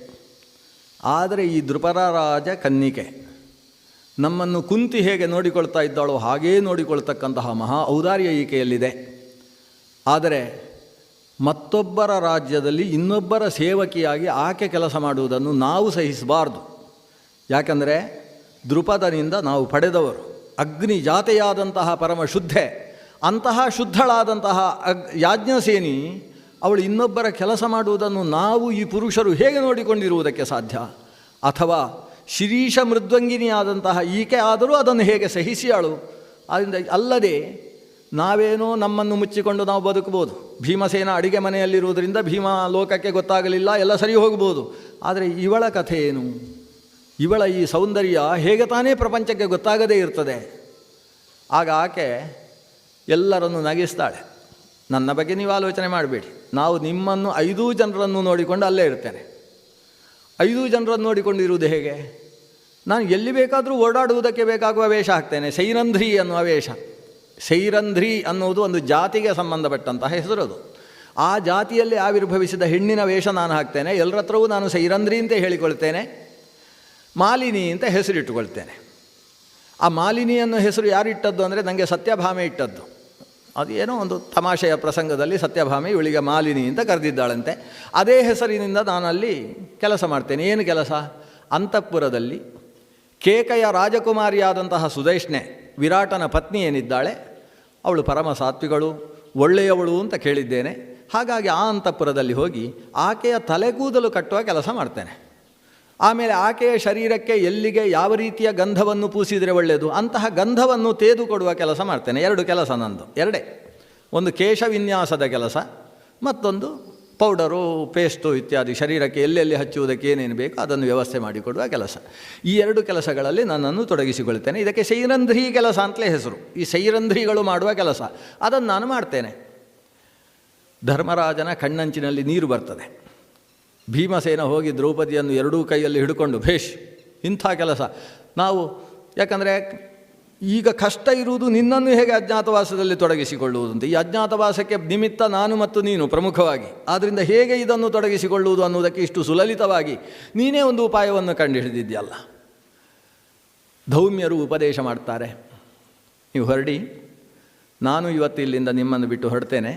ಆದರೆ ಈ ದ್ರುಪದರಾಜ ಕನ್ನಿಕೆ ನಮ್ಮನ್ನು ಕುಂತಿ ಹೇಗೆ ನೋಡಿಕೊಳ್ತಾ ಇದ್ದಾಳೋ ಹಾಗೇ ನೋಡಿಕೊಳ್ತಕ್ಕಂತಹ ಮಹಾ ಔದಾರ್ಯ ಈಕೆಯಲ್ಲಿದೆ. ಆದರೆ ಮತ್ತೊಬ್ಬರ ರಾಜ್ಯದಲ್ಲಿ ಇನ್ನೊಬ್ಬರ ಸೇವಕಿಯಾಗಿ ಆಕೆ ಕೆಲಸ ಮಾಡುವುದನ್ನು ನಾವು ಸಹಿಸಬಾರ್ದು. ಯಾಕಂದರೆ ದ್ರುಪದನಿಂದ ನಾವು ಪಡೆದವರು ಅಗ್ನಿ ಜಾತೆಯಾದಂತಹ ಪರಮ ಶುದ್ಧೆ. ಅಂತಹ ಶುದ್ಧಳಾದಂತಹ ಯಾಜ್ಞಸೇನಿ ಅವಳು ಇನ್ನೊಬ್ಬರ ಕೆಲಸ ಮಾಡುವುದನ್ನು ನಾವು ಈ ಪುರುಷರು ಹೇಗೆ ನೋಡಿಕೊಂಡಿರುವುದಕ್ಕೆ ಸಾಧ್ಯ? ಅಥವಾ ಶಿರೀಷ ಮೃದ್ವಂಗಿನಿಯಾದಂತಹ ಈಕೆ ಆದರೂ ಅದನ್ನು ಹೇಗೆ ಸಹಿಸಿಯಾಳು? ಆದ್ದರಿಂದ ಅಲ್ಲದೆ ನಾವೇನೋ ನಮ್ಮನ್ನು ಮುಚ್ಚಿಕೊಂಡು ನಾವು ಬದುಕಬಹುದು. ಭೀಮಸೇನ ಅಡಿಗೆ ಮನೆಯಲ್ಲಿರುವುದರಿಂದ ಭೀಮ ಲೋಕಕ್ಕೆ ಗೊತ್ತಾಗಲಿಲ್ಲ, ಎಲ್ಲ ಸರಿ ಹೋಗ್ಬೋದು. ಆದರೆ ಇವಳ ಕಥೆ ಏನು? ಇವಳ ಈ ಸೌಂದರ್ಯ ಹೇಗೆ ತಾನೇ ಪ್ರಪಂಚಕ್ಕೆ ಗೊತ್ತಾಗದೇ ಇರ್ತದೆ? ಆಗ ಆಕೆ ಎಲ್ಲರನ್ನು ನಗಿಸ್ತಾಳೆ. ನನ್ನ ಬಗ್ಗೆ ನೀವು ಆಲೋಚನೆ ಮಾಡಬೇಡಿ, ನಾವು ನಿಮ್ಮನ್ನು 5 ಜನರನ್ನು ನೋಡಿಕೊಂಡು ಅಲ್ಲೇ ಇರ್ತೇನೆ. 5 ಜನರನ್ನು ನೋಡಿಕೊಂಡಿರುವುದು ಹೇಗೆ? ನಾನು ಎಲ್ಲಿ ಬೇಕಾದರೂ ಓಡಾಡುವುದಕ್ಕೆ ಬೇಕಾಗುವ ವೇಷ ಹಾಕ್ತೇನೆ. ಸೈರಂಧ್ರಿ ಅನ್ನುವ ವೇಷ. ಸೈರಂಧ್ರಿ ಅನ್ನುವುದು ಒಂದು ಜಾತಿಗೆ ಸಂಬಂಧಪಟ್ಟಂತಹ ಹೆಸರದು. ಆ ಜಾತಿಯಲ್ಲಿ ಆವಿರ್ಭವಿಸಿದ ಹೆಣ್ಣಿನ ವೇಷ ನಾನು ಹಾಕ್ತೇನೆ. ಎಲ್ಲರ ಹತ್ರವೂ ನಾನು ಸೈರಂಧ್ರಿ ಅಂತ ಹೇಳಿಕೊಳ್ತೇನೆ. ಮಾಲಿನಿ ಅಂತ ಹೆಸರಿಟ್ಟುಕೊಳ್ತೇನೆ. ಆ ಮಾಲಿನಿ ಅನ್ನೋ ಹೆಸರು ಯಾರಿಟ್ಟದ್ದು ಅಂದರೆ ನನಗೆ ಸತ್ಯಭಾಮೆ ಇಟ್ಟದ್ದು. ಅದು ಏನೋ ಒಂದು ತಮಾಷೆಯ ಪ್ರಸಂಗದಲ್ಲಿ ಸತ್ಯಭಾಮೆ ಇವಳಿಗೆ ಮಾಲಿನಿ ಅಂತ ಕರೆದಿದ್ದಾಳಂತೆ. ಅದೇ ಹೆಸರಿನಿಂದ ನಾನಲ್ಲಿ ಕೆಲಸ ಮಾಡ್ತೇನೆ. ಏನು ಕೆಲಸ? ಅಂತಃಪುರದಲ್ಲಿ ಕೇಕೆಯ ರಾಜಕುಮಾರಿಯಾದಂತಹ ಸುದೈಷ್ಣೆ, ವಿರಾಟನ ಪತ್ನಿ ಏನಿದ್ದಾಳೆ, ಅವಳು ಪರಮ ಸಾತ್ವಿಗಳು, ಒಳ್ಳೆಯವಳು ಅಂತ ಕೇಳಿದ್ದೇನೆ. ಹಾಗಾಗಿ ಆ ಅಂತಃಪುರದಲ್ಲಿ ಹೋಗಿ ಆಕೆಯ ತಲೆಗೂದಲು ಕಟ್ಟುವ ಕೆಲಸ ಮಾಡ್ತೇನೆ. ಆಮೇಲೆ ಆಕೆಯ ಶರೀರಕ್ಕೆ ಎಲ್ಲಿಗೆ ಯಾವ ರೀತಿಯ ಗಂಧವನ್ನು ಪೂಸಿದರೆ ಒಳ್ಳೆಯದು ಅಂತಹ ಗಂಧವನ್ನು ತೆಗೆದು ಕೊಡುವ ಕೆಲಸ ಮಾಡ್ತೇನೆ. 2 ಕೆಲಸ ನಂದು, 2. ಒಂದು ಕೇಶ ವಿನ್ಯಾಸದ ಕೆಲಸ, ಮತ್ತೊಂದು ಪೌಡರು, ಪೇಸ್ಟು ಇತ್ಯಾದಿ ಶರೀರಕ್ಕೆ ಎಲ್ಲೆಲ್ಲಿ ಹಚ್ಚುವುದಕ್ಕೆ ಏನೇನು ಬೇಕು ಅದನ್ನು ವ್ಯವಸ್ಥೆ ಮಾಡಿಕೊಡುವ ಕೆಲಸ. ಈ 2 ಕೆಲಸಗಳಲ್ಲಿ ನನ್ನನ್ನು ತೊಡಗಿಸಿಕೊಳ್ತೇನೆ. ಇದಕ್ಕೆ ಸೈರಂಧ್ರಿ ಕೆಲಸ ಅಂತಲೇ ಹೆಸರು. ಈ ಸೈರಂಧ್ರಿಗಳು ಮಾಡುವ ಕೆಲಸ ಅದನ್ನು ನಾನು ಮಾಡ್ತೇನೆ. ಧರ್ಮರಾಜನ ಕಣ್ಣಂಚಿನಲ್ಲಿ ನೀರು ಬರ್ತದೆ. ಭೀಮಸೇನ ಹೋಗಿ ದ್ರೌಪದಿಯನ್ನು 2 ಕೈಯಲ್ಲಿ ಹಿಡ್ಕೊಂಡು, ಭೇಷ್, ಇಂಥ ಕೆಲಸ ನಾವು, ಯಾಕಂದರೆ ಈಗ ಕಷ್ಟ ಇರುವುದು ನಿನ್ನನ್ನು ಹೇಗೆ ಅಜ್ಞಾತವಾಸದಲ್ಲಿ ತೊಡಗಿಸಿಕೊಳ್ಳುವುದು ಅಂತ. ಈ ಅಜ್ಞಾತವಾಸಕ್ಕೆ ನಿಮಿತ್ತ ನಾನು ಮತ್ತು ನೀನು ಪ್ರಮುಖವಾಗಿ. ಆದ್ದರಿಂದ ಹೇಗೆ ಇದನ್ನು ತೊಡಗಿಸಿಕೊಳ್ಳುವುದು ಅನ್ನುವುದಕ್ಕೆ ಇಷ್ಟು ಸುಲಲಿತವಾಗಿ ನೀನೇ ಒಂದು ಉಪಾಯವನ್ನು ಕಂಡುಹಿಡಿದಿದ್ಯಲ್ಲ. ಧೌಮ್ಯರು ಉಪದೇಶ ಮಾಡ್ತಾರೆ, ನೀವು ಹೊರಡಿ, ನಾನು ಇವತ್ತು ಇಲ್ಲಿಂದ ನಿಮ್ಮನ್ನು ಬಿಟ್ಟು ಹೊರಡ್ತೇನೆ.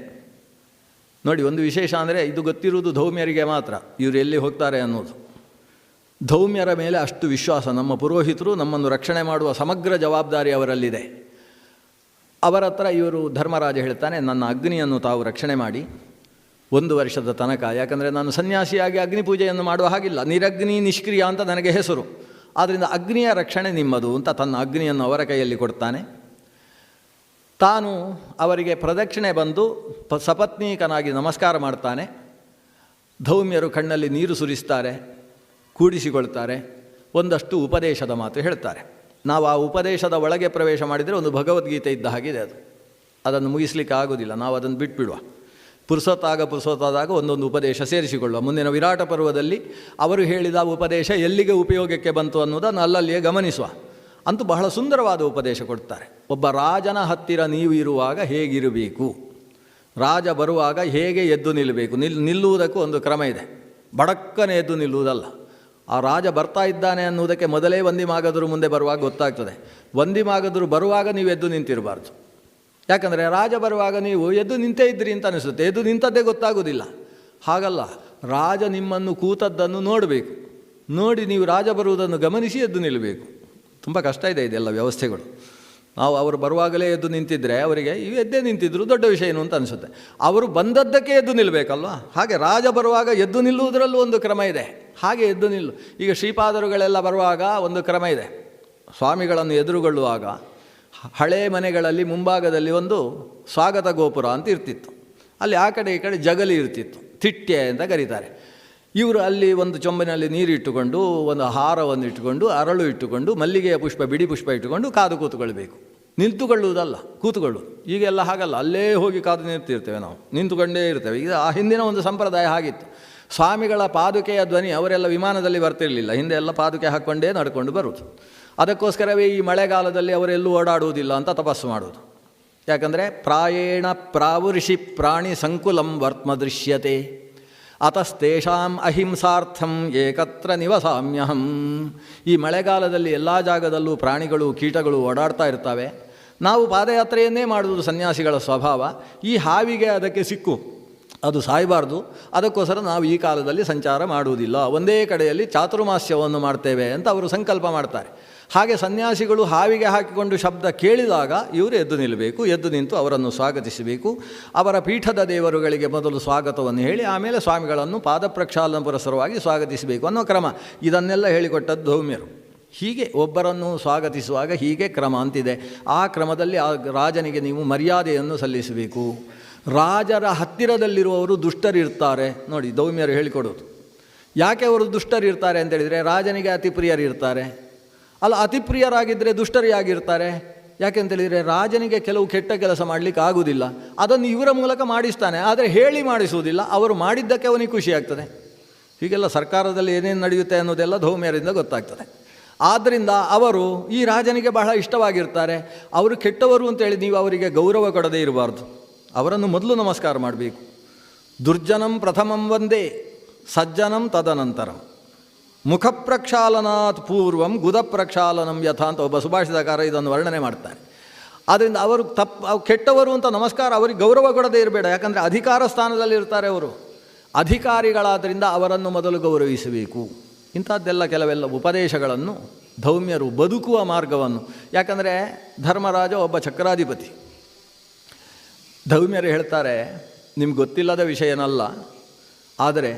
ನೋಡಿ, ಒಂದು ವಿಶೇಷ ಅಂದರೆ ಇದು ಗೊತ್ತಿರುವುದು ಧೌಮ್ಯರಿಗೆ ಮಾತ್ರ, ಇವರು ಎಲ್ಲಿ ಹೋಗ್ತಾರೆ ಅನ್ನೋದು. ಧೌಮ್ಯರ ಮೇಲೆ ಅಷ್ಟು ವಿಶ್ವಾಸ. ನಮ್ಮ ಪುರೋಹಿತರು ನಮ್ಮನ್ನು ರಕ್ಷಣೆ ಮಾಡುವ ಸಮಗ್ರ ಜವಾಬ್ದಾರಿ ಅವರಲ್ಲಿದೆ. ಅವರ ಹತ್ರ ಇವರು ಧರ್ಮರಾಜ ಹೇಳ್ತಾನೆ, ನನ್ನ ಅಗ್ನಿಯನ್ನು ತಾವು ರಕ್ಷಣೆ ಮಾಡಿ 1 ವರ್ಷದ ತನಕ, ಯಾಕಂದರೆ ನಾನು ಸನ್ಯಾಸಿಯಾಗಿ ಅಗ್ನಿ ಪೂಜೆಯನ್ನು ಮಾಡುವ ಹಾಗಿಲ್ಲ, ನಿರಗ್ನಿ ನಿಷ್ಕ್ರಿಯ ಅಂತ ನನಗೆ ಹೆಸರು, ಆದ್ದರಿಂದ ಅಗ್ನಿಯ ರಕ್ಷಣೆ ನಿಮ್ಮದು ಅಂತ ತನ್ನ ಅಗ್ನಿಯನ್ನು ಅವರ ಕೈಯಲ್ಲಿ ಕೊಡ್ತಾನೆ. ತಾನು ಅವರಿಗೆ ಪ್ರದಕ್ಷಿಣೆ ಬಂದು ಸಪತ್ನೀಕನಾಗಿ ನಮಸ್ಕಾರ ಮಾಡ್ತಾನೆ. ಧೌಮ್ಯರು ಕಣ್ಣಲ್ಲಿ ನೀರು ಸುರಿಸ್ತಾರೆ, ಕೂಡಿಸಿಕೊಳ್ತಾರೆ, ಒಂದಷ್ಟು ಉಪದೇಶದ ಮಾತು ಹೇಳ್ತಾರೆ. ನಾವು ಆ ಉಪದೇಶದ ಒಳಗೆ ಪ್ರವೇಶ ಮಾಡಿದರೆ ಒಂದು ಭಗವದ್ಗೀತೆ ಇದ್ದ ಹಾಗಿದೆ, ಅದನ್ನು ಮುಗಿಸ್ಲಿಕ್ಕೆ ಆಗೋದಿಲ್ಲ, ನಾವು ಅದನ್ನು ಬಿಟ್ಬಿಡುವ. ಪುರುಸೊತ್ತಾದಾಗ ಒಂದೊಂದು ಉಪದೇಶ ಸೇರಿಸಿಕೊಳ್ಳುವ. ಮುಂದಿನ ವಿರಾಟ ಪರ್ವದಲ್ಲಿ ಅವರು ಹೇಳಿದ ಉಪದೇಶ ಎಲ್ಲಿಗೆ ಉಪಯೋಗಕ್ಕೆ ಬಂತು ಅನ್ನೋದನ್ನು ಅಲ್ಲಲ್ಲಿಯೇ ಗಮನಿಸುವ. ಅಂತೂ ಬಹಳ ಸುಂದರವಾದ ಉಪದೇಶ ಕೊಡ್ತಾರೆ. ಒಬ್ಬ ರಾಜನ ಹತ್ತಿರ ನೀವು ಇರುವಾಗ ಹೇಗಿರಬೇಕು, ರಾಜ ಬರುವಾಗ ಹೇಗೆ ಎದ್ದು ನಿಲ್ಲಬೇಕು. ನಿಲ್ಲುವುದಕ್ಕೂ ಒಂದು ಕ್ರಮ ಇದೆ, ಬಡಕ್ಕನೆ ಎದ್ದು ನಿಲ್ಲುವುದಲ್ಲ. ಆ ರಾಜ ಬರ್ತಾ ಇದ್ದಾನೆ ಅನ್ನುವುದಕ್ಕೆ ಮೊದಲೇ ವಂದಿಮಾಗದರು ಮುಂದೆ ಬರುವಾಗ ಗೊತ್ತಾಗ್ತದೆ. ವಂದಿಮಾಗದರು ಬರುವಾಗ ನೀವು ಎದ್ದು ನಿಂತಿರಬಾರ್ದು, ಯಾಕಂದರೆ ರಾಜ ಬರುವಾಗ ನೀವು ಎದ್ದು ನಿಂತೇ ಇದ್ರಿ ಅಂತ ಅನಿಸುತ್ತೆ, ಎದ್ದು ನಿಂತದ್ದೇ ಗೊತ್ತಾಗೋದಿಲ್ಲ. ಹಾಗಲ್ಲ, ರಾಜ ನಿಮ್ಮನ್ನು ಕೂತದ್ದನ್ನು ನೋಡಬೇಕು, ನೋಡಿ ನೀವು ರಾಜ ಬರುವುದನ್ನು ಗಮನಿಸಿ ಎದ್ದು ನಿಲ್ಲಬೇಕು. ತುಂಬ ಕಷ್ಟ ಇದೆ ಇದೆಲ್ಲ ವ್ಯವಸ್ಥೆಗಳು. ನಾವು ಅವರು ಬರುವಾಗಲೇ ಎದ್ದು ನಿಂತಿದ್ದರೆ ಅವರಿಗೆ ಇವು ಎದ್ದೇ ನಿಂತಿದ್ರು ದೊಡ್ಡ ವಿಷಯ ಏನು ಅಂತ ಅನಿಸುತ್ತೆ. ಅವರು ಬಂದದ್ದಕ್ಕೆ ಎದ್ದು ನಿಲ್ಲಬೇಕಲ್ವ. ಹಾಗೆ ರಾಜ ಬರುವಾಗ ಎದ್ದು ನಿಲ್ಲುವುದರಲ್ಲೂ ಒಂದು ಕ್ರಮ ಇದೆ, ಹಾಗೆ ಎದ್ದು ನಿಲ್ಲು. ಈಗ ಶ್ರೀಪಾದರುಗಳೆಲ್ಲ ಬರುವಾಗ ಒಂದು ಕ್ರಮ ಇದೆ. ಸ್ವಾಮಿಗಳನ್ನು ಎದುರುಗೊಳ್ಳುವಾಗ ಹಳೇ ಮನೆಗಳಲ್ಲಿ ಮುಂಭಾಗದಲ್ಲಿ ಒಂದು ಸ್ವಾಗತ ಗೋಪುರ ಅಂತ ಇರ್ತಿತ್ತು, ಅಲ್ಲಿ ಆ ಕಡೆ ಈ ಕಡೆ ಜಗಲಿ ಇರ್ತಿತ್ತು, ತಿಟ್ಟೆ ಅಂತ ಕರೀತಾರೆ. ಇವರು ಅಲ್ಲಿ ಒಂದು ಚೊಂಬಿನಲ್ಲಿ ನೀರು ಇಟ್ಟುಕೊಂಡು, ಒಂದು ಹಾರವನ್ನು ಇಟ್ಟುಕೊಂಡು, ಅರಳು ಇಟ್ಟುಕೊಂಡು, ಮಲ್ಲಿಗೆಯ ಪುಷ್ಪ, ಬಿಡಿ ಪುಷ್ಪ ಇಟ್ಟುಕೊಂಡು ಕಾದು ಕೂತುಕೊಳ್ಬೇಕು. ನಿಂತುಕೊಳ್ಳುವುದಲ್ಲ, ಕೂತುಕೊಳ್ಳುವುದು. ಈಗೆಲ್ಲ ಹಾಗಲ್ಲ, ಅಲ್ಲೇ ಹೋಗಿ ಕಾದು ನಿಂತಿರ್ತೇವೆ, ನಾವು ನಿಂತುಕೊಂಡೇ ಇರ್ತೇವೆ. ಈಗ ಆ ಹಿಂದಿನ ಒಂದು ಸಂಪ್ರದಾಯ ಹಾಗಿತ್ತು. ಸ್ವಾಮಿಗಳ ಪಾದುಕೆಯ ಧ್ವನಿ, ಅವರೆಲ್ಲ ವಿಮಾನದಲ್ಲಿ ಬರ್ತಿರಲಿಲ್ಲ, ಹಿಂದೆ ಎಲ್ಲ ಪಾದುಕೆ ಹಾಕ್ಕೊಂಡೇ ನಡ್ಕೊಂಡು ಬರುವುದು. ಅದಕ್ಕೋಸ್ಕರವೇ ಈ ಮಳೆಗಾಲದಲ್ಲಿ ಅವರೆಲ್ಲೂ ಓಡಾಡುವುದಿಲ್ಲ ಅಂತ ತಪಸ್ಸು ಮಾಡುವುದು. ಯಾಕಂದರೆ ಪ್ರಾಯೇಣ ಪ್ರಾವೃಷಿ ಪ್ರಾಣಿ ಸಂಕುಲಂ ವರ್ತ್ಮ ದೃಶ್ಯತೆ ಅತಸ್ತೇಷಾಂ ಅಹಿಂಸಾರ್ಥಂ ಏಕತ್ರ ನಿವಸಾಮ್ಯಹಂ. ಈ ಮಳೆಗಾಲದಲ್ಲಿ ಎಲ್ಲ ಜಾಗದಲ್ಲೂ ಪ್ರಾಣಿಗಳು ಕೀಟಗಳು ಓಡಾಡ್ತಾ ಇರ್ತವೆ. ನಾವು ಪಾದಯಾತ್ರೆಯನ್ನೇ ಮಾಡುವುದು ಸನ್ಯಾಸಿಗಳ ಸ್ವಭಾವ. ಈ ಹಾವಿಗೆ ಅದಕ್ಕೆ ಸಿಕ್ಕು, ಅದು ಸಾಯಬಾರ್ದು, ಅದಕ್ಕೋಸ್ಕರ ನಾವು ಈ ಕಾಲದಲ್ಲಿ ಸಂಚಾರ ಮಾಡುವುದಿಲ್ಲ, ಒಂದೇ ಕಡೆಯಲ್ಲಿ ಚಾತುರ್ಮಾಸ್ಯವನ್ನು ಮಾಡ್ತೇವೆ ಅಂತ ಅವರು ಸಂಕಲ್ಪ ಮಾಡ್ತಾರೆ. ಹಾಗೆ ಸನ್ಯಾಸಿಗಳು ಹಾವಿಗೆ ಹಾಕಿಕೊಂಡು ಶಬ್ದ ಕೇಳಿದಾಗ ಇವರು ಎದ್ದು ನಿಲ್ಲಬೇಕು, ಎದ್ದು ನಿಂತು ಅವರನ್ನು ಸ್ವಾಗತಿಸಬೇಕು. ಅವರ ಪೀಠದ ದೇವರುಗಳಿಗೆ ಮೊದಲು ಸ್ವಾಗತವನ್ನು ಹೇಳಿ ಆಮೇಲೆ ಸ್ವಾಮಿಗಳನ್ನು ಪಾದಪ್ರಕ್ಷಾಲನ ಪುರಸರವಾಗಿ ಸ್ವಾಗತಿಸಬೇಕು ಅನ್ನೋ ಕ್ರಮ. ಇದನ್ನೆಲ್ಲ ಹೇಳಿಕೊಟ್ಟದ್ದು ಧೌಮ್ಯರು. ಹೀಗೆ ಒಬ್ಬರನ್ನು ಸ್ವಾಗತಿಸುವಾಗ ಹೀಗೆ ಕ್ರಮ ಅಂತಿದೆ. ಆ ಕ್ರಮದಲ್ಲಿ ಆ ರಾಜನಿಗೆ ನೀವು ಮರ್ಯಾದೆಯನ್ನು ಸಲ್ಲಿಸಬೇಕು. ರಾಜರ ಹತ್ತಿರದಲ್ಲಿರುವವರು ದುಷ್ಟರಿರ್ತಾರೆ ನೋಡಿ, ಧೌಮ್ಯರು ಹೇಳಿಕೊಡೋದು. ಯಾಕೆ ಅವರು ದುಷ್ಟರಿರ್ತಾರೆ ಅಂತೇಳಿದರೆ, ರಾಜನಿಗೆ ಅತಿ ಪ್ರಿಯರಿರ್ತಾರೆ. ಅಲ್ಲ, ಅತಿ ಪ್ರಿಯರಾಗಿದ್ದರೆ ದುಷ್ಟರು ಯಾಗಿರ್ತಾರೆ? ಯಾಕೆಂತೇಳಿದರೆ ರಾಜನಿಗೆ ಕೆಲವು ಕೆಟ್ಟ ಕೆಲಸ ಮಾಡಲಿಕ್ಕೆ ಆಗುವುದಿಲ್ಲ, ಅದನ್ನು ಇವರ ಮೂಲಕ ಮಾಡಿಸ್ತಾನೆ, ಆದರೆ ಹೇಳಿ ಮಾಡಿಸುವುದಿಲ್ಲ. ಅವರು ಮಾಡಿದ್ದಕ್ಕೆ ಅವನಿಗೆ ಖುಷಿಯಾಗ್ತದೆ. ಹೀಗೆಲ್ಲ ಸರ್ಕಾರದಲ್ಲಿ ಏನೇನು ನಡೆಯುತ್ತೆ ಅನ್ನೋದೆಲ್ಲ ಧೌಮ್ಯರಿಂದ ಗೊತ್ತಾಗ್ತದೆ. ಆದ್ದರಿಂದ ಅವರು ಈ ರಾಜನಿಗೆ ಬಹಳ ಇಷ್ಟವಾಗಿರ್ತಾರೆ. ಅವರು ಕೆಟ್ಟವರು ಅಂತೇಳಿ ನೀವು ಅವರಿಗೆ ಗೌರವ ಕೊಡದೇ ಇರಬಾರ್ದು, ಅವರನ್ನು ಮೊದಲು ನಮಸ್ಕಾರ ಮಾಡಬೇಕು. ದುರ್ಜನಂ ಪ್ರಥಮಂ ವಂದೇ ಸಜ್ಜನಂ ತದನಂತರಂ ಮುಖ ಪ್ರಕ್ಷಾಲನಾತ್ ಪೂರ್ವಂ ಗುದ ಪ್ರಕ್ಷಾಲನಂ ಯಥ ಅಂತ ಒಬ್ಬ ಸುಭಾಷಿತಕಾರ ಇದನ್ನು ವರ್ಣನೆ ಮಾಡ್ತಾರೆ. ಆದ್ದರಿಂದ ಅವರು ಕೆಟ್ಟವರು ಅಂತ ನಮಸ್ಕಾರ, ಅವರಿಗೆ ಗೌರವ ಕೊಡದೇ ಇರಬೇಡ. ಯಾಕಂದರೆ ಅಧಿಕಾರ ಸ್ಥಾನದಲ್ಲಿರ್ತಾರೆ ಅವರು, ಅಧಿಕಾರಿಗಳಾದ್ದರಿಂದ ಅವರನ್ನು ಮೊದಲು ಗೌರವಿಸಬೇಕು. ಇಂಥದ್ದೆಲ್ಲ ಕೆಲವೆಲ್ಲ ಉಪದೇಶಗಳನ್ನು ಧೌಮ್ಯರು ಬದುಕುವ ಮಾರ್ಗವನ್ನು, ಯಾಕಂದರೆ ಧರ್ಮರಾಜ ಒಬ್ಬ ಚಕ್ರಾಧಿಪತಿ. ಧೌಮ್ಯರು ಹೇಳ್ತಾರೆ, ನಿಮ್ಗೆ ಗೊತ್ತಿಲ್ಲದ ವಿಷಯನಲ್ಲ, ಆದರೆ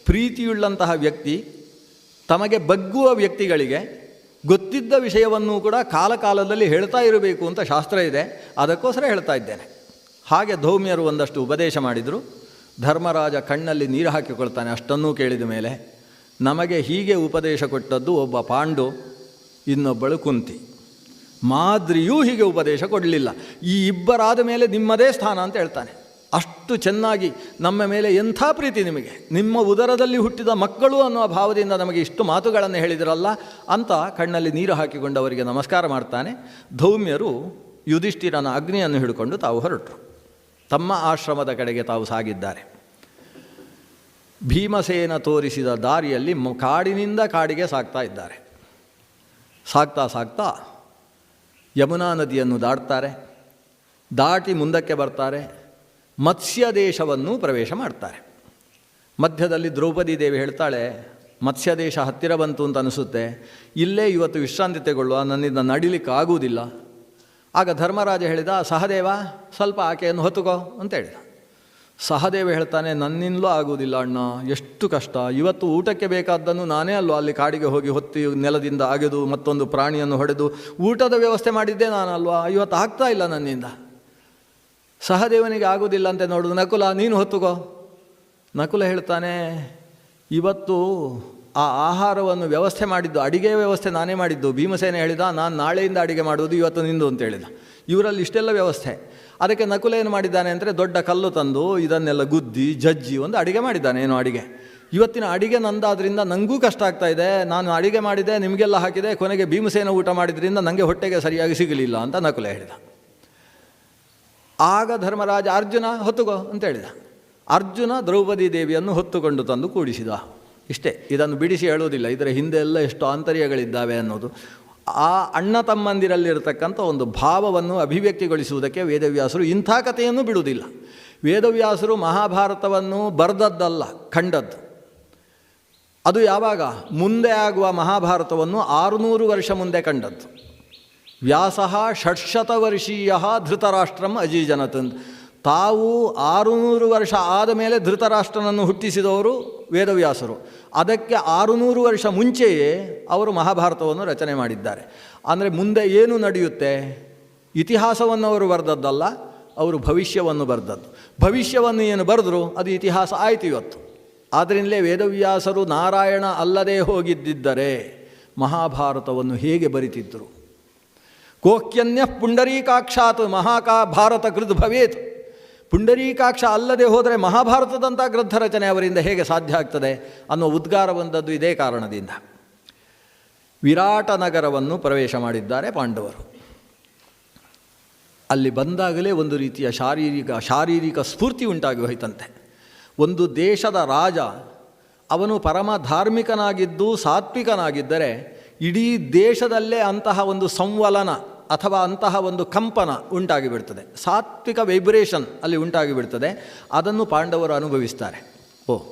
ಪ್ರೀತಿಯುಳ್ಳಂತಹ ವ್ಯಕ್ತಿ ತಮಗೆ ಬಗ್ಗುವ ವ್ಯಕ್ತಿಗಳಿಗೆ ಗೊತ್ತಿದ್ದ ವಿಷಯವನ್ನು ಕೂಡ ಕಾಲಕಾಲದಲ್ಲಿ ಹೇಳ್ತಾ ಇರಬೇಕು ಅಂತ ಶಾಸ್ತ್ರ ಇದೆ, ಅದಕ್ಕೋಸ್ಕರ ಹೇಳ್ತಾ ಇದ್ದೇನೆ. ಹಾಗೆ ಧೌಮ್ಯರು ಒಂದಷ್ಟು ಉಪದೇಶ ಮಾಡಿದರು. ಧರ್ಮರಾಜ ಕಣ್ಣಲ್ಲಿ ನೀರು ಹಾಕಿಕೊಳ್ತಾನೆ. ಅಷ್ಟನ್ನೂ ಕೇಳಿದ ಮೇಲೆ, ನಮಗೆ ಹೀಗೆ ಉಪದೇಶ ಕೊಟ್ಟದ್ದು ಒಬ್ಬ ಪಾಂಡು, ಇನ್ನೊಬ್ಬಳು ಕುಂತಿ. ಮಾದ್ರಿಯೂ ಹೀಗೆ ಉಪದೇಶ ಕೊಡಲಿಲ್ಲ. ಈ ಇಬ್ಬರಾದ ಮೇಲೆ ನಿಮ್ಮದೇ ಸ್ಥಾನ ಅಂತ ಹೇಳ್ತಾನೆ. ಅಷ್ಟು ಚೆನ್ನಾಗಿ ನಮ್ಮ ಮೇಲೆ ಎಂಥ ಪ್ರೀತಿ ನಿಮಗೆ, ನಿಮ್ಮ ಉದರದಲ್ಲಿ ಹುಟ್ಟಿದ ಮಕ್ಕಳು ಅನ್ನುವ ಭಾವದಿಂದ ನಮಗೆ ಇಷ್ಟು ಮಾತುಗಳನ್ನು ಹೇಳಿದಿರಲ್ಲ ಅಂತ ಕಣ್ಣಲ್ಲಿ ನೀರು ಹಾಕಿಕೊಂಡು ಅವರಿಗೆ ನಮಸ್ಕಾರ ಮಾಡ್ತಾನೆ. ಧೌಮ್ಯರು ಯುಧಿಷ್ಠಿರನ ಅಗ್ನಿಯನ್ನು ಹಿಡ್ಕೊಂಡು ತಾವು ಹೊರಟರು. ತಮ್ಮ ಆಶ್ರಮದ ಕಡೆಗೆ ತಾವು ಸಾಗಿದ್ದಾರೆ. ಭೀಮಸೇನ ತೋರಿಸಿದ ದಾರಿಯಲ್ಲಿ ಕಾಡಿನಿಂದ ಕಾಡಿಗೆ ಸಾಗ್ತಾ ಇದ್ದಾರೆ. ಸಾಗ್ತಾ ಸಾಗ್ತಾ ಯಮುನಾ ನದಿಯನ್ನು ದಾಟ್ತಾರೆ. ದಾಟಿ ಮುಂದಕ್ಕೆ ಬರ್ತಾರೆ. ಮತ್ಸ್ಯ ದೇಶವನ್ನು ಪ್ರವೇಶ ಮಾಡ್ತಾರೆ. ಮಧ್ಯದಲ್ಲಿ ದ್ರೌಪದಿ ದೇವಿ ಹೇಳ್ತಾಳೆ, ಮತ್ಸ್ಯ ದೇಶ ಹತ್ತಿರ ಬಂತು ಅಂತ ಅನಿಸುತ್ತೆ, ಇಲ್ಲೇ ಇವತ್ತು ವಿಶ್ರಾಂತಿ ತೆಗೊಳ್ಳುವ, ನನ್ನಿಂದ ನಡಿಲಿಕ್ಕೆ ಆಗುವುದಿಲ್ಲ. ಆಗ ಧರ್ಮರಾಜ ಹೇಳಿದ, ಸಹದೇವ ಸ್ವಲ್ಪ ಆಕೆಯನ್ನು ಹೊತ್ತುಕೋ ಅಂತ ಹೇಳಿದ. ಸಹದೇವ ಹೇಳ್ತಾನೆ, ನನ್ನಿಂದಲೂ ಆಗುವುದಿಲ್ಲ ಅಣ್ಣ, ಎಷ್ಟು ಕಷ್ಟ. ಇವತ್ತು ಊಟಕ್ಕೆ ಬೇಕಾದ್ದನ್ನು ನಾನೇ ಅಲ್ವ ಅಲ್ಲಿ ಕಾಡಿಗೆ ಹೋಗಿ ಹೊತ್ತಿ ನೆಲದಿಂದ ಅಗೆದು ಮತ್ತೊಂದು ಪ್ರಾಣಿಯನ್ನು ಹೊಡೆದು ಊಟದ ವ್ಯವಸ್ಥೆ ಮಾಡಿದ್ದೆ ನಾನಲ್ವಾ, ಇವತ್ತು ಆಗ್ತಾ ಇಲ್ಲ ನನ್ನಿಂದ. ಸಹದೇವನಿಗೆ ಆಗುವುದಿಲ್ಲ ಅಂತ ನೋಡು, ನಕುಲ ನೀನು ಹೊತ್ತುಕೋ. ನಕುಲ ಹೇಳ್ತಾನೆ, ಇವತ್ತು ಆ ಆಹಾರವನ್ನು ವ್ಯವಸ್ಥೆ ಮಾಡಿದ್ದು, ಅಡಿಗೆ ವ್ಯವಸ್ಥೆ ನಾನೇ ಮಾಡಿದ್ದು. ಭೀಮಸೇನ ಹೇಳಿದ, ನಾನು ನಾಳೆಯಿಂದ ಅಡಿಗೆ ಮಾಡುವುದು, ಇವತ್ತು ನಿಂದು ಅಂತ ಹೇಳಿದ. ಇವರಲ್ಲಿ ಇಷ್ಟೆಲ್ಲ ವ್ಯವಸ್ಥೆ. ಅದಕ್ಕೆ ನಕುಲ ಏನು ಮಾಡಿದ್ದಾನೆ ಅಂದರೆ, ದೊಡ್ಡ ಕಲ್ಲು ತಂದು ಇದನ್ನೆಲ್ಲ ಗುದ್ದಿ ಜಜ್ಜಿ ಒಂದು ಅಡಿಗೆ ಮಾಡಿದ್ದಾನೆ. ಏನು ಅಡಿಗೆ, ಇವತ್ತಿನ ಅಡಿಗೆ ನಂದಾದ್ರಿಂದ ನನಗೂ ಕಷ್ಟ ಆಗ್ತಾ ಇದೆ. ನಾನು ಅಡಿಗೆ ಮಾಡಿದೆ, ನಿಮಗೆಲ್ಲ ಹಾಕಿದೆ, ಕೊನೆಗೆ ಭೀಮಸೇನ ಊಟ ಮಾಡಿದ್ರಿಂದ ನನಗೆ ಹೊಟ್ಟೆಗೆ ಸರಿಯಾಗಿ ಸಿಗಲಿಲ್ಲ ಅಂತ ನಕುಲ ಹೇಳಿದ. ಆಗ ಧರ್ಮರಾಜ, ಅರ್ಜುನ ಹೊತ್ತುಕೋ ಅಂತ ಹೇಳಿದ. ಅರ್ಜುನ ದ್ರೌಪದಿ ದೇವಿಯನ್ನು ಹೊತ್ತುಕೊಂಡು ತಂದು ಕೂಡಿಸಿದ. ಇಷ್ಟೇ, ಇದನ್ನು ಬಿಡಿಸಿ ಹೇಳುವುದಿಲ್ಲ. ಇದರ ಹಿಂದೆ ಎಲ್ಲ ಎಷ್ಟು ಆಂತರ್ಯಗಳಿದ್ದಾವೆ ಅನ್ನೋದು. ಆ ಅಣ್ಣ ತಮ್ಮಂದಿರಲ್ಲಿರತಕ್ಕಂಥ ಒಂದು ಭಾವವನ್ನು ಅಭಿವ್ಯಕ್ತಿಗೊಳಿಸುವುದಕ್ಕೆ ವೇದವ್ಯಾಸರು ಇಂಥ ಕಥೆಯನ್ನು ಬಿಡುವುದಿಲ್ಲ. ವೇದವ್ಯಾಸರು ಮಹಾಭಾರತವನ್ನು ಬರೆದದ್ದಲ್ಲ, ಕಂಡದ್ದು. ಅದು ಯಾವಾಗ, ಮುಂದೆ ಆಗುವ ಮಹಾಭಾರತವನ್ನು 600 ವರ್ಷ ಮುಂದೆ ಕಂಡದ್ದು. ವ್ಯಾಸ 600 ವರ್ಷೀಯ ಧೃತರಾಷ್ಟ್ರಂ ಅಜೀಜನತಂದ್. ತಾವು 600 ವರ್ಷ ಆದ ಮೇಲೆ ಧೃತರಾಷ್ಟ್ರನನ್ನು ಹುಟ್ಟಿಸಿದವರು ವೇದವ್ಯಾಸರು. ಅದಕ್ಕೆ 600 ವರ್ಷ ಮುಂಚೆಯೇ ಅವರು ಮಹಾಭಾರತವನ್ನು ರಚನೆ ಮಾಡಿದ್ದಾರೆ. ಅಂದರೆ ಮುಂದೆ ಏನು ನಡೆಯುತ್ತೆ, ಇತಿಹಾಸವನ್ನು ಅವರು ಬರೆದದ್ದಲ್ಲ, ಅವರು ಭವಿಷ್ಯವನ್ನು ಬರೆದದ್ದು. ಭವಿಷ್ಯವನ್ನು ಏನು ಬರೆದ್ರು ಅದು ಇತಿಹಾಸ ಆಯಿತು ಇವತ್ತು. ಆದ್ದರಿಂದಲೇ ವೇದವ್ಯಾಸರು ನಾರಾಯಣ ಅಲ್ಲದೆ ಹೋಗಿದ್ದಿದ್ದರೆ ಮಹಾಭಾರತವನ್ನು ಹೇಗೆ ಬರಿತಿದ್ದರು. ಕೋಕ್ಯನ್ಯ ಪುಂಡರೀಕಾಕ್ಷಾತ್ ಭಾರತ ಕೃತ್ ಭವೇತ್. ಪುಂಡರೀಕಾಕ್ಷ ಅಲ್ಲದೆ ಹೋದರೆ ಮಹಾಭಾರತದಂಥ ಗ್ರಂಥ ರಚನೆ ಅವರಿಂದ ಹೇಗೆ ಸಾಧ್ಯ ಆಗ್ತದೆ ಅನ್ನೋ ಉದ್ಗಾರ ಬಂದದ್ದು ಇದೇ ಕಾರಣದಿಂದ. ವಿರಾಟ ನಗರವನ್ನು ಪ್ರವೇಶ ಮಾಡಿದ್ದಾರೆ ಪಾಂಡವರು. ಅಲ್ಲಿ ಬಂದಾಗಲೇ ಒಂದು ರೀತಿಯ ಶಾರೀರಿಕ ಸ್ಫೂರ್ತಿ ಉಂಟಾಗಿ ಹೋಯ್ತಂತೆ. ಒಂದು ದೇಶದ ರಾಜ ಅವನು ಪರಮ ಧಾರ್ಮಿಕನಾಗಿದ್ದು ಸಾತ್ವಿಕನಾಗಿದ್ದರೆ ಇಡೀ ದೇಶದಲ್ಲೇ ಅಂತಹ ಒಂದು ಸಂವಲನ ಅಥವಾ ಅಂತಹ ಒಂದು ಕಂಪನ ಉಂಟಾಗಿಬಿಡ್ತದೆ. ಸಾತ್ವಿಕ ವೈಬ್ರೇಷನ್ ಅಲ್ಲಿ ಉಂಟಾಗಿಬಿಡ್ತದೆ. ಅದನ್ನು ಪಾಂಡವರು ಅನುಭವಿಸ್ತಾರೆ.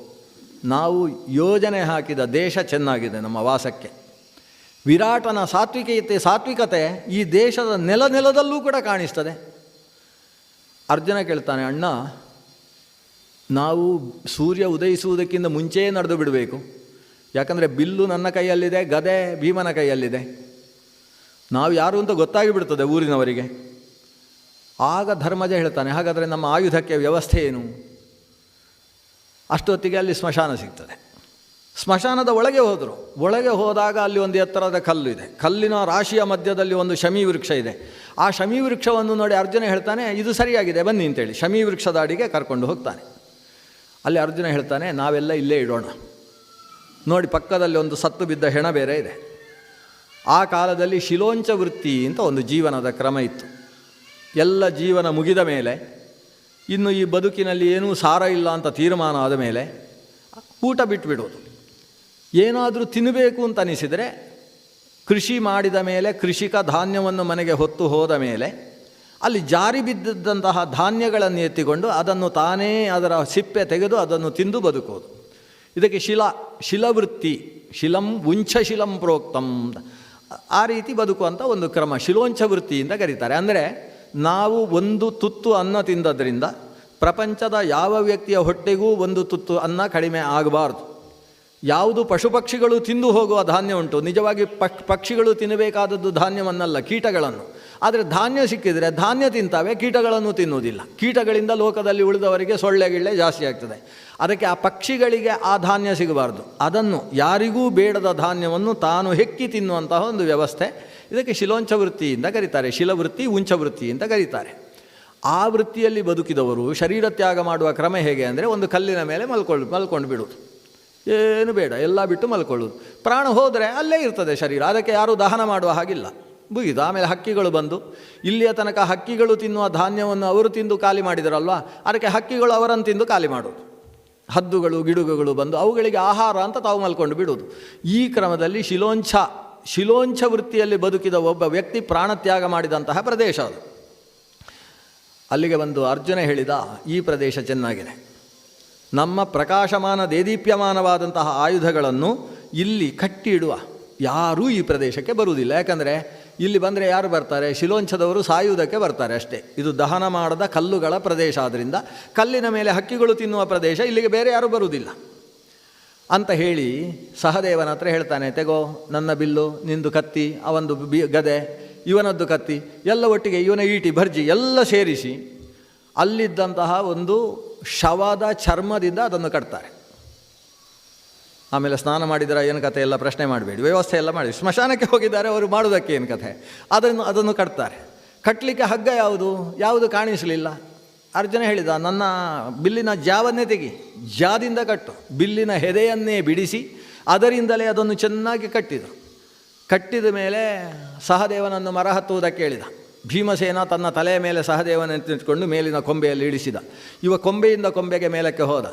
ನಾವು ಯೋಜನೆ ಹಾಕಿದ ದೇಶ ಚೆನ್ನಾಗಿದೆ ನಮ್ಮ ವಾಸಕ್ಕೆ. ವಿರಾಟನ ಸಾತ್ವಿಕತೆ ಈ ದೇಶದ ನೆಲದಲ್ಲೂ ಕೂಡ ಕಾಣಿಸ್ತದೆ. ಅರ್ಜುನ ಕೇಳ್ತಾನೆ, ಅಣ್ಣ ನಾವು ಸೂರ್ಯ ಉದಯಿಸುವುದಕ್ಕಿಂತ ಮುಂಚೆಯೇ ನಡೆದು ಬಿಡಬೇಕು. ಯಾಕಂದರೆ ಬಿಲ್ಲು ನನ್ನ ಕೈಯಲ್ಲಿದೆ, ಗದೆ ಭೀಮನ ಕೈಯಲ್ಲಿದೆ. ನಾವು ಯಾರು ಅಂತ ಗೊತ್ತಾಗಿ ಬಿಡ್ತದೆ ಊರಿನವರಿಗೆ. ಆಗ ಧರ್ಮಜ ಹೇಳ್ತಾನೆ, ಹಾಗಾದರೆ ನಮ್ಮ ಆಯುಧಕ್ಕೆ ವ್ಯವಸ್ಥೆ ಏನು? ಅಷ್ಟೊತ್ತಿಗೆ ಅಲ್ಲಿ ಸ್ಮಶಾನ ಸಿಗ್ತದೆ. ಸ್ಮಶಾನದ ಒಳಗೆ ಹೋದರು. ಒಳಗೆ ಹೋದಾಗ ಅಲ್ಲಿ ಒಂದು ಎತ್ತರದ ಕಲ್ಲು ಇದೆ. ಕಲ್ಲಿನ ರಾಶಿಯ ಮಧ್ಯದಲ್ಲಿ ಒಂದು ಶಮೀ ವೃಕ್ಷ ಇದೆ. ಆ ಶಮೀ ವೃಕ್ಷವನ್ನು ನೋಡಿ ಅರ್ಜುನ ಹೇಳ್ತಾನೆ, ಇದು ಸರಿಯಾಗಿದೆ ಬನ್ನಿ ಅಂತೇಳಿ ಶಮೀ ವೃಕ್ಷದ ಅಡಿಗೆ ಕರ್ಕೊಂಡು ಹೋಗ್ತಾನೆ. ಅಲ್ಲಿ ಅರ್ಜುನ ಹೇಳ್ತಾನೆ, ನಾವೆಲ್ಲ ಇಲ್ಲೇ ಇಡೋಣ. ನೋಡಿ ಪಕ್ಕದಲ್ಲಿ ಒಂದು ಸತ್ತು ಬಿದ್ದ ಹೆಣ ಬೇರೆ ಇದೆ. ಆ ಕಾಲದಲ್ಲಿ ಶಿಲೋಂಚ ವೃತ್ತಿ ಅಂತ ಒಂದು ಜೀವನದ ಕ್ರಮ ಇತ್ತು. ಎಲ್ಲ ಜೀವನ ಮುಗಿದ ಮೇಲೆ, ಇನ್ನು ಈ ಬದುಕಿನಲ್ಲಿ ಏನೂ ಸಾರ ಇಲ್ಲ ಅಂತ ತೀರ್ಮಾನ ಆದ ಮೇಲೆ ಊಟ ಬಿಟ್ಟುಬಿಡೋದು. ಏನಾದರೂ ತಿನ್ನಬೇಕು ಅಂತ ಅನಿಸಿದರೆ ಕೃಷಿ ಮಾಡಿದ ಮೇಲೆ, ಕೃಷಿಕ ಧಾನ್ಯವನ್ನು ಮನೆಗೆ ಹೊತ್ತು ಹೋದ ಮೇಲೆ ಅಲ್ಲಿ ಜಾರಿ ಬಿದ್ದಂತಹ ಧಾನ್ಯಗಳನ್ನು ಎತ್ತಿಕೊಂಡು ಅದನ್ನು ತಾನೇ ಅದರ ಸಿಪ್ಪೆ ತೆಗೆದು ಅದನ್ನು ತಿಂದು ಬದುಕೋದು. ಇದಕ್ಕೆ ಶಿಲವೃತ್ತಿ, ಶಿಲಂ ಉಂಚಶಿಲಂ ಪ್ರೋಕ್ತಂ, ಆ ರೀತಿ ಬದುಕುವಂಥ ಒಂದು ಕ್ರಮ ಶಿಲೋಂಚ ವೃತ್ತಿ ಅಂತ ಕರೀತಾರೆ. ಅಂದರೆ ನಾವು ಒಂದು ತುತ್ತು ಅನ್ನ ತಿಂದದ್ರಿಂದ ಪ್ರಪಂಚದ ಯಾವ ವ್ಯಕ್ತಿಯ ಹೊಟ್ಟೆಗೂ ಒಂದು ತುತ್ತು ಅನ್ನ ಕಡಿಮೆ ಆಗಬಾರ್ದು. ಯಾವುದು ಪಶುಪಕ್ಷಿಗಳು ತಿಂದು ಹೋಗುವ ಧಾನ್ಯ ಉಂಟು, ನಿಜವಾಗಿ ಪಕ್ಷಿಗಳು ತಿನ್ನಬೇಕಾದದ್ದು ಧಾನ್ಯವನ್ನಲ್ಲ, ಕೀಟಗಳನ್ನು. ಆದರೆ ಧಾನ್ಯ ಸಿಕ್ಕಿದರೆ ಧಾನ್ಯ ತಿಂತಾವೆ, ಕೀಟಗಳನ್ನು ತಿನ್ನುವುದಿಲ್ಲ. ಕೀಟಗಳಿಂದ ಲೋಕದಲ್ಲಿ ಉಳಿದವರಿಗೆ ಸೊಳ್ಳೆ ಜಾಸ್ತಿ ಆಗ್ತದೆ. ಅದಕ್ಕೆ ಆ ಪಕ್ಷಿಗಳಿಗೆ ಆ ಧಾನ್ಯ ಸಿಗಬಾರ್ದು. ಅದನ್ನು ಯಾರಿಗೂ ಬೇಡದ ಧಾನ್ಯವನ್ನು ತಾನು ಹೆಕ್ಕಿ ತಿನ್ನುವಂತಹ ಒಂದು ವ್ಯವಸ್ಥೆ. ಇದಕ್ಕೆ ಶಿಲೋಂಚ ವೃತ್ತಿಯಿಂದ ಕರೀತಾರೆ, ಶಿಲವೃತ್ತಿ ಉಂಚವೃತ್ತಿ ಅಂತ ಕರೀತಾರೆ. ಆ ವೃತ್ತಿಯಲ್ಲಿ ಬದುಕಿದವರು ಶರೀರ ತ್ಯಾಗ ಮಾಡುವ ಕ್ರಮ ಹೇಗೆ ಅಂದರೆ, ಒಂದು ಕಲ್ಲಿನ ಮೇಲೆ ಮಲ್ಕೊಂಡು ಬಿಡೋದು, ಏನು ಬೇಡ ಎಲ್ಲ ಬಿಟ್ಟು ಮಲ್ಕೊಳ್ಳೋದು. ಪ್ರಾಣ ಹೋದರೆ ಅಲ್ಲೇ ಇರ್ತದೆ ಶರೀರ, ಅದಕ್ಕೆ ಯಾರೂ ದಹನ ಮಾಡುವ ಹಾಗಿಲ್ಲ. ಮುಗಿದು ಆಮೇಲೆ ಹಕ್ಕಿಗಳು ಬಂದು ಇಲ್ಲಿಯ ತನಕ ಹಕ್ಕಿಗಳು ತಿನ್ನುವ ಧಾನ್ಯವನ್ನು ಅವರು ತಿಂದು ಖಾಲಿ ಮಾಡಿದರಲ್ವ, ಅದಕ್ಕೆ ಹಕ್ಕಿಗಳು ಅವರನ್ನು ತಿಂದು ಖಾಲಿ ಮಾಡೋದು. ಹದ್ದುಗಳು ಗಿಡುಗುಗಳು ಬಂದು ಅವುಗಳಿಗೆ ಆಹಾರ ಅಂತ ತಾವು ಮಲ್ಕೊಂಡು ಬಿಡೋದು. ಈ ಕ್ರಮದಲ್ಲಿ ಶಿಲೋಂಚ ವೃತ್ತಿಯಲ್ಲಿ ಬದುಕಿದ ಒಬ್ಬ ವ್ಯಕ್ತಿ ಪ್ರಾಣತ್ಯಾಗ ಮಾಡಿದಂತಹ ಪ್ರದೇಶ ಅದು. ಅಲ್ಲಿಗೆ ಬಂದು ಅರ್ಜುನ ಹೇಳಿದ, ಈ ಪ್ರದೇಶ ಚೆನ್ನಾಗಿದೆ, ನಮ್ಮ ಪ್ರಕಾಶಮಾನ ದೇದೀಪ್ಯಮಾನವಾದಂತಹ ಆಯುಧಗಳನ್ನು ಇಲ್ಲಿ ಕಟ್ಟಿ ಇಡುವ. ಯಾರೂ ಈ ಪ್ರದೇಶಕ್ಕೆ ಬರುವುದಿಲ್ಲ. ಯಾಕಂದರೆ ಇಲ್ಲಿ ಬಂದರೆ ಯಾರು ಬರ್ತಾರೆ? ಶಿಲೋಂಚದವರು ಸಾಯುವುದಕ್ಕೆ ಬರ್ತಾರೆ ಅಷ್ಟೇ. ಇದು ದಹನ ಮಾಡದ ಕಲ್ಲುಗಳ ಪ್ರದೇಶ ಆದ್ದರಿಂದ ಕಲ್ಲಿನ ಮೇಲೆ ಹಕ್ಕಿಗಳು ತಿನ್ನುವ ಪ್ರದೇಶ, ಇಲ್ಲಿಗೆ ಬೇರೆ ಯಾರೂ ಬರುವುದಿಲ್ಲ ಅಂತ ಹೇಳಿ ಸಹದೇವನ ಹತ್ರ ಹೇಳ್ತಾನೆ, ತೆಗೋ ನನ್ನ ಬಿಲ್ಲು, ನಿಂದು ಕತ್ತಿ, ಅವಂದು ಗದೆ, ಇವನದ್ದು ಕತ್ತಿ ಎಲ್ಲ ಒಟ್ಟಿಗೆ, ಇವನ ಈಟಿ ಭರ್ಜಿ ಎಲ್ಲ ಸೇರಿಸಿ ಅಲ್ಲಿದ್ದಂತಹ ಒಂದು ಶವದ ಚರ್ಮದಿಂದ ಅದನ್ನು ಕಟ್ತಾರೆ. ಆಮೇಲೆ ಸ್ನಾನ ಮಾಡಿದರೆ ಏನು ಕಥೆ ಎಲ್ಲ ಪ್ರಶ್ನೆ ಮಾಡಬೇಡಿ, ವ್ಯವಸ್ಥೆ ಎಲ್ಲ ಮಾಡಿ, ಸ್ಮಶಾನಕ್ಕೆ ಹೋಗಿದ್ದಾರೆ ಅವರು, ಮಾಡೋದಕ್ಕೆ ಏನು ಕಥೆ, ಅದನ್ನು ಕಟ್ತಾರೆ. ಕಟ್ಟಲಿಕ್ಕೆ ಹಗ್ಗ ಯಾವುದು ಕಾಣಿಸಲಿಲ್ಲ. ಅರ್ಜುನ ಹೇಳಿದ, ನನ್ನ ಬಿಲ್ಲಿನ ಜಾವನ್ನೇ ತೆಗಿ, ಜಾದಿಂದ ಕಟ್ಟು. ಬಿಲ್ಲಿನ ಹೆದೆಯನ್ನೇ ಬಿಡಿಸಿ ಅದರಿಂದಲೇ ಅದನ್ನು ಚೆನ್ನಾಗಿ ಕಟ್ಟಿದರು. ಕಟ್ಟಿದ ಮೇಲೆ ಸಹದೇವನನ್ನು ಮರ ಹತ್ತುವುದಕ್ಕೆ ಹೇಳಿದ. ಭೀಮಸೇನ ತನ್ನ ತಲೆಯ ಮೇಲೆ ಸಹದೇವನನ್ನು ನಿಂತುಕೊಂಡು ಮೇಲಿನ ಕೊಂಬೆಯಲ್ಲಿ ಇಳಿಸಿದ. ಇವ ಕೊಂಬೆಯಿಂದ ಕೊಂಬೆಗೆ ಮೇಲಕ್ಕೆ ಹೋದ,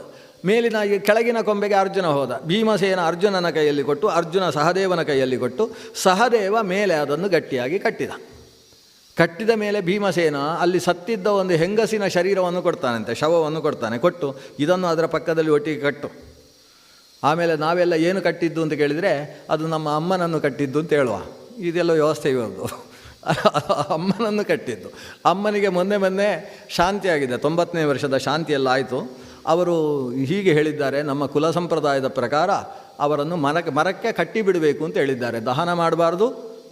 ಮೇಲಿನ ಕೆಳಗಿನ ಕೊಂಬೆಗೆ ಅರ್ಜುನ ಹೋದ. ಭೀಮಸೇನ ಅರ್ಜುನನ ಕೈಯಲ್ಲಿ ಕೊಟ್ಟು, ಅರ್ಜುನ ಸಹದೇವನ ಕೈಯಲ್ಲಿ ಕೊಟ್ಟು, ಸಹದೇವ ಮೇಲೆ ಅದನ್ನು ಗಟ್ಟಿಯಾಗಿ ಕಟ್ಟಿದ. ಕಟ್ಟಿದ ಮೇಲೆ ಭೀಮಸೇನ ಅಲ್ಲಿ ಸತ್ತಿದ್ದ ಒಂದು ಹೆಂಗಸಿನ ಶರೀರವನ್ನು ಕೊಡ್ತಾನಂತೆ, ಶವವನ್ನು ಕೊಡ್ತಾನೆ. ಕೊಟ್ಟು ಇದನ್ನು ಅದರ ಪಕ್ಕದಲ್ಲಿ ಒಟ್ಟಿಗೆ ಕಟ್ಟು. ಆಮೇಲೆ ನಾವೆಲ್ಲ ಏನು ಕಟ್ಟಿದ್ದು ಅಂತ ಕೇಳಿದರೆ, ಅದು ನಮ್ಮ ಅಮ್ಮನನ್ನು ಕಟ್ಟಿದ್ದು ಅಂತ ಹೇಳುವ. ಇದೆಲ್ಲ ವ್ಯವಸ್ಥೆ ಇವತ್ತು. ಅಮ್ಮನನ್ನು ಕಟ್ಟಿದ್ದು. ಅಮ್ಮನಿಗೆ ಮೊನ್ನೆ ಶಾಂತಿಯಾಗಿದೆ, 90ನೇ ವರ್ಷದ ಶಾಂತಿಯೆಲ್ಲ ಆಯಿತು. ಅವರು ಹೀಗೆ ಹೇಳಿದ್ದಾರೆ, ನಮ್ಮ ಕುಲ ಸಂಪ್ರದಾಯದ ಪ್ರಕಾರ ಅವರನ್ನು ಮರಕ್ಕೆ ಕಟ್ಟಿಬಿಡಬೇಕು ಅಂತ ಹೇಳಿದ್ದಾರೆ. ದಹನ ಮಾಡಬಾರ್ದು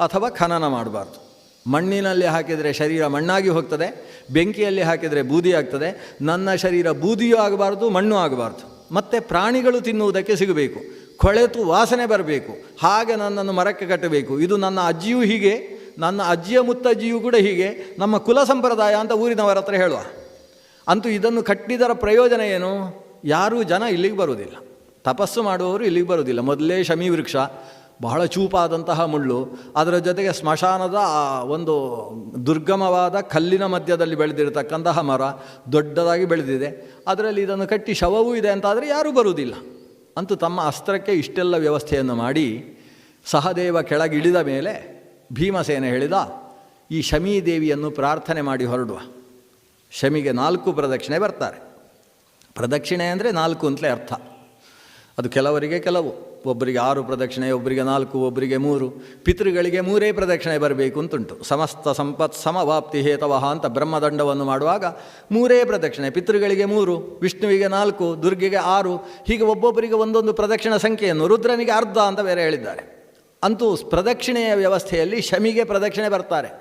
ಅಥವಾ ಖನನ ಮಾಡಬಾರ್ದು. ಮಣ್ಣಿನಲ್ಲಿ ಹಾಕಿದರೆ ಶರೀರ ಮಣ್ಣಾಗಿ ಹೋಗ್ತದೆ, ಬೆಂಕಿಯಲ್ಲಿ ಹಾಕಿದರೆ ಬೂದಿ ಆಗ್ತದೆ. ನನ್ನ ಶರೀರ ಬೂದಿಯೂ ಆಗಬಾರ್ದು, ಮಣ್ಣು ಆಗಬಾರ್ದು. ಮತ್ತು ಪ್ರಾಣಿಗಳು ತಿನ್ನುವುದಕ್ಕೆ ಸಿಗಬೇಕು, ಕೊಳೆತು ವಾಸನೆ ಬರಬೇಕು. ಹಾಗೆ ನನ್ನನ್ನು ಮರಕ್ಕೆ ಕಟ್ಟಬೇಕು. ಇದು ನನ್ನ ಅಜ್ಜಿಯೂ ಹೀಗೆ, ನನ್ನ ಅಜ್ಜಿಯ ಮುತ್ತಜ್ಜಿಯೂ ಕೂಡ ಹೀಗೆ, ನಮ್ಮ ಕುಲ ಸಂಪ್ರದಾಯ ಅಂತ ಊರಿನವರ ಹತ್ರ ಹೇಳುವ. ಅಂತೂ ಇದನ್ನು ಕಟ್ಟಿದರ ಪ್ರಯೋಜನ ಏನು? ಯಾರೂ ಜನ ಇಲ್ಲಿಗೆ ಬರುವುದಿಲ್ಲ, ತಪಸ್ಸು ಮಾಡುವವರು ಇಲ್ಲಿಗೆ ಬರುವುದಿಲ್ಲ. ಮೊದಲೇ ಶಮಿ ವೃಕ್ಷ, ಬಹಳ ಚೂಪಾದಂತಹ ಮುಳ್ಳು, ಅದರ ಜೊತೆಗೆ ಸ್ಮಶಾನದ ಒಂದು ದುರ್ಗಮವಾದ ಕಲ್ಲಿನ ಮಧ್ಯದಲ್ಲಿ ಬೆಳೆದಿರತಕ್ಕಂತಹ ಮರ, ದೊಡ್ಡದಾಗಿ ಬೆಳೆದಿದೆ. ಅದರಲ್ಲಿ ಇದನ್ನು ಕಟ್ಟಿ ಶವವೂ ಇದೆ ಅಂತಾದರೆ ಯಾರೂ ಬರುವುದಿಲ್ಲ. ಅಂತೂ ತಮ್ಮ ಅಸ್ತ್ರಕ್ಕೆ ಇಷ್ಟೆಲ್ಲ ವ್ಯವಸ್ಥೆಯನ್ನು ಮಾಡಿ ಸಹದೇವ ಕೆಳಗಿಳಿದ ಮೇಲೆ ಭೀಮಸೇನ ಹೇಳಿದ, ಈ ಶಮೀದೇವಿಯನ್ನು ಪ್ರಾರ್ಥನೆ ಮಾಡಿ ಹೊರಡುವ. ಶಮಿಗೆ 4 ಪ್ರದಕ್ಷಿಣೆ ಬರ್ತಾರೆ. ಪ್ರದಕ್ಷಿಣೆ ಅಂದರೆ 4 ಅಂತಲೇ ಅರ್ಥ. ಅದು ಕೆಲವರಿಗೆ ಕೆಲವು, ಒಬ್ಬರಿಗೆ 6 ಪ್ರದಕ್ಷಿಣೆ, ಒಬ್ಬರಿಗೆ 4, ಒಬ್ಬರಿಗೆ 3. ಪಿತೃಗಳಿಗೆ 3 ಪ್ರದಕ್ಷಿಣೆ ಬರಬೇಕು ಅಂತುಂಟು. ಸಮಸ್ತ ಸಂಪತ್ ಸಮವಾಪ್ತಿ ಹೇತವಹ ಅಂತ ಬ್ರಹ್ಮದಂಡವನ್ನು ಮಾಡುವಾಗ 3 ಪ್ರದಕ್ಷಿಣೆ. ಪಿತೃಗಳಿಗೆ 3, ವಿಷ್ಣುವಿಗೆ 4, ದುರ್ಗೆಗೆ 6, ಹೀಗೆ ಒಬ್ಬೊಬ್ಬರಿಗೆ ಒಂದೊಂದು ಪ್ರದಕ್ಷಿಣ ಸಂಖ್ಯೆಯನ್ನು, ರುದ್ರನಿಗೆ ಅರ್ಧ ಅಂತ ಬೇರೆ ಹೇಳಿದ್ದಾರೆ. ಅಂತೂ ಪ್ರದಕ್ಷಿಣೆಯ ವ್ಯವಸ್ಥೆಯಲ್ಲಿ ಶಮಿಗೆ ಪ್ರದಕ್ಷಿಣೆ ಬರ್ತಾರೆ.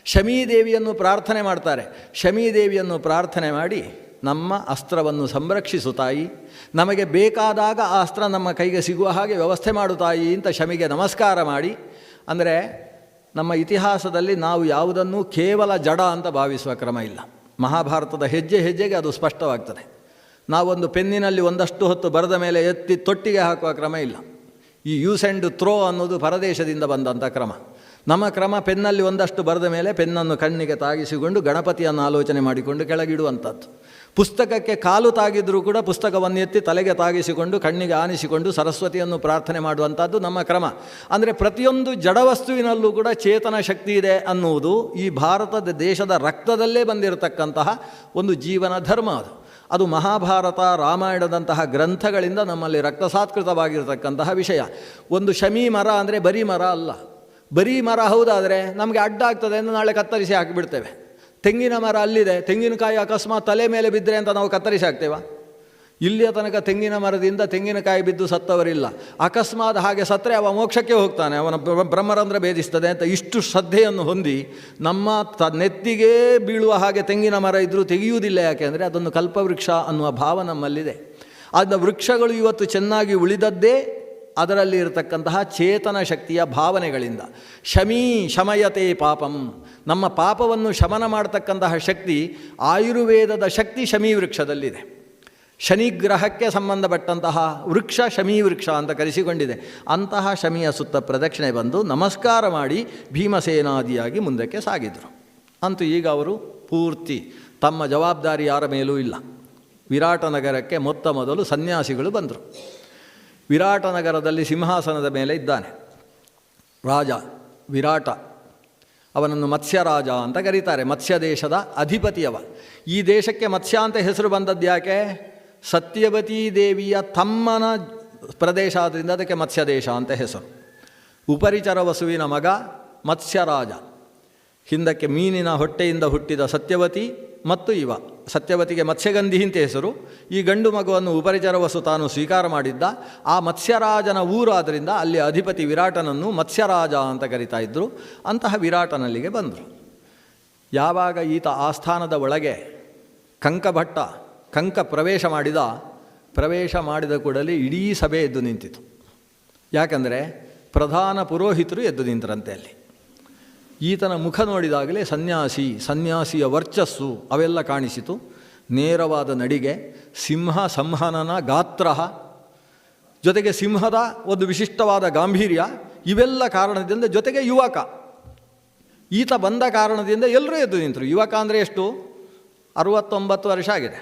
ಶಮೀದೇವಿಯನ್ನು ಪ್ರಾರ್ಥನೆ ಮಾಡ್ತಾರೆ. ಶಮೀದೇವಿಯನ್ನು ಪ್ರಾರ್ಥನೆ ಮಾಡಿ, ನಮ್ಮ ಅಸ್ತ್ರವನ್ನು ಸಂರಕ್ಷಿಸು ತಾಯಿ, ನಮಗೆ ಬೇಕಾದಾಗ ಆ ಅಸ್ತ್ರ ನಮ್ಮ ಕೈಗೆ ಸಿಗುವ ಹಾಗೆ ವ್ಯವಸ್ಥೆ ಮಾಡು ತಾಯಿ ಅಂತ ಶಮಿಗೆ ನಮಸ್ಕಾರ ಮಾಡಿ. ಅಂದರೆ ನಮ್ಮ ಇತಿಹಾಸದಲ್ಲಿ ನಾವು ಯಾವುದನ್ನು ಕೇವಲ ಜಡ ಅಂತ ಭಾವಿಸುವ ಕ್ರಮ ಇಲ್ಲ. ಮಹಾಭಾರತದ ಹೆಜ್ಜೆ ಹೆಜ್ಜೆಗೆ ಅದು ಸ್ಪಷ್ಟವಾಗ್ತದೆ. ನಾವೊಂದು ಪೆನ್ನಿನಲ್ಲಿ ಒಂದಷ್ಟು ಹೊತ್ತು ಬರೆದ ಮೇಲೆ ಎತ್ತಿ ತೊಟ್ಟಿಗೆ ಹಾಕುವ ಕ್ರಮ ಇಲ್ಲ. ಈ ಯೂಸ್ ಆ್ಯಂಡ್ ಥ್ರೋ ಅನ್ನೋದು ಪರದೇಶದಿಂದ ಬಂದಂಥ ಕ್ರಮ. ನಮ್ಮ ಕ್ರಮ ಪೆನ್ನಲ್ಲಿ ಒಂದಷ್ಟು ಬರೆದ ಮೇಲೆ ಪೆನ್ನನ್ನು ಕಣ್ಣಿಗೆ ತಾಗಿಸಿಕೊಂಡು ಗಣಪತಿಯನ್ನು ಆಲೋಚನೆ ಮಾಡಿಕೊಂಡು ಕೆಳಗಿಡುವಂಥದ್ದು. ಪುಸ್ತಕಕ್ಕೆ ಕಾಲು ತಾಗಿದ್ರೂ ಕೂಡ ಪುಸ್ತಕವನ್ನು ಎತ್ತಿ ತಲೆಗೆ ತಾಗಿಸಿಕೊಂಡು ಕಣ್ಣಿಗೆ ಆನಿಸಿಕೊಂಡು ಸರಸ್ವತಿಯನ್ನು ಪ್ರಾರ್ಥನೆ ಮಾಡುವಂಥದ್ದು ನಮ್ಮ ಕ್ರಮ. ಅಂದರೆ ಪ್ರತಿಯೊಂದು ಜಡವಸ್ತುವಿನಲ್ಲೂ ಕೂಡ ಚೇತನ ಶಕ್ತಿ ಇದೆ ಅನ್ನುವುದು ಈ ಭಾರತದ ದೇಶದ ರಕ್ತದಲ್ಲೇ ಬಂದಿರತಕ್ಕಂತಹ ಒಂದು ಜೀವನ ಧರ್ಮ. ಅದು ಮಹಾಭಾರತ, ರಾಮಾಯಣದಂತಹ ಗ್ರಂಥಗಳಿಂದ ನಮ್ಮಲ್ಲಿ ರಕ್ತಸಾತ್ಕೃತವಾಗಿರತಕ್ಕಂತಹ ವಿಷಯ. ಒಂದು ಶಮಿ ಮರ ಅಂದರೆ ಬರೀ ಮರ ಅಲ್ಲ. ಬರೀ ಮರ ಹೌದಾದರೆ ನಮಗೆ ಅಡ್ಡ ಆಗ್ತದೆ ಎಂದು ನಾಳೆ ಕತ್ತರಿಸಿ ಹಾಕಿಬಿಡ್ತೇವೆ. ತೆಂಗಿನ ಮರ ಅಲ್ಲಿದೆ, ತೆಂಗಿನಕಾಯಿ ಅಕಸ್ಮಾತ್ ತಲೆ ಮೇಲೆ ಬಿದ್ದರೆ ಅಂತ ನಾವು ಕತ್ತರಿಸಿ ಹಾಕ್ತೇವೆ. ಇಲ್ಲಿಯ ತನಕ ತೆಂಗಿನ ಮರದಿಂದ ತೆಂಗಿನಕಾಯಿ ಬಿದ್ದು ಸತ್ತವರಿಲ್ಲ. ಅಕಸ್ಮಾತ್ ಹಾಗೆ ಸತ್ತರೆ ಅವ ಮೋಕ್ಷಕ್ಕೆ ಹೋಗ್ತಾನೆ, ಅವನ ಬ್ರಹ್ಮರಂಧ್ರ ಭೇದಿಸ್ತದೆ ಅಂತ ಇಷ್ಟು ಶ್ರದ್ಧೆಯನ್ನು ಹೊಂದಿ ನಮ್ಮ ನೆತ್ತಿಗೆ ಬೀಳುವ ಹಾಗೆ ತೆಂಗಿನ ಮರ ಇದ್ದರೂ ತೆಗೆಯುವುದಿಲ್ಲ. ಯಾಕೆಂದರೆ ಅದನ್ನು ಕಲ್ಪವೃಕ್ಷ ಅನ್ನುವ ಭಾವ ನಮ್ಮಲ್ಲಿದೆ. ಅದನ್ನ ವೃಕ್ಷಗಳು ಇವತ್ತು ಚೆನ್ನಾಗಿ ಉಳಿದದ್ದೇ ಅದರಲ್ಲಿ ಇರತಕ್ಕಂತಹ ಚೇತನ ಶಕ್ತಿಯ ಭಾವನೆಗಳಿಂದ. ಶಮಯತೆ ಪಾಪಂ, ನಮ್ಮ ಪಾಪವನ್ನು ಶಮನ ಮಾಡತಕ್ಕಂತಹ ಶಕ್ತಿ, ಆಯುರ್ವೇದದ ಶಕ್ತಿ ಶಮೀ ವೃಕ್ಷದಲ್ಲಿದೆ. ಶನಿಗ್ರಹಕ್ಕೆ ಸಂಬಂಧಪಟ್ಟಂತಹ ವೃಕ್ಷ ಶಮೀ ವೃಕ್ಷ ಅಂತ ಕರೆಸಿಕೊಂಡಿದೆ. ಅಂತಹ ಶಮಿಯ ಸುತ್ತ ಪ್ರದಕ್ಷಿಣೆ ಬಂದು ನಮಸ್ಕಾರ ಮಾಡಿ ಭೀಮಸೇನಾದಿಯಾಗಿ ಮುಂದಕ್ಕೆ ಸಾಗಿದರು. ಅಂತೂ ಈಗ ಅವರು ಪೂರ್ತಿ ತಮ್ಮ ಜವಾಬ್ದಾರಿ ಯಾರ ಮೇಲೂ ಇಲ್ಲ. ವಿರಾಟ ನಗರಕ್ಕೆ ಮೊದಲು ಸನ್ಯಾಸಿಗಳು ಬಂದರು. ವಿರಾಟ ನಗರದಲ್ಲಿ ಸಿಂಹಾಸನದ ಮೇಲೆ ಇದ್ದಾನೆ ರಾಜ ವಿರಾಟ. ಅವನನ್ನು ಮತ್ಸ್ಯರಾಜ ಅಂತ ಕರೀತಾರೆ. ಮತ್ಸ್ಯ ದೇಶದ ಅಧಿಪತಿಯವ. ಈ ದೇಶಕ್ಕೆ ಮತ್ಸ್ಯ ಅಂತ ಹೆಸರು ಬಂದದ್ದು ಯಾಕೆ? ಸತ್ಯವತೀ ದೇವಿಯ ತಮ್ಮನ ಪ್ರದೇಶ ಆದ್ದರಿಂದ ಅದಕ್ಕೆ ಮತ್ಸ್ಯ ದೇಶ ಅಂತ ಹೆಸರು. ಉಪರಿಚರ ವಸುವಿನ ಮಗ ಮತ್ಸ್ಯರಾಜ. ಹಿಂದಕ್ಕೆ ಮೀನಿನ ಹೊಟ್ಟೆಯಿಂದ ಹುಟ್ಟಿದ ಸತ್ಯವತಿ ಮತ್ತು ಇವ. ಸತ್ಯವತಿಗೆ ಮತ್ಸ್ಯಗಂಧಿ ಅಂತ ಹೆಸರು. ಈ ಗಂಡು ಮಗುವನ್ನು ಉಪರಿಚರವಸು ತಾನು ಸ್ವೀಕಾರ ಮಾಡಿದ್ದ. ಆ ಮತ್ಸ್ಯರಾಜನ ಊರು ಆದ್ದರಿಂದ ಅಲ್ಲಿ ಅಧಿಪತಿ ವಿರಾಟನನ್ನು ಮತ್ಸ್ಯರಾಜ ಅಂತ ಕರೀತಾ ಇದ್ದರು. ಅಂತಹ ವಿರಾಟನಲ್ಲಿಗೆ ಬಂದರು. ಯಾವಾಗ ಈತ ಆಸ್ಥಾನದ ಒಳಗೆ ಕಂಕ ಪ್ರವೇಶ ಮಾಡಿದ ಕೂಡಲೇ ಇಡೀ ಸಭೆ ಎದ್ದು ನಿಂತಿತು. ಯಾಕಂದರೆ ಪ್ರಧಾನ ಪುರೋಹಿತರು ಎದ್ದು ನಿಂತರಂತೆ ಅಲ್ಲಿ. ಈತನ ಮುಖ ನೋಡಿದಾಗಲೇ ಸನ್ಯಾಸಿಯ ವರ್ಚಸ್ಸು ಅವೆಲ್ಲ ಕಾಣಿಸಿತು. ನೇರವಾದ ನಡಿಗೆ, ಸಿಂಹ ಸಂಹನನ ಗಾತ್ರ, ಜೊತೆಗೆ ಸಿಂಹದ ಒಂದು ವಿಶಿಷ್ಟವಾದ ಗಾಂಭೀರ್ಯ, ಇವೆಲ್ಲ ಕಾರಣದಿಂದ, ಜೊತೆಗೆ ಯುವಕ. ಈತ ಬಂದ ಕಾರಣದಿಂದ ಎಲ್ಲರೂ ಎದ್ದು ನಿಂತರು. ಯುವಕ ಅಂದರೆ ಎಷ್ಟು? 69 ವರ್ಷ ಆಗಿದೆ.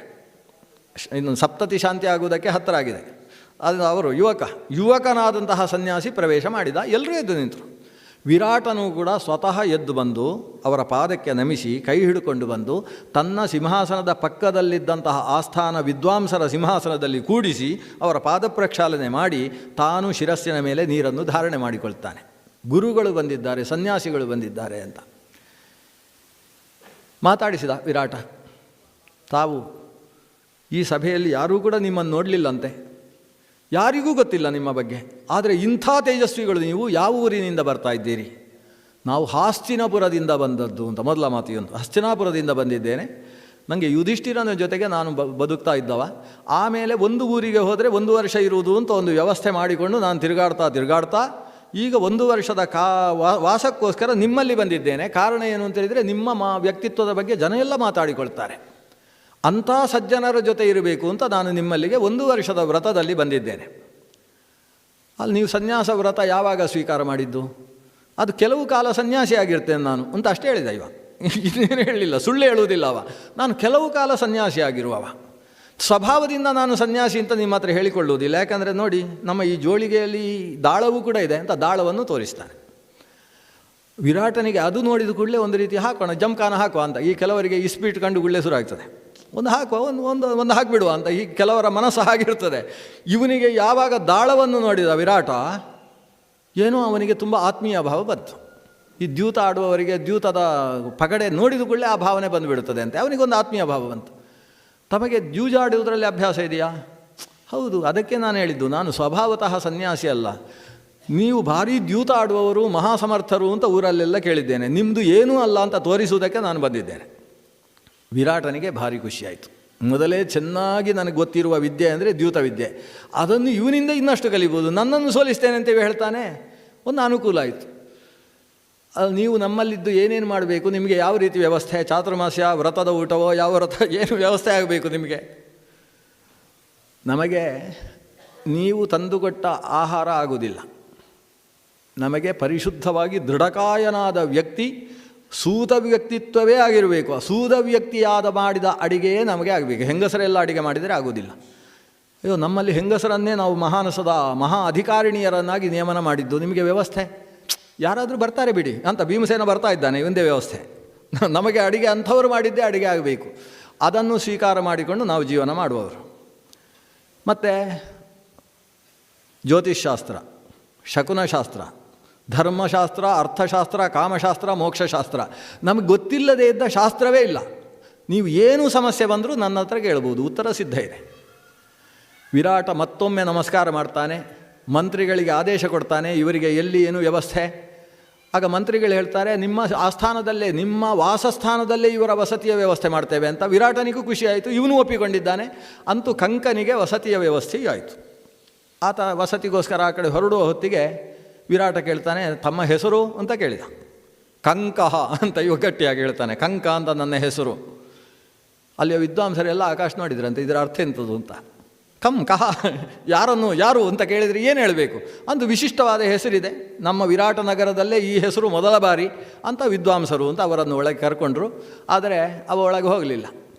ಇನ್ನು ಸಪ್ತತಿ ಶಾಂತಿ ಆಗುವುದಕ್ಕೆ ಹತ್ತಿರ ಆಗಿದೆ. ಅದು ಅವರು ಯುವಕನಾದಂತಹ ಸನ್ಯಾಸಿ ಪ್ರವೇಶ ಮಾಡಿದ. ಎಲ್ಲರೂ ಎದ್ದು ನಿಂತರು. ವಿರಾಟನೂ ಕೂಡ ಸ್ವತಃ ಎದ್ದು ಬಂದು ಅವರ ಪಾದಕ್ಕೆ ನಮಿಸಿ ಕೈ ಹಿಡ್ಕೊಂಡು ಬಂದು ತನ್ನ ಸಿಂಹಾಸನದ ಪಕ್ಕದಲ್ಲಿದ್ದಂತಹ ಆಸ್ಥಾನ ವಿದ್ವಾಂಸರ ಸಿಂಹಾಸನದಲ್ಲಿ ಕೂಡಿಸಿ ಅವರ ಪಾದ ಪ್ರಕ್ಷಾಲನೆ ಮಾಡಿ ತಾನು ಶಿರಸ್ಸಿನ ಮೇಲೆ ನೀರನ್ನು ಧಾರಣೆ ಮಾಡಿಕೊಳ್ತಾನೆ. ಗುರುಗಳು ಬಂದಿದ್ದಾರೆ, ಸನ್ಯಾಸಿಗಳು ಬಂದಿದ್ದಾರೆ ಅಂತ ಮಾತಾಡಿಸಿದ ವಿರಾಟ. ತಾವು ಈ ಸಭೆಯಲ್ಲಿ ಯಾರೂ ಕೂಡ ನಿಮ್ಮನ್ನು ನೋಡಲಿಲ್ಲಂತೆ, ಯಾರಿಗೂ ಗೊತ್ತಿಲ್ಲ ನಿಮ್ಮ ಬಗ್ಗೆ. ಆದರೆ ಇಂಥ ತೇಜಸ್ವಿಗಳು ನೀವು ಯಾವ ಊರಿನಿಂದ ಬರ್ತಾ ಇದ್ದೀರಿ? ನಾವು ಹಸ್ತಿನಾಪುರದಿಂದ ಬಂದದ್ದು ಅಂತ ಮೊದಲ ಮಾತಿಯೊಂದು. ಹಸ್ತಿನಾಪುರದಿಂದ ಬಂದಿದ್ದೇನೆ. ನನಗೆ ಯುಧಿಷ್ಠಿರನ ಜೊತೆಗೆ ನಾನು ಬದುಕ್ತಾ ಇದ್ದವ. ಆಮೇಲೆ ಒಂದು ಊರಿಗೆ ಹೋದರೆ 1 ವರ್ಷ ಇರುವುದು ಅಂತ ಒಂದು ವ್ಯವಸ್ಥೆ ಮಾಡಿಕೊಂಡು ನಾನು ತಿರುಗಾಡ್ತಾ ಈಗ 1 ವರ್ಷದ ವಾಸಕ್ಕೋಸ್ಕರ ನಿಮ್ಮಲ್ಲಿ ಬಂದಿದ್ದೇನೆ. ಕಾರಣ ಏನು ಅಂತ ಹೇಳಿದರೆ ನಿಮ್ಮ ವ್ಯಕ್ತಿತ್ವದ ಬಗ್ಗೆ ಜನ ಎಲ್ಲ ಮಾತಾಡಿಕೊಳ್ತಾರೆ. ಅಂಥ ಸಜ್ಜನರ ಜೊತೆ ಇರಬೇಕು ಅಂತ ನಾನು ನಿಮ್ಮಲ್ಲಿಗೆ 1 ವರ್ಷದ ವ್ರತದಲ್ಲಿ ಬಂದಿದ್ದೇನೆ. ಅಲ್ಲಿ ನೀವು ಸನ್ಯಾಸ ವ್ರತ ಯಾವಾಗ ಸ್ವೀಕಾರ ಮಾಡಿದ್ದು? ಅದು ಕೆಲವು ಕಾಲ ಸನ್ಯಾಸಿ ಆಗಿರ್ತೇನೆ ನಾನು ಅಂತ ಅಷ್ಟೇ ಹೇಳಿದ ಇವ. ಇನ್ನೇನು ಹೇಳಲಿಲ್ಲ, ಸುಳ್ಳು ಹೇಳುವುದಿಲ್ಲ ಅವ. ನಾನು ಕೆಲವು ಕಾಲ ಸನ್ಯಾಸಿ ಆಗಿರುವವ. ಸ್ವಭಾವದಿಂದ ನಾನು ಸನ್ಯಾಸಿ ಅಂತ ನಿಮ್ಮ ಹತ್ರ ಹೇಳಿಕೊಳ್ಳುವುದಿಲ್ಲ. ಯಾಕಂದರೆ ನೋಡಿ, ನಮ್ಮ ಈ ಜೋಳಿಗೆಯಲ್ಲಿ ದಾಳವೂ ಕೂಡ ಇದೆ ಅಂತ ದಾಳವನ್ನು ತೋರಿಸ್ತಾನೆ. ವಿರಾಟನಿಗೆ ಅದು ನೋಡಿದ ಕೂಡಲೇ ಒಂದು ರೀತಿ ಹಾಕೋಣ, ಜಂಕಾನ ಹಾಕುವ ಅಂತ. ಈ ಕೆಲವರಿಗೆ ಇಸ್ಪೀಟ್ ಕಂಡು ಗುಳ್ಳೆ ಶುರು ಆಗ್ತದೆ. ಒಂದು ಹಾಕುವ, ಒಂದು ಹಾಕಿಬಿಡುವ ಅಂತ ಈ ಕೆಲವರ ಮನಸ್ಸು ಹಾಗಿರ್ತದೆ. ಇವನಿಗೆ ಯಾವಾಗ ದಾಳವನ್ನು ನೋಡಿದ ವಿರಾಟ, ಏನೋ ಅವನಿಗೆ ತುಂಬ ಆತ್ಮೀಯ ಭಾವ ಬಂತು. ಈ ದ್ಯೂತ ಆಡುವವರಿಗೆ ದ್ಯೂತದ ಪಗಡೆ ನೋಡಿದ ಕೂಡಲೇ ಆ ಭಾವನೆ ಬಂದುಬಿಡುತ್ತದೆ ಅಂತ ಅವನಿಗೊಂದು ಆತ್ಮೀಯ ಭಾವ ಬಂತು. ತಮಗೆ ಜೂಜಾಡುವುದರಲ್ಲಿ ಅಭ್ಯಾಸ ಇದೆಯಾ? ಹೌದು. ಅದಕ್ಕೆ ನಾನು ಹೇಳಿದ್ದು, ನಾನು ಸ್ವಭಾವತಃ ಸನ್ಯಾಸಿ ಅಲ್ಲ. ನೀವು ಭಾರೀ ದ್ಯೂತ ಆಡುವವರು, ಮಹಾಸಮರ್ಥರು ಅಂತ ಊರಲ್ಲೆಲ್ಲ ಕೇಳಿದ್ದೇನೆ. ನಿಮ್ಮದು ಏನೂ ಅಲ್ಲ ಅಂತ ತೋರಿಸುವುದಕ್ಕೆ ನಾನು ಬಂದಿದ್ದೇನೆ. ವಿರಾಟನಿಗೆ ಭಾರಿ ಖುಷಿಯಾಯಿತು. ಮೊದಲೇ ಚೆನ್ನಾಗಿ ನನಗೆ ಗೊತ್ತಿರುವ ವಿದ್ಯೆ ಅಂದರೆ ದ್ಯೂತ ವಿದ್ಯೆ. ಅದನ್ನು ಇವನಿಂದ ಇನ್ನಷ್ಟು ಕಲಿಬೋದು. ನನ್ನನ್ನು ಸೋಲಿಸ್ತೇನೆ ಅಂತೇಳಿ ಹೇಳ್ತಾನೆ. ಒಂದು ಅನುಕೂಲ ಆಯಿತು. ಅದು ನೀವು ನಮ್ಮಲ್ಲಿದ್ದು ಏನೇನು ಮಾಡಬೇಕು, ನಿಮಗೆ ಯಾವ ರೀತಿ ವ್ಯವಸ್ಥೆ, ಚಾತುರ್ಮಾಸ್ಯ, ವ್ರತದ ಊಟವೋ, ಯಾವ ವ್ರತ, ಏನು ವ್ಯವಸ್ಥೆ ಆಗಬೇಕು ನಿಮಗೆ? ನಮಗೆ ನೀವು ತಂದುಕೊಟ್ಟ ಆಹಾರ ಆಗುವುದಿಲ್ಲ. ನಮಗೆ ಪರಿಶುದ್ಧವಾಗಿ ದೃಢಕಾಯನಾದ ವ್ಯಕ್ತಿ, ಸೂತ ವ್ಯಕ್ತಿತ್ವವೇ ಆಗಿರಬೇಕು. ಸೂತ ವ್ಯಕ್ತಿಯಾದ ಮಾಡಿದ ಅಡಿಗೆಯೇ ನಮಗೆ ಆಗಬೇಕು. ಹೆಂಗಸರೆಲ್ಲ ಅಡಿಗೆ ಮಾಡಿದರೆ ಆಗೋದಿಲ್ಲ. ಅಯ್ಯೋ, ನಮ್ಮಲ್ಲಿ ಹೆಂಗಸರನ್ನೇ ನಾವು ಮಹಾನಸದ ಮಹಾ ಅಧಿಕಾರಿಣಿಯರನ್ನಾಗಿ ನೇಮನ ಮಾಡಿದ್ದು. ನಿಮಗೆ ವ್ಯವಸ್ಥೆ ಯಾರಾದರೂ ಬರ್ತಾರೆ ಬಿಡಿ ಅಂತ ಭೀಮಸೇನ ಬರ್ತಾ ಇದ್ದಾನೆ, ಒಂದೇ ವ್ಯವಸ್ಥೆ. ನಮಗೆ ಅಡಿಗೆ ಅಂಥವರು ಮಾಡಿದ್ದೇ ಅಡಿಗೆ ಆಗಬೇಕು. ಅದನ್ನು ಸ್ವೀಕಾರ ಮಾಡಿಕೊಂಡು ನಾವು ಜೀವನ ಮಾಡುವವರು. ಮತ್ತು ಜ್ಯೋತಿಷ್ಶಾಸ್ತ್ರ, ಶಕುನಶಾಸ್ತ್ರ, ಧರ್ಮಶಾಸ್ತ್ರ, ಅರ್ಥಶಾಸ್ತ್ರ, ಕಾಮಶಾಸ್ತ್ರ, ಮೋಕ್ಷಶಾಸ್ತ್ರ, ನಮಗೆ ಗೊತ್ತಿಲ್ಲದೇ ಇದ್ದ ಶಾಸ್ತ್ರವೇ ಇಲ್ಲ. ನೀವು ಏನು ಸಮಸ್ಯೆ ಬಂದರೂ ನನ್ನ ಹತ್ರ ಕೇಳ್ಬೋದು, ಉತ್ತರ ಸಿದ್ಧ ಇದೆ. ವಿರಾಟ ಮತ್ತೊಮ್ಮೆ ನಮಸ್ಕಾರ ಮಾಡ್ತಾನೆ. ಮಂತ್ರಿಗಳಿಗೆ ಆದೇಶ ಕೊಡ್ತಾನೆ, ಇವರಿಗೆ ಎಲ್ಲಿ ಏನು ವ್ಯವಸ್ಥೆ. ಆಗ ಮಂತ್ರಿಗಳು ಹೇಳ್ತಾರೆ, ನಿಮ್ಮ ಆಸ್ಥಾನದಲ್ಲೇ, ನಿಮ್ಮ ವಾಸಸ್ಥಾನದಲ್ಲೇ ಇವರ ವಸತಿಯ ವ್ಯವಸ್ಥೆ ಮಾಡ್ತೇವೆ ಅಂತ. ವಿರಾಟನಿಗೂ ಖುಷಿ ಆಯಿತು, ಇವನು ಒಪ್ಪಿಕೊಂಡಿದ್ದಾನೆ. ಅಂತೂ ಕಂಕನಿಗೆ ವಸತಿಯ ವ್ಯವಸ್ಥೆಯೂ ಆಯಿತು. ಆತ ವಸತಿಗೋಸ್ಕರ ಆ ಕಡೆ ಹೊರಡುವ ಹೊತ್ತಿಗೆ ವಿರಾಟ ಕೇಳ್ತಾನೆ, ತಮ್ಮ ಹೆಸರು ಅಂತ ಕೇಳಿದ. ಕಂಕಃ ಅಂತ ಇವ ಗಟ್ಟಿಯಾಗಿ ಹೇಳ್ತಾನೆ. ಕಂಕ ಅಂತ ನನ್ನ ಹೆಸರು. ಅಲ್ಲಿಯ ವಿದ್ವಾಂಸರೆಲ್ಲ ಆಕಾಶ ನೋಡಿದ್ರಂತೆ, ಇದರ ಅರ್ಥ ಎಂಥದ್ದು ಅಂತ. ಕಹ, ಯಾರು ಅಂತ ಕೇಳಿದರೆ ಏನು ಹೇಳಬೇಕು? ಒಂದು ವಿಶಿಷ್ಟವಾದ ಹೆಸರಿದೆ, ನಮ್ಮ ವಿರಾಟ ನಗರದಲ್ಲೇ ಈ ಹೆಸರು ಮೊದಲ ಬಾರಿ ಅಂತ ವಿದ್ವಾಂಸರು ಅಂತ ಅವರನ್ನು ಒಳಗೆ ಕರ್ಕೊಂಡ್ರು. ಆದರೆ ಅವ ಒಳಗೆ ಹೋಗಲಿಲ್ಲ.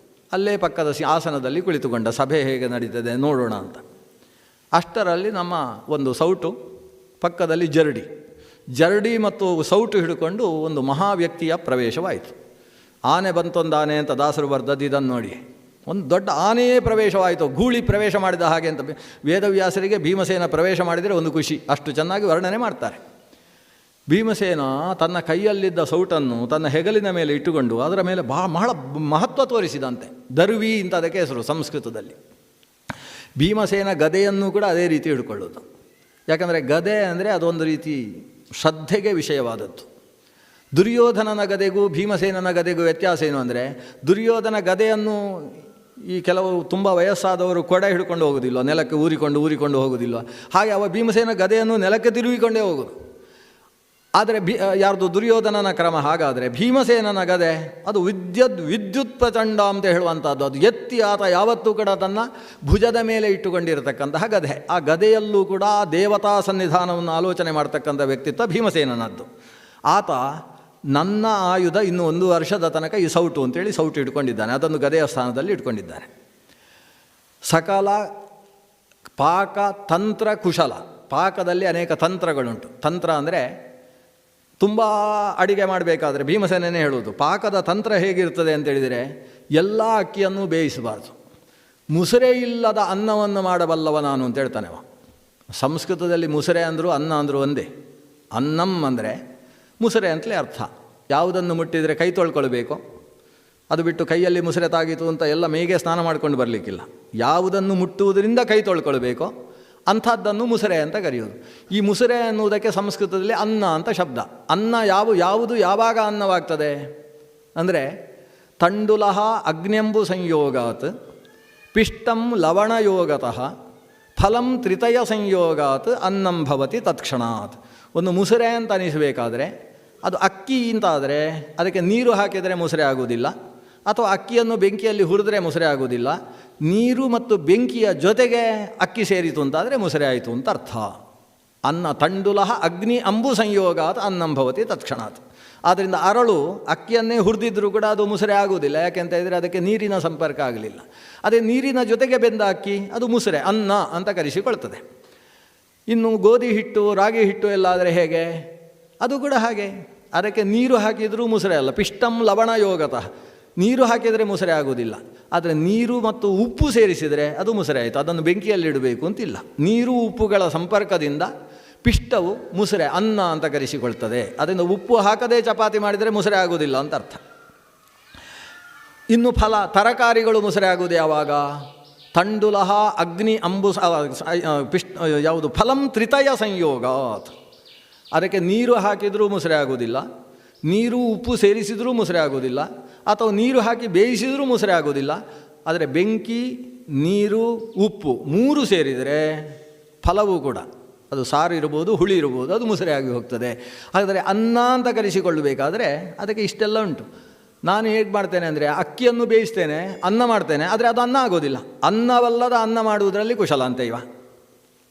ಅಲ್ಲೇ ಪಕ್ಕದ ಆಸನದಲ್ಲಿ ಕುಳಿತುಕೊಂಡ, ಸಭೆ ಹೇಗೆ ನಡೀತದೆ ನೋಡೋಣ ಅಂತ. ಅಷ್ಟರಲ್ಲಿ ನಮ್ಮ ಒಂದು ಸೌಟು, ಪಕ್ಕದಲ್ಲಿ ಜರಡಿ ಮತ್ತು ಸೌಟು ಹಿಡ್ಕೊಂಡು ಒಂದು ಮಹಾವ್ಯಕ್ತಿಯ ಪ್ರವೇಶವಾಯಿತು. ಆನೆ ಬಂತೊಂದು ಆನೆ ಅಂತ ದಾಸರು ಬರ್ದದ್ದು ಇದನ್ನು ನೋಡಿ. ಒಂದು ದೊಡ್ಡ ಆನೆಯೇ ಪ್ರವೇಶವಾಯಿತು, ಗೂಳಿ ಪ್ರವೇಶ ಮಾಡಿದ ಹಾಗೆ ಅಂತ. ವೇದವ್ಯಾಸರಿಗೆ ಭೀಮಸೇನ ಪ್ರವೇಶ ಮಾಡಿದರೆ ಒಂದು ಖುಷಿ, ಅಷ್ಟು ಚೆನ್ನಾಗಿ ವರ್ಣನೆ ಮಾಡ್ತಾರೆ. ಭೀಮಸೇನ ತನ್ನ ಕೈಯಲ್ಲಿದ್ದ ಸೌಟನ್ನು ತನ್ನ ಹೆಗಲಿನ ಮೇಲೆ ಇಟ್ಟುಕೊಂಡು ಅದರ ಮೇಲೆ ಬಹಳ ಮಹತ್ವ ತೋರಿಸಿದಂತೆ. ದರ್ವಿ ಅಂತ ಅದಕ್ಕೆ ಹೆಸರು ಸಂಸ್ಕೃತದಲ್ಲಿ. ಭೀಮಸೇನ ಗದೆಯನ್ನು ಕೂಡ ಅದೇ ರೀತಿ ಹಿಡ್ಕೊಳ್ಳೋದು. ಯಾಕಂದರೆ ಗದೆ ಅಂದರೆ ಅದೊಂದು ರೀತಿ ಶ್ರದ್ಧೆಗೆ ವಿಷಯವಾದದ್ದು. ದುರ್ಯೋಧನನ ಗದೆಗೂ ಭೀಮಸೇನನ ಗದೆಗೂ ವ್ಯತ್ಯಾಸ ಏನು ಅಂದರೆ, ದುರ್ಯೋಧನ ಗದೆಯನ್ನು ಈ ಕೆಲವು ತುಂಬ ವಯಸ್ಸಾದವರು ಕೊಡೆ ಹಿಡ್ಕೊಂಡು ಹೋಗೋದಿಲ್ಲ, ನೆಲಕ್ಕೆ ಊರಿಕೊಂಡು ಹೋಗೋದಿಲ್ಲ. ಹಾಗೆ ಅವ ಭೀಮಸೇನ ಗದೆಯನ್ನು ನೆಲಕ್ಕೆ ತಿರುಗಿಕೊಂಡೇ ಹೋಗೋದು. ಆದರೆ ಯಾರ್ದು ದುರ್ಯೋಧನನ ಕ್ರಮ ಹಾಗಾದರೆ, ಭೀಮಸೇನನ ಗದೆ ಅದು ವಿದ್ಯುತ್ ಪ್ರಚಂಡ ಅಂತ ಹೇಳುವಂಥದ್ದು. ಅದು ಎತ್ತಿ ಆತ ಯಾವತ್ತೂ ಕೂಡ ತನ್ನ ಭುಜದ ಮೇಲೆ ಇಟ್ಟುಕೊಂಡಿರತಕ್ಕಂತಹ ಗದೆ. ಆ ಗದೆಯಲ್ಲೂ ಕೂಡ ದೇವತಾ ಸನ್ನಿಧಾನವನ್ನು ಆಲೋಚನೆ ಮಾಡ್ತಕ್ಕಂಥ ವ್ಯಕ್ತಿತ್ವ ಭೀಮಸೇನನದ್ದು. ಆತ ನನ್ನ ಆಯುಧ ಇನ್ನು 1 ವರ್ಷದ ತನಕ ಈ ಸೌಟು ಅಂತೇಳಿ ಸೌಟು ಇಟ್ಕೊಂಡಿದ್ದಾನೆ. ಅದನ್ನು ಗದೆಯ ಸ್ಥಾನದಲ್ಲಿ ಇಟ್ಕೊಂಡಿದ್ದಾನೆ. ಸಕಲ ಪಾಕ ತಂತ್ರ ಕುಶಲ. ಪಾಕದಲ್ಲಿ ಅನೇಕ ತಂತ್ರಗಳುಂಟು. ತಂತ್ರ ಅಂದರೆ ತುಂಬ ಅಡಿಗೆ ಮಾಡಬೇಕಾದ್ರೆ ಭೀಮಸೇನೇ ಹೇಳುವುದು. ಪಾಕದ ತಂತ್ರ ಹೇಗಿರ್ತದೆ ಅಂತೇಳಿದರೆ, ಎಲ್ಲ ಅಕ್ಕಿಯನ್ನು ಬೇಯಿಸಬಾರ್ದು. ಮುಸುರೆ ಇಲ್ಲದ ಅನ್ನವನ್ನು ಮಾಡಬಲ್ಲವ ನಾನು ಅಂತ ಹೇಳ್ತಾನೆ ಅವ. ಸಂಸ್ಕೃತದಲ್ಲಿ ಮುಸುರೆ ಅಂದರು ಅನ್ನ ಅಂದರು ಒಂದೇ. ಅನ್ನಂ ಅಂದರೆ ಮುಸುರೆ ಅಂತಲೇ ಅರ್ಥ. ಯಾವುದನ್ನು ಮುಟ್ಟಿದರೆ ಕೈ ತೊಳ್ಕೊಳ್ಬೇಕು, ಅದು ಬಿಟ್ಟು ಕೈಯಲ್ಲಿ ಮುಸುರೆ ತಾಗಿತು ಅಂತ ಎಲ್ಲ ಮೇಗೆ ಸ್ನಾನ ಮಾಡ್ಕೊಂಡು ಬರಲಿಕ್ಕಿಲ್ಲ. ಯಾವುದನ್ನು ಮುಟ್ಟುವುದರಿಂದ ಕೈ ತೊಳ್ಕೊಳ್ಬೇಕು, ಅಂಥದ್ದನ್ನು ಮುಸುರೆ ಅಂತ ಕರೆಯೋದು. ಈ ಮುಸುರೆ ಅನ್ನುವುದಕ್ಕೆ ಸಂಸ್ಕೃತದಲ್ಲಿ ಅನ್ನ ಅಂತ ಶಬ್ದ. ಅನ್ನ ಯಾವುದು ಯಾವಾಗ ಅನ್ನವಾಗ್ತದೆ ಅಂದರೆ, ತಂಡುಲಹ ಅಗ್ನ್ಯಂಬು ಸಂಯೋಗಾತ್ ಪಿಷ್ಟಂ ಲವಣಯೋಗತಃ ಫಲಂ ತ್ರಿತಯ ಸಂಯೋಗಾತ್ ಅನ್ನಂ ಭವತಿ ತತ್ಕ್ಷಣಾತ್. ಒಂದು ಮುಸುರೆ ಅಂತ ಅನಿಸಬೇಕಾದ್ರೆ ಅದು ಅಕ್ಕಿ ಅಂತಾದರೆ ಅದಕ್ಕೆ ನೀರು ಹಾಕಿದರೆ ಮುಸುರೆ ಆಗುವುದಿಲ್ಲ, ಅಥವಾ ಅಕ್ಕಿಯನ್ನು ಬೆಂಕಿಯಲ್ಲಿ ಹುರಿದ್ರೆ ಮುಸುರೆ ಆಗುವುದಿಲ್ಲ. ನೀರು ಮತ್ತು ಬೆಂಕಿಯ ಜೊತೆಗೆ ಅಕ್ಕಿ ಸೇರಿತು ಅಂತಾದರೆ ಮುಸುರೆ ಆಯಿತು ಅಂತ ಅರ್ಥ. ಅನ್ನ ತಂಡುಲಹ ಅಗ್ನಿ ಅಂಬು ಸಂಯೋಗಾತ್ ಅನ್ನಂ ಭವತಿ ತತ್ಕ್ಷಣಾತ್. ಆದ್ದರಿಂದ ಅರಳು ಅಕ್ಕಿಯನ್ನೇ ಹುರಿದಿದ್ರೂ ಕೂಡ ಅದು ಮುಸುರೆ ಆಗುವುದಿಲ್ಲ. ಯಾಕೆಂತ ಹೇಳಿದರೆ ಅದಕ್ಕೆ ನೀರಿನ ಸಂಪರ್ಕ ಆಗಲಿಲ್ಲ. ಅದೇ ನೀರಿನ ಜೊತೆಗೆ ಬೆಂದ ಅಕ್ಕಿ ಅದು ಮುಸುರೆ, ಅನ್ನ ಅಂತ ಕರೆಸಿಕೊಳ್ತದೆ. ಇನ್ನು ಗೋಧಿ ಹಿಟ್ಟು ರಾಗಿ ಹಿಟ್ಟು ಎಲ್ಲ ಆದರೆ ಹೇಗೆ, ಅದು ಕೂಡ ಹಾಗೆ. ಅದಕ್ಕೆ ನೀರು ಹಾಕಿದರೂ ಮುಸುರೆ ಅಲ್ಲ. ಪಿಷ್ಟಂ ಲವಣ ಯೋಗತಃ. ನೀರು ಹಾಕಿದರೆ ಮುಸುರೆ ಆಗುವುದಿಲ್ಲ. ಆದರೆ ನೀರು ಮತ್ತು ಉಪ್ಪು ಸೇರಿಸಿದರೆ ಅದು ಮುಸುರೆ ಆಯಿತು. ಅದನ್ನು ಬೆಂಕಿಯಲ್ಲಿಡಬೇಕು ಅಂತಿಲ್ಲ. ನೀರು ಉಪ್ಪುಗಳ ಸಂಪರ್ಕದಿಂದ ಪಿಷ್ಟವು ಮುಸುರೆ ಅನ್ನ ಅಂತ ಕರೆಸಿಕೊಳ್ತದೆ. ಅದರಿಂದ ಉಪ್ಪು ಹಾಕದೇ ಚಪಾತಿ ಮಾಡಿದರೆ ಮುಸುರೆ ಆಗುವುದಿಲ್ಲ ಅಂತ ಅರ್ಥ. ಇನ್ನು ಫಲ ತರಕಾರಿಗಳು ಮುಸುರೆ ಆಗುವುದು ಯಾವಾಗ? ತಂಡುಲಹ ಅಗ್ನಿ ಅಂಬು ಯಾವುದು ಫಲಂ ತ್ರಿತಯ ಸಂಯೋಗಾತ್. ಅದಕ್ಕೆ ನೀರು ಹಾಕಿದರೂ ಮುಸುರೆ ಆಗೋದಿಲ್ಲ, ನೀರು ಉಪ್ಪು ಸೇರಿಸಿದರೂ ಮುಸುರೆ ಆಗೋದಿಲ್ಲ, ಅಥವಾ ನೀರು ಹಾಕಿ ಬೇಯಿಸಿದರೂ ಮುಸುರೆ ಆಗೋದಿಲ್ಲ. ಆದರೆ ಬೆಂಕಿ, ನೀರು, ಉಪ್ಪು 3 ಸೇರಿದರೆ ಫಲವೂ ಕೂಡ, ಅದು ಸಾರು ಇರ್ಬೋದು, ಹುಳಿ ಇರ್ಬೋದು, ಅದು ಮುಸುರೆ ಆಗಿ ಹೋಗ್ತದೆ. ಹಾಗಾದರೆ ಅನ್ನ ಅಂತ ಕರೆಸಿಕೊಳ್ಳಬೇಕಾದ್ರೆ ಅದಕ್ಕೆ ಇಷ್ಟೆಲ್ಲ ಉಂಟು. ನಾನು ಹೇಗೆ ಮಾಡ್ತೇನೆ ಅಂದರೆ, ಅಕ್ಕಿಯನ್ನು ಬೇಯಿಸ್ತೇನೆ, ಅನ್ನ ಮಾಡ್ತೇನೆ, ಆದರೆ ಅದು ಅನ್ನ ಆಗೋದಿಲ್ಲ. ಅನ್ನವಲ್ಲದ ಅನ್ನ ಮಾಡುವುದರಲ್ಲಿ ಕುಶಲ ಅಂತ ಇವ.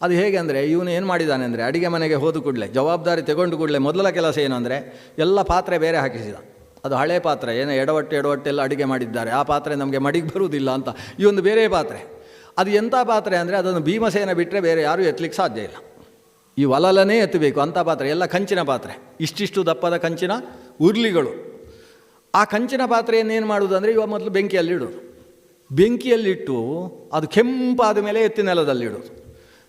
ಅದು ಹೇಗೆ ಅಂದರೆ, ಇವನು ಏನು ಮಾಡಿದ್ದಾನೆ ಅಂದರೆ, ಅಡಿಗೆ ಮನೆಗೆ ಹೋದ ಕೂಡಲೇ ಜವಾಬ್ದಾರಿ ತಗೊಂಡು ಕೂಡಲೇ ಮೊದಲ ಕೆಲಸ ಏನು ಅಂದರೆ, ಎಲ್ಲ ಪಾತ್ರೆ ಬೇರೆ ಹಾಕಿಸಿದ. ಅದು ಹಳೆ ಪಾತ್ರೆ, ಏನೋ ಎಡವಟ್ಟೆಲ್ಲ ಅಡುಗೆ ಮಾಡಿದ್ದಾರೆ, ಆ ಪಾತ್ರೆ ನಮಗೆ ಮಡಿಗೆ ಬರುವುದಿಲ್ಲ ಅಂತ ಈ ಒಂದು ಬೇರೆ ಪಾತ್ರೆ. ಅದು ಎಂಥ ಪಾತ್ರೆ ಅಂದರೆ, ಅದನ್ನು ಭೀಮಸೇನ ಬಿಟ್ಟರೆ ಬೇರೆ ಯಾರೂ ಎತ್ತಲಿಕ್ಕೆ ಸಾಧ್ಯ ಇಲ್ಲ. ಈ ಒಲಲನೇ ಎತ್ತಬೇಕು ಅಂಥ ಪಾತ್ರೆ. ಎಲ್ಲ ಕಂಚಿನ ಪಾತ್ರೆ, ಇಷ್ಟಿಷ್ಟು ದಪ್ಪದ ಕಂಚಿನ ಉರ್ಲಿಗಳು. ಆ ಕಂಚಿನ ಪಾತ್ರೆಯನ್ನೇನು ಮಾಡುವುದು ಅಂದರೆ, ಇವಾಗ ಮೊದಲು ಬೆಂಕಿಯಲ್ಲಿಡೋದು. ಬೆಂಕಿಯಲ್ಲಿಟ್ಟು ಅದು ಕೆಂಪಾದ ಮೇಲೆ ಎತ್ತಿ ನೆಲದಲ್ಲಿಡೋದು.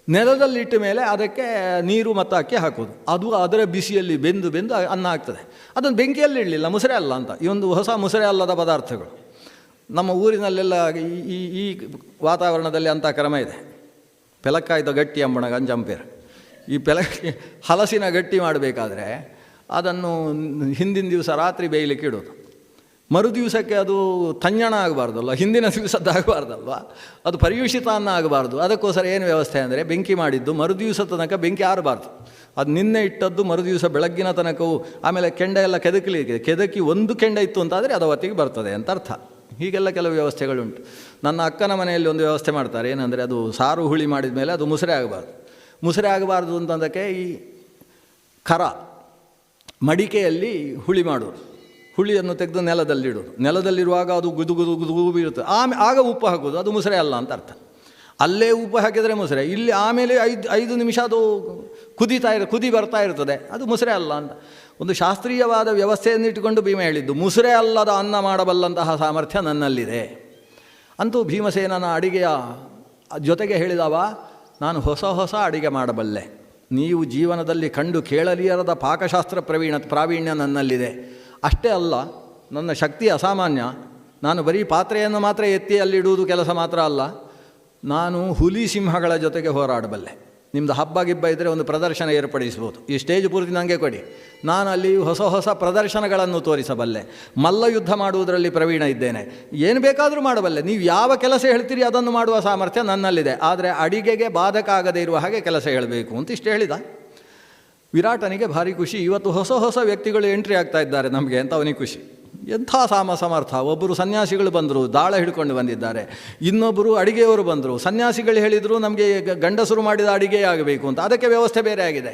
ನೆಲದಲ್ಲಿಟ್ಟ ಮೇಲೆ ಅದಕ್ಕೆ ನೀರು ಮತ್ತು ಅಕ್ಕಿ ಹಾಕೋದು. ಅದು ಅದರ ಬಿಸಿಯಲ್ಲಿ ಬೆಂದು ಅನ್ನ ಆಗ್ತದೆ. ಅದನ್ನು ಬೆಂಕಿಯಲ್ಲಿ ಇಡಲಿಲ್ಲ, ಮುಸುರೆ ಅಲ್ಲ ಅಂತ. ಈ ಒಂದು ಹೊಸ ಮುಸುರೆ ಅಲ್ಲದ ಪದಾರ್ಥಗಳು ನಮ್ಮ ಊರಿನಲ್ಲೆಲ್ಲ ಈ ವಾತಾವರಣದಲ್ಲಿ ಅಂಥ ಕ್ರಮ ಇದೆ. ಪೆಲಕ್ಕಾಯ್ದ ಗಟ್ಟಿ ಅಂಬಣ ಗಂಜಂಪೇರು. ಈ ಹಲಸಿನ ಗಟ್ಟಿ ಮಾಡಬೇಕಾದ್ರೆ ಅದನ್ನು ಹಿಂದಿನ ದಿವಸ ರಾತ್ರಿ ಬೇಯಲಿಕ್ಕೆ ಇಡೋದು. ಮರು ದಿವಸಕ್ಕೆ ಅದು ತಣ್ಣಣ ಆಗಬಾರ್ದಲ್ವ, ಹಿಂದಿನ ದಿವಸದ್ದಾಗಬಾರ್ದಲ್ವ, ಅದು ಪರಿಯುಷಿತ ಅನ್ನ ಆಗಬಾರ್ದು. ಅದಕ್ಕೋಸ್ಕರ ಏನು ವ್ಯವಸ್ಥೆ ಅಂದರೆ, ಬೆಂಕಿ ಮಾಡಿದ್ದು ಮರು ದಿವಸ ತನಕ ಬೆಂಕಿ ಆರಬಾರ್ದು. ಅದು ನಿನ್ನೆ ಇಟ್ಟದ್ದು ಮರು ದಿವಸ ಬೆಳಗ್ಗಿನ ತನಕವು. ಆಮೇಲೆ ಕೆಂಡ ಎಲ್ಲ ಕೆದಕಿ ಒಂದು ಕೆಂಡ ಇತ್ತು ಅಂತಾದರೆ ಅದು ಅವತ್ತಿಗೆ ಬರ್ತದೆ ಅಂತ ಅರ್ಥ. ಹೀಗೆಲ್ಲ ಕೆಲವು ವ್ಯವಸ್ಥೆಗಳುಂಟು. ನನ್ನ ಅಕ್ಕನ ಮನೆಯಲ್ಲಿ ಒಂದು ವ್ಯವಸ್ಥೆ ಮಾಡ್ತಾರೆ. ಏನಂದರೆ, ಅದು ಸಾರು ಹುಳಿ ಮಾಡಿದ ಮೇಲೆ ಅದು ಮುಸುರೆ ಆಗಬಾರ್ದು. ಮುಸುರೆ ಆಗಬಾರ್ದು ಅಂತಂದಕ್ಕೆ ಈ ಮಡಿಕೆಯಲ್ಲಿ ಹುಳಿ ಮಾಡೋದು. ಹುಳಿಯನ್ನು ತೆಗೆದು ನೆಲದಲ್ಲಿಡೋದು. ನೆಲದಲ್ಲಿರುವಾಗ ಅದು ಗುದು ಬೀಳುತ್ತೆ. ಆಗ ಉಪ್ಪು ಹಾಕೋದು. ಅದು ಮುಸುರೆ ಅಲ್ಲ ಅಂತ ಅರ್ಥ. ಅಲ್ಲೇ ಉಪ್ಪು ಹಾಕಿದರೆ ಮುಸುರೆ. ಇಲ್ಲಿ ಆಮೇಲೆ 5 ನಿಮಿಷ ಅದು ಕುದಿ ಬರ್ತಾ ಇರ್ತದೆ, ಅದು ಮುಸುರೆ ಅಲ್ಲ ಅಂತ. ಒಂದು ಶಾಸ್ತ್ರೀಯವಾದ ವ್ಯವಸ್ಥೆಯನ್ನು ಇಟ್ಟುಕೊಂಡು ಭೀಮ ಹೇಳಿದ್ದು, ಮುಸುರೆ ಅಲ್ಲದ ಅನ್ನ ಮಾಡಬಲ್ಲಂತಹ ಸಾಮರ್ಥ್ಯ ನನ್ನಲ್ಲಿದೆ. ಅಂತೂ ಭೀಮಸೇನನ ಅಡಿಗೆಯ ಜೊತೆಗೆ ಹೇಳಿದವ, ನಾನು ಹೊಸ ಅಡಿಗೆ ಮಾಡಬಲ್ಲೆ. ನೀವು ಜೀವನದಲ್ಲಿ ಕಂಡು ಕೇಳಲಿಯರದ ಪಾಕಶಾಸ್ತ್ರ ಪ್ರಾವೀಣ್ಯ ನನ್ನಲ್ಲಿದೆ. ಅಷ್ಟೇ ಅಲ್ಲ, ನನ್ನ ಶಕ್ತಿ ಅಸಾಮಾನ್ಯ. ನಾನು ಬರೀ ಪಾತ್ರೆಯನ್ನು ಮಾತ್ರ ಎತ್ತಿ ಅಲ್ಲಿಡುವುದು ಕೆಲಸ ಮಾತ್ರ ಅಲ್ಲ, ನಾನು ಹುಲಿ ಸಿಂಹಗಳ ಜೊತೆಗೆ ಹೋರಾಡಬಲ್ಲೆ. ನಿಮ್ಮದು ಹಬ್ಬ ಗಿಬ್ಬ ಇದ್ದರೆ ಒಂದು ಪ್ರದರ್ಶನ ಏರ್ಪಡಿಸ್ಬೋದು, ಈ ಸ್ಟೇಜ್ ಪೂರ್ತಿ ನನಗೆ ಕೊಡಿ, ನಾನು ಅಲ್ಲಿ ಹೊಸ ಹೊಸ ಪ್ರದರ್ಶನಗಳನ್ನು ತೋರಿಸಬಲ್ಲೆ. ಮಲ್ಲ ಯುದ್ಧ ಮಾಡುವುದರಲ್ಲಿ ಪ್ರವೀಣ ಇದ್ದೇನೆ, ಏನು ಬೇಕಾದರೂ ಮಾಡಬಲ್ಲೆ. ನೀವು ಯಾವ ಕೆಲಸ ಹೇಳ್ತೀರಿ ಅದನ್ನು ಮಾಡುವ ಸಾಮರ್ಥ್ಯ ನನ್ನಲ್ಲಿದೆ. ಆದರೆ ಅಡಿಗೆಗೆ ಬಾಧಕ ಆಗದೇ ಇರುವ ಹಾಗೆ ಕೆಲಸ ಹೇಳಬೇಕು ಅಂತ ಇಷ್ಟು ಹೇಳಿದ. ವಿರಾಟನಿಗೆ ಭಾರಿ ಖುಷಿ. ಇವತ್ತು ಹೊಸ ಹೊಸ ವ್ಯಕ್ತಿಗಳು ಎಂಟ್ರಿ ಆಗ್ತಾ ಇದ್ದಾರೆ ನಮಗೆ ಅಂತ ಅವನಿಗೆ ಖುಷಿ. ಎಂಥ ಸಮರ್ಥ. ಒಬ್ಬರು ಸನ್ಯಾಸಿಗಳು ಬಂದರು, ದಾಳ ಹಿಡ್ಕೊಂಡು ಬಂದಿದ್ದಾರೆ. ಇನ್ನೊಬ್ಬರು ಅಡಿಗೆಯವರು ಬಂದರು. ಸನ್ಯಾಸಿಗಳು ಹೇಳಿದರು ನಮಗೆ ಗಂಡಸರು ಮಾಡಿದ ಅಡಿಗೆ ಆಗಬೇಕು ಅಂತ, ಅದಕ್ಕೆ ವ್ಯವಸ್ಥೆ ಬೇರೆ ಆಗಿದೆ.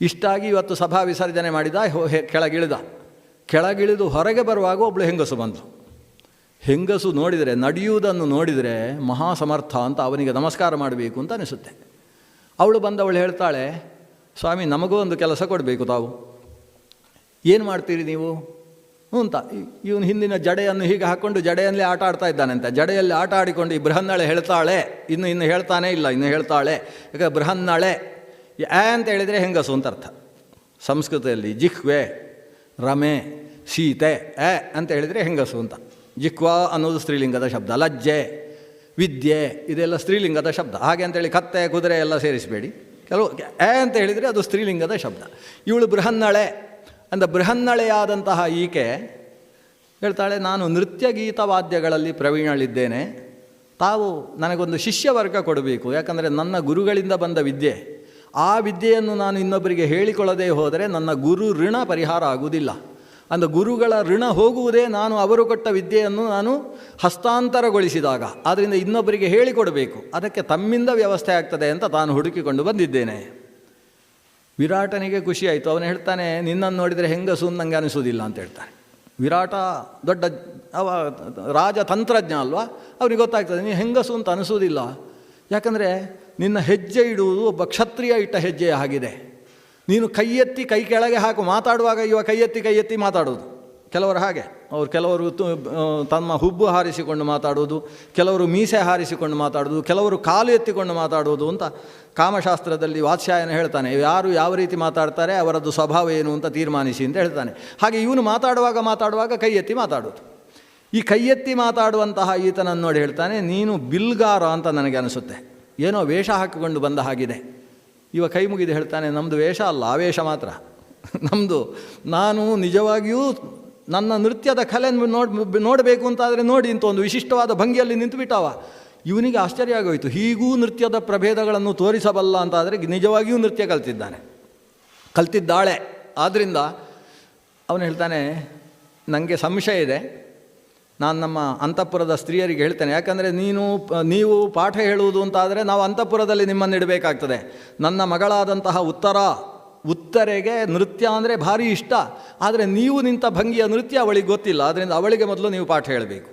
ಇಷ್ಟಾಗಿ ಇವತ್ತು ಸಭಾ ವಿಸರ್ಜನೆ ಮಾಡಿದ. ಕೆಳಗಿಳಿದು ಹೊರಗೆ ಬರುವಾಗ ಒಬ್ಬಳು ಹೆಂಗಸು ಬಂದರು. ಹೆಂಗಸು ನೋಡಿದರೆ, ನಡೆಯುವುದನ್ನು ನೋಡಿದರೆ ಮಹಾಸಮರ್ಥ ಅಂತ ಅವನಿಗೆ ನಮಸ್ಕಾರ ಮಾಡಬೇಕು ಅಂತ ಅನಿಸುತ್ತೆ. ಅವಳು ಬಂದವಳು ಹೇಳ್ತಾಳೆ, ಸ್ವಾಮಿ ನಮಗೂ ಒಂದು ಕೆಲಸ ಕೊಡಬೇಕು ತಾವು. ಏನು ಮಾಡ್ತೀರಿ ನೀವು ಅಂತ. ಇವನು ಹಿಂದಿನ ಜಡೆಯನ್ನು ಹೀಗೆ ಹಾಕ್ಕೊಂಡು ಜಡೆಯಲ್ಲೇ ಆಟ ಆಡ್ತಾ ಇದ್ದಾನಂತೆ. ಜಡೆಯಲ್ಲಿ ಆಟ ಆಡಿಕೊಂಡು ಈ ಬೃಹನ್ನಳೆ ಹೇಳ್ತಾಳೆ, ಇನ್ನು ಹೇಳ್ತಾನೇ ಇಲ್ಲ, ಇನ್ನು ಹೇಳ್ತಾಳೆ. ಯಾಕೆ ಬೃಹನ್ನಳೆ ಅಂತ ಹೇಳಿದರೆ ಹೆಂಗಸು ಅಂತ ಅರ್ಥ. ಸಂಸ್ಕೃತದಲ್ಲಿ ಜಿಹ್ವೆ, ರಮೆ, ಸೀತೆ ಅಂತ ಹೇಳಿದರೆ ಹೆಂಗಸು ಅಂತ. ಜಿಹ್ವಾ ಅನ್ನೋದು ಸ್ತ್ರೀಲಿಂಗದ ಶಬ್ದ. ಲಜ್ಜೆ, ವಿದ್ಯೆ ಇದೆಲ್ಲ ಸ್ತ್ರೀಲಿಂಗದ ಶಬ್ದ. ಹಾಗೆ ಅಂತೇಳಿ ಕತ್ತೆ ಕುದುರೆ ಎಲ್ಲ ಸೇರಿಸಬೇಡಿ. ಕೆಲವು ಅಂತ ಹೇಳಿದರೆ ಅದು ಸ್ತ್ರೀಲಿಂಗದ ಶಬ್ದ. ಇವಳು ಬೃಹನ್ನಳೆ ಅಂದ ಬೃಹನ್ನಳೆಯಾದಂತಹ ಈಕೆ ಹೇಳ್ತಾಳೆ, ನಾನು ನೃತ್ಯ ಗೀತವಾದ್ಯಗಳಲ್ಲಿ ಪ್ರವೀಣಳಿದ್ದೇನೆ, ತಾವು ನನಗೊಂದು ಶಿಷ್ಯವರ್ಗ ಕೊಡಬೇಕು. ಯಾಕಂದರೆ ನನ್ನ ಗುರುಗಳಿಂದ ಬಂದ ವಿದ್ಯೆ, ಆ ವಿದ್ಯೆಯನ್ನು ನಾನು ಇನ್ನೊಬ್ಬರಿಗೆ ಹೇಳಿಕೊಳ್ಳದೇ ಹೋದರೆ ನನ್ನ ಗುರು ಋಣ ಪರಿಹಾರ ಆಗುವುದಿಲ್ಲ. ಅಂದ ಗುರುಗಳ ಋಣ ಹೋಗುವುದೇ ನಾನು ಅವರು ಕೊಟ್ಟ ವಿದ್ಯೆಯನ್ನು ನಾನು ಹಸ್ತಾಂತರಗೊಳಿಸಿದಾಗ. ಆದ್ದರಿಂದ ಇನ್ನೊಬ್ಬರಿಗೆ ಹೇಳಿಕೊಡಬೇಕು, ಅದಕ್ಕೆ ತಮ್ಮಿಂದ ವ್ಯವಸ್ಥೆ ಆಗ್ತದೆ ಅಂತ ತಾನು ಹುಡುಕಿಕೊಂಡು ಬಂದಿದ್ದೇನೆ. ವಿರಾಟನಿಗೆ ಖುಷಿಯಾಯಿತು. ಅವನು ಹೇಳ್ತಾನೆ, ನಿನ್ನನ್ನು ನೋಡಿದರೆ ಹೆಂಗಸು ನನಗೆ ಅನಿಸೋದಿಲ್ಲ ಅಂತ ಹೇಳ್ತಾನೆ. ವಿರಾಟ ದೊಡ್ಡ ರಾಜತಂತ್ರಜ್ಞ ಅಲ್ವಾ, ಅವನಿಗೆ ಗೊತ್ತಾಗ್ತದೆ ನೀನು ಹೆಂಗಸು ಅಂತ ಅನಿಸೋದಿಲ್ಲ. ಯಾಕಂದರೆ ನಿನ್ನ ಹೆಜ್ಜೆ ಇಡುವುದು ಒಬ್ಬ ಕ್ಷತ್ರಿಯ ಇಟ್ಟ ಹೆಜ್ಜೆಯ ಹಾಗಿದೆ. ನೀನು ಕೈ ಎತ್ತಿ ಕೈ ಕೆಳಗೆ ಹಾಕು, ಮಾತಾಡುವಾಗ ಇವ ಕೈ ಎತ್ತಿ ಮಾತಾಡೋದು. ಕೆಲವರು ಹಾಗೆ, ಕೆಲವರು ತಮ್ಮ ಹುಬ್ಬು ಹಾರಿಸಿಕೊಂಡು ಮಾತಾಡುವುದು, ಕೆಲವರು ಮೀಸೆ ಹಾರಿಸಿಕೊಂಡು ಮಾತಾಡುವುದು, ಕೆಲವರು ಕಾಲು ಎತ್ತಿಕೊಂಡು ಮಾತಾಡುವುದು ಅಂತ ಕಾಮಶಾಸ್ತ್ರದಲ್ಲಿ ವಾತ್ಸ್ಯಾಯನ ಹೇಳ್ತಾನೆ. ಯಾರು ಯಾವ ರೀತಿ ಮಾತಾಡ್ತಾರೆ ಅವರದ್ದು ಸ್ವಭಾವ ಏನು ಅಂತ ತೀರ್ಮಾನಿಸಿ ಅಂತ ಹೇಳ್ತಾನೆ. ಹಾಗೆ ಇವನು ಮಾತಾಡುವಾಗ ಕೈ ಎತ್ತಿ ಮಾತಾಡೋದು. ಈ ಕೈ ಎತ್ತಿ ಮಾತಾಡುವಂತಹ ಈತನನ್ನು ನೋಡಿ ಹೇಳ್ತಾನೆ, ನೀನು ಬಿಲ್ಗಾರ ಅಂತ ನನಗೆ ಅನಿಸುತ್ತೆ, ಏನೋ ವೇಷ ಹಾಕಿಕೊಂಡು ಬಂದ ಹಾಗಿದೆ. ಇವ ಕೈ ಮುಗಿದು ಹೇಳ್ತಾನೆ, ನಮ್ಮದು ವೇಷ ಅಲ್ಲ, ಆವೇಶ ಮಾತ್ರ ನಮ್ಮದು. ನಾನು ನಿಜವಾಗಿಯೂ ನನ್ನ ನೃತ್ಯದ ಕಲೆಯನ್ನು ನೋಡಬೇಕು ಅಂತಾದರೆ ನೋಡಿ ಅಂತ ಒಂದು ವಿಶಿಷ್ಟವಾದ ಭಂಗಿಯಲ್ಲಿ ನಿಂತುಬಿಟ್ಟವ. ಇವನಿಗೆ ಆಶ್ಚರ್ಯ ಆಗೋಯಿತು. ಹೀಗೂ ನೃತ್ಯದ ಪ್ರಭೇದಗಳನ್ನು ತೋರಿಸಬಲ್ಲ ಅಂತಾದರೆ ನಿಜವಾಗಿಯೂ ನೃತ್ಯ ಕಲ್ತಿದ್ದಾಳೆ. ಆದ್ದರಿಂದ ಅವನು ಹೇಳ್ತಾನೆ, ನನಗೆ ಸಂಶಯ ಇದೆ, ನಾನು ನಮ್ಮ ಅಂತಃಪುರದ ಸ್ತ್ರೀಯರಿಗೆ ಹೇಳ್ತೇನೆ. ಯಾಕಂದರೆ ನೀವು ಪಾಠ ಹೇಳುವುದು ಅಂತಾದರೆ ನಾವು ಅಂತಃಪುರದಲ್ಲಿ ನಿಮ್ಮನ್ನು ಇಡಬೇಕಾಗ್ತದೆ. ನನ್ನ ಮಗಳಾದಂತಹ ಉತ್ತರೆಗೆ ನೃತ್ಯ ಅಂದರೆ ಭಾರಿ ಇಷ್ಟ. ಆದರೆ ನೀವು ನಿಂತ ಭಂಗಿಯ ನೃತ್ಯ ಅವಳಿಗೆ ಗೊತ್ತಿಲ್ಲ. ಆದ್ದರಿಂದ ಅವಳಿಗೆ ಮೊದಲು ನೀವು ಪಾಠ ಹೇಳಬೇಕು.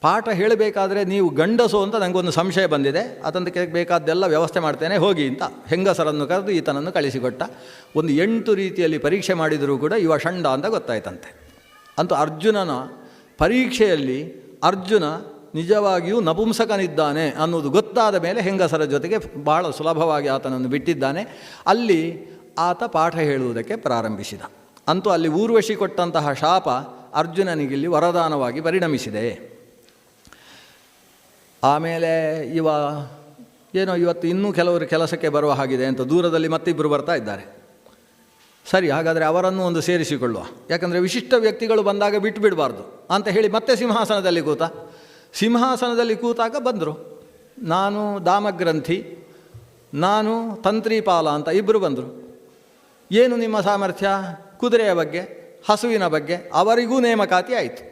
ಪಾಠ ಹೇಳಬೇಕಾದ್ರೆ ನೀವು ಗಂಡಸು ಅಂತ ನನಗೊಂದು ಸಂಶಯ ಬಂದಿದೆ, ಅದಕ್ಕೆ ಬೇಕಾದ್ದೆಲ್ಲ ವ್ಯವಸ್ಥೆ ಮಾಡ್ತೇನೆ ಹೋಗಿ ಅಂತ ಹೆಂಗಸರನ್ನು ಕರೆದು ಈತನನ್ನು ಕಳಿಸಿಕೊಟ್ಟ. ಒಂದು 8 ರೀತಿಯಲ್ಲಿ ಪರೀಕ್ಷೆ ಮಾಡಿದರೂ ಕೂಡ ಇವ ಷಂಡ ಅಂತ ಗೊತ್ತಾಯ್ತಂತೆ. ಅಂತೂ ಅರ್ಜುನನ ಪರೀಕ್ಷೆಯಲ್ಲಿ ಅರ್ಜುನ ನಿಜವಾಗಿಯೂ ನಪುಂಸಕನಿದ್ದಾನೆ ಅನ್ನೋದು ಗೊತ್ತಾದ ಮೇಲೆ ಹೆಂಗಸರ ಜೊತೆಗೆ ಬಹಳ ಸುಲಭವಾಗಿ ಆತನನ್ನು ಬಿಟ್ಟಿದ್ದಾನೆ. ಅಲ್ಲಿ ಆತ ಪಾಠ ಹೇಳುವುದಕ್ಕೆ ಪ್ರಾರಂಭಿಸಿದ. ಅಂತೂ ಅಲ್ಲಿ ಊರ್ವಶಿ ಕೊಟ್ಟಂತಹ ಶಾಪ ಅರ್ಜುನನಿಗಿಲ್ಲಿ ವರದಾನವಾಗಿ ಪರಿಣಮಿಸಿದೆ. ಆಮೇಲೆ ಇವತ್ತು ಇನ್ನೂ ಕೆಲವರು ಕೆಲಸಕ್ಕೆ ಬರುವ ಹಾಗಿದೆ ಅಂತ ದೂರದಲ್ಲಿ ಮತ್ತಿಬ್ಬರು ಬರ್ತಾ ಇದ್ದಾರೆ. ಸರಿ, ಹಾಗಾದರೆ ಅವರನ್ನು ಒಂದು ಸೇರಿಸಿಕೊಳ್ಳುವ. ಯಾಕಂದರೆ ವಿಶಿಷ್ಟ ವ್ಯಕ್ತಿಗಳು ಬಂದಾಗ ಬಿಟ್ಟುಬಿಡಬಾರ್ದು ಅಂತ ಹೇಳಿ ಮತ್ತೆ ಸಿಂಹಾಸನದಲ್ಲಿ ಕೂತಾಗ ಬಂದರು. ನಾನು ದಾಮಗ್ರಂಥಿ, ನಾನು ತಂತ್ರಿಪಾಲ ಅಂತ ಇಬ್ಬರು ಬಂದರು. ಏನು ನಿಮ್ಮ ಸಾಮರ್ಥ್ಯ? ಕುದುರೆಯ ಬಗ್ಗೆ, ಹಸುವಿನ ಬಗ್ಗೆ ಅವರಿಗೂ ನೇಮಕಾತಿ ಆಯಿತು.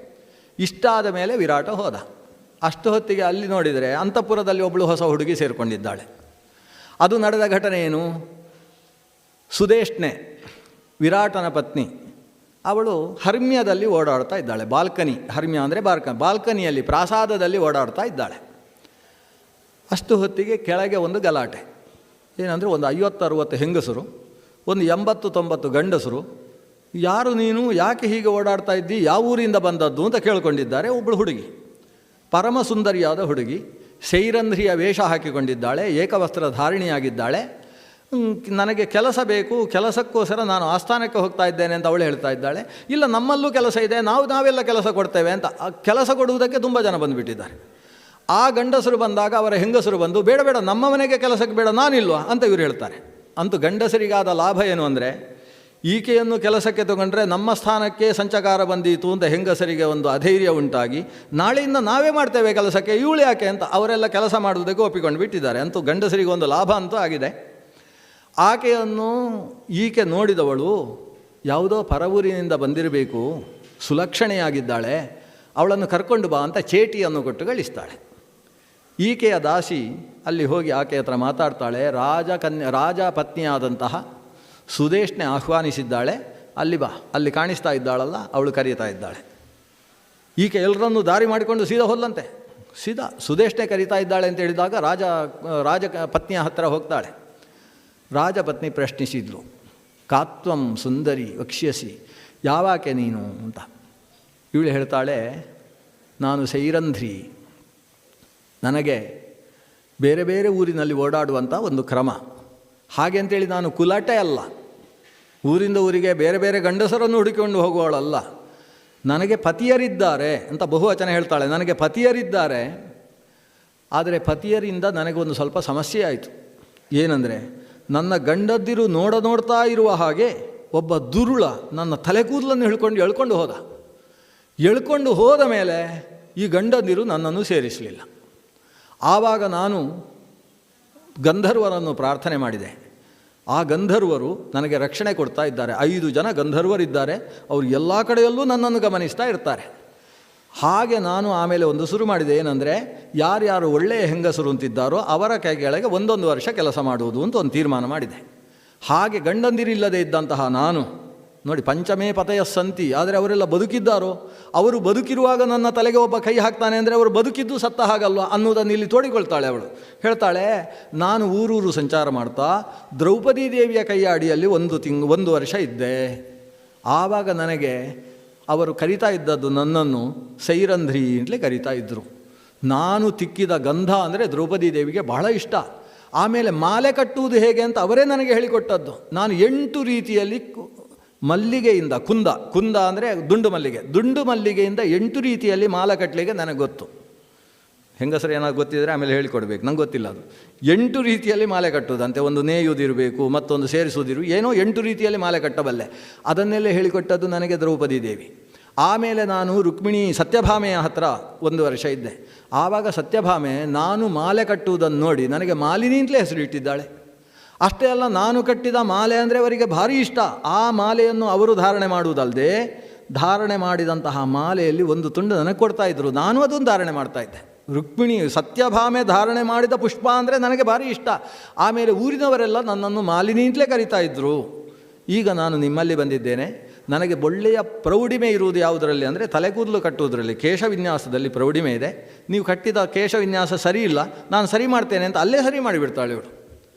ಇಷ್ಟಾದ ಮೇಲೆ ವಿರಾಟ ಹೋದ. ಅಷ್ಟು ಹೊತ್ತಿಗೆ ಅಲ್ಲಿ ನೋಡಿದರೆ ಅಂತಃಪುರದಲ್ಲಿ ಒಬ್ಬಳು ಹೊಸ ಹುಡುಗಿ ಸೇರಿಕೊಂಡಿದ್ದಾಳೆ. ಅದು ನಡೆದ ಘಟನೆ ಏನು? ಸುದೇಷ್ಣೆ ವಿರಾಟನ ಪತ್ನಿ, ಅವಳು ಹರ್ಮ್ಯದಲ್ಲಿ ಓಡಾಡ್ತಾ ಇದ್ದಾಳೆ. ಹರ್ಮ್ಯ ಅಂದರೆ ಬಾಲ್ಕನಿಯಲ್ಲಿ ಪ್ರಾಸಾದದಲ್ಲಿ ಓಡಾಡ್ತಾ ಇದ್ದಾಳೆ. ಅಷ್ಟು ಹೊತ್ತಿಗೆ ಕೆಳಗೆ ಒಂದು ಗಲಾಟೆ. ಏನಂದರೆ ಒಂದು 50-60 ಹೆಂಗಸರು, ಒಂದು 80-90 ಗಂಡಸರು. ಯಾರು ನೀನು, ಯಾಕೆ ಹೀಗೆ ಓಡಾಡ್ತಾ ಇದ್ದಿ, ಯಾವ ಊರಿಂದ ಬಂದದ್ದು ಅಂತ ಕೇಳ್ಕೊಂಡಿದ್ದಾರೆ. ಒಬ್ಬಳು ಹುಡುಗಿ, ಪರಮ ಸುಂದರಿಯಾದ ಹುಡುಗಿ, ಶೈರಂಧ್ರಿಯ ವೇಷ ಹಾಕಿಕೊಂಡಿದ್ದಾಳೆ, ಏಕವಸ್ತ್ರ ಧಾರಿಣಿಯಾಗಿದ್ದಾಳೆ. ನನಗೆ ಕೆಲಸ ಬೇಕು, ಕೆಲಸಕ್ಕೋಸ್ಕರ ನಾನು ಆಸ್ಥಾನಕ್ಕೆ ಹೋಗ್ತಾ ಇದ್ದೇನೆ ಅಂತ ಅವಳು ಹೇಳ್ತಾ ಇದ್ದಾಳೆ. ಇಲ್ಲ, ನಮ್ಮಲ್ಲೂ ಕೆಲಸ ಇದೆ, ನಾವೆಲ್ಲ ಕೆಲಸ ಕೊಡ್ತೇವೆ ಅಂತ. ಕೆಲಸ ಕೊಡುವುದಕ್ಕೆ ತುಂಬ ಜನ ಬಂದುಬಿಟ್ಟಿದ್ದಾರೆ. ಆ ಗಂಡಸರು ಬಂದಾಗ ಅವರ ಹೆಂಗಸರು ಬಂದು ಬೇಡ ಬೇಡ ನಮ್ಮ ಮನೆಗೆ ಕೆಲಸಕ್ಕೆ ಬೇಡ, ನಾನಿಲ್ವಾ ಅಂತ ಇವರು ಹೇಳ್ತಾರೆ. ಅಂತೂ ಗಂಡಸರಿಗಾದ ಲಾಭ ಏನು ಅಂದರೆ, ಈಕೆಯನ್ನು ಕೆಲಸಕ್ಕೆ ತಗೊಂಡ್ರೆ ನಮ್ಮ ಸ್ಥಾನಕ್ಕೆ ಸಂಚಕಾರ ಬಂದೀತು ಅಂತ ಹೆಂಗಸರಿಗೆ ಒಂದು ಅಧೈರ್ಯ ಉಂಟಾಗಿ ನಾಳೆಯಿಂದ ನಾವೇ ಮಾಡ್ತೇವೆ ಕೆಲಸಕ್ಕೆ, ಇವಳು ಯಾಕೆ ಅಂತ ಅವರೆಲ್ಲ ಕೆಲಸ ಮಾಡುವುದಕ್ಕೆ ಒಪ್ಪಿಕೊಂಡು ಬಿಟ್ಟಿದ್ದಾರೆ. ಅಂತೂ ಗಂಡಸರಿಗೆ ಒಂದು ಲಾಭ ಅಂತೂ ಆಗಿದೆ. ಆಕೆಯನ್ನು ಈಕೆ ನೋಡಿದವಳು ಯಾವುದೋ ಪರವೂರಿನಿಂದ ಬಂದಿರಬೇಕು, ಸುಲಕ್ಷಣೆಯಾಗಿದ್ದಾಳೆ, ಅವಳನ್ನು ಕರ್ಕೊಂಡು ಬಾ ಅಂತ ಚೇಟಿಯನ್ನು ಕೊಟ್ಟು ಕಳಿಸ್ತಾಳೆ. ಈಕೆಯ ದಾಸಿ ಅಲ್ಲಿ ಹೋಗಿ ಆಕೆ ಹತ್ರ ಮಾತಾಡ್ತಾಳೆ. ರಾಜ ಪತ್ನಿಯಾದಂತಹ ಸುದೇಶ್ನೆ ಆಹ್ವಾನಿಸಿದ್ದಾಳೆ, ಅಲ್ಲಿ ಬಾ, ಅಲ್ಲಿ ಕಾಣಿಸ್ತಾ ಇದ್ದಾಳಲ್ಲ ಅವಳು ಕರೀತಾ ಇದ್ದಾಳೆ. ಈಕೆ ಎಲ್ಲರನ್ನೂ ದಾರಿ ಮಾಡಿಕೊಂಡು ಸೀದಾ ಹೋಲ್ಲಂತೆ. ಸೀದಾ ಸುದೇಶ್ನೆ ಕರೀತಾ ಇದ್ದಾಳೆ ಅಂತ ಹೇಳಿದಾಗ ರಾಜ ಪತ್ನಿಯ ಹತ್ತಿರ ಹೋಗ್ತಾಳೆ. ರಾಜಪತ್ನಿ ಪ್ರಶ್ನಿಸಿದ್ಲು, ಕಾತ್ವಂ ಸುಂದರಿ ವಕ್ಷ್ಯಸಿ, ಯಾವಾಕೆ ನೀನು ಅಂತ. ಇವಳು ಹೇಳ್ತಾಳೆ, ನಾನು ಸೈರಂಧ್ರಿ, ನನಗೆ ಬೇರೆ ಬೇರೆ ಊರಿನಲ್ಲಿ ಓಡಾಡುವಂಥ ಒಂದು ಕ್ರಮ. ಹಾಗೆ ಅಂತೇಳಿ ನಾನು ಕುಲಾಟೆ ಅಲ್ಲ, ಊರಿಂದ ಊರಿಗೆ ಬೇರೆ ಬೇರೆ ಗಂಡಸರನ್ನು ಹುಡುಕಿಕೊಂಡು ಹೋಗುವವಳಲ್ಲ. ನನಗೆ ಪತಿಯರಿದ್ದಾರೆ ಅಂತ ಬಹುವಚನ ಹೇಳ್ತಾಳೆ. ನನಗೆ ಪತಿಯರಿದ್ದಾರೆ, ಆದರೆ ಪತಿಯರಿಂದ ನನಗೊಂದು ಸ್ವಲ್ಪ ಸಮಸ್ಯೆ ಆಯಿತು. ಏನಂದರೆ, ನನ್ನ ಗಂಡದ್ದಿರು ನೋಡ್ತಾ ಇರುವ ಹಾಗೆ ಒಬ್ಬ ದುರುಳ ನನ್ನ ತಲೆ ಕೂದಲನ್ನು ಎಳ್ಕೊಂಡು ಹೋದ. ಎಳ್ಕೊಂಡು ಹೋದ ಮೇಲೆ ಈ ಗಂಡಂದಿರು ನನ್ನನ್ನು ಸೇರಿಸಲಿಲ್ಲ. ಆವಾಗ ನಾನು ಗಂಧರ್ವರನ್ನು ಪ್ರಾರ್ಥನೆ ಮಾಡಿದೆ. ಆ ಗಂಧರ್ವರು ನನಗೆ ರಕ್ಷಣೆ ಕೊಡ್ತಾ ಇದ್ದಾರೆ. 5 ಜನ ಗಂಧರ್ವರಿದ್ದಾರೆ, ಅವರು ಎಲ್ಲ ಕಡೆಯಲ್ಲೂ ನನ್ನನ್ನು ಗಮನಿಸ್ತಾ ಇರ್ತಾರೆ. ಹಾಗೆ ನಾನು ಆಮೇಲೆ ಒಂದು ಶುರು ಮಾಡಿದೆ, ಏನಂದರೆ ಯಾರ್ಯಾರು ಒಳ್ಳೆಯ ಹೆಂಗಸರು ಅಂತಿದ್ದಾರೋ ಅವರ ಕೆಳಗೆ 1 ವರ್ಷ ಕೆಲಸ ಮಾಡುವುದು ಅಂತ ಒಂದು ತೀರ್ಮಾನ ಮಾಡಿದೆ. ಹಾಗೆ ಗಂಡಂದಿರಿಲ್ಲದೆ ಇದ್ದಂತಹ ನಾನು ನೋಡಿ, ಪಂಚಮೇ ಪತಯ ಸಂತಿ, ಆದರೆ ಅವರೆಲ್ಲ ಬದುಕಿದ್ದಾರೋ, ಅವರು ಬದುಕಿರುವಾಗ ನನ್ನ ತಲೆಗೆ ಒಬ್ಬ ಕೈ ಹಾಕ್ತಾನೆ ಅಂದರೆ ಅವರು ಬದುಕಿದ್ದು ಸತ್ತ ಹಾಗಲ್ವ ಅನ್ನೋದನ್ನು ಇಲ್ಲಿ ತೋಡಿಕೊಳ್ತಾಳೆ. ಅವಳು ಹೇಳ್ತಾಳೆ, ನಾನು ಊರೂರು ಸಂಚಾರ ಮಾಡ್ತಾ ದ್ರೌಪದಿ ದೇವಿಯ ಕೈಯ ಅಡಿಯಲ್ಲಿ 1 ವರ್ಷ ಇದ್ದೆ. ಆವಾಗ ನನಗೆ ಅವರು ಕರಿತಾ ಇದ್ದದ್ದು ನನ್ನನ್ನು ಸೈರಂಧ್ರಿ ಅಂತಲೇ ಕರಿತಾ ಇದ್ದರು. ನಾನು ತಿಕ್ಕಿದ ಗಂಧ ಅಂದರೆ ದ್ರೌಪದಿ ದೇವಿಗೆ ಬಹಳ ಇಷ್ಟ. ಆಮೇಲೆ ಮಾಲೆ ಕಟ್ಟುವುದು ಹೇಗೆ ಅಂತ ಅವರೇ ನನಗೆ ಹೇಳಿಕೊಟ್ಟದ್ದು. ನಾನು 8 ರೀತಿಯಲ್ಲಿ ಮಲ್ಲಿಗೆಯಿಂದ ಕುಂದ ಅಂದರೆ ದುಂಡು ಮಲ್ಲಿಗೆಯಿಂದ 8 ರೀತಿಯಲ್ಲಿ ಮಾಲೆ ಕಟ್ಟಲಿಕ್ಕೆ ನನಗೆ ಗೊತ್ತು. ಹೆಂಗಸರು ಏನಾದ್ರು ಗೊತ್ತಿದ್ದರೆ ಆಮೇಲೆ ಹೇಳಿಕೊಡ್ಬೇಕು, ನಂಗೆ ಗೊತ್ತಿಲ್ಲ ಅದು. 8 ರೀತಿಯಲ್ಲಿ ಮಾಲೆ ಕಟ್ಟುವುದಂತೆ, ಒಂದು ನೇಯುವುದಿರಬೇಕು, ಮತ್ತೊಂದು ಸೇರಿಸುವುದಿರು, ಏನೋ 8 ರೀತಿಯಲ್ಲಿ ಮಾಲೆ ಕಟ್ಟಬಲ್ಲೆ. ಅದನ್ನೆಲ್ಲ ಹೇಳಿಕೊಟ್ಟದ್ದು ನನಗೆ ದ್ರೌಪದಿ ದೇವಿ. ಆಮೇಲೆ ನಾನು ರುಕ್ಮಿಣಿ ಸತ್ಯಭಾಮೆಯ ಹತ್ರ 1 ವರ್ಷ ಇದ್ದೆ. ಆವಾಗ ಸತ್ಯಭಾಮೆ ನಾನು ಮಾಲೆ ಕಟ್ಟುವುದನ್ನು ನೋಡಿ ನನಗೆ ಮಾಲಿನಿ ಅಂತಲೇ ಹೆಸರು ಇಟ್ಟಿದ್ದಾಳೆ. ಅಷ್ಟೇ ಅಲ್ಲ, ನಾನು ಕಟ್ಟಿದ ಮಾಲೆ ಅಂದರೆ ಅವರಿಗೆ ಭಾರಿ ಇಷ್ಟ. ಆ ಮಾಲೆಯನ್ನು ಅವರು ಧಾರಣೆ ಮಾಡುವುದಲ್ಲದೆ, ಧಾರಣೆ ಮಾಡಿದಂತಹ ಮಾಲೆಯಲ್ಲಿ 1 ತುಂಡು ನನಗೆ ಕೊಡ್ತಾಯಿದ್ರು. ನಾನು ಅದನ್ನು ಧಾರಣೆ ಮಾಡ್ತಾಯಿದ್ದೆ. ರುಕ್ಮಿಣಿ ಸತ್ಯಭಾಮೆ ಧಾರಣೆ ಮಾಡಿದ ಪುಷ್ಪ ಅಂದರೆ ನನಗೆ ಭಾರಿ ಇಷ್ಟ. ಆಮೇಲೆ ಊರಿನವರೆಲ್ಲ ನನ್ನನ್ನು ಮಾಲಿನಿ ಅಂತಲೇ ಕರೀತಾ ಇದ್ದರು. ಈಗ ನಾನು ನಿಮ್ಮಲ್ಲಿ ಬಂದಿದ್ದೇನೆ, ನನಗೆ ಒಳ್ಳೆಯ ಪ್ರೌಢಿಮೆ ಇರುವುದು ಯಾವುದರಲ್ಲಿ ಅಂದರೆ ತಲೆಕೂದಲು ಕಟ್ಟುವುದರಲ್ಲಿ, ಕೇಶವಿನ್ಯಾಸದಲ್ಲಿ ಪ್ರೌಢಿಮೆ ಇದೆ. ನೀವು ಕಟ್ಟಿದ ಕೇಶವಿನ್ಯಾಸ ಸರಿ ಇಲ್ಲ, ನಾನು ಸರಿ ಮಾಡ್ತೇನೆ ಅಂತ ಅಲ್ಲೇ ಸರಿ ಮಾಡಿಬಿಡ್ತಾಳೆ ಇವಳು.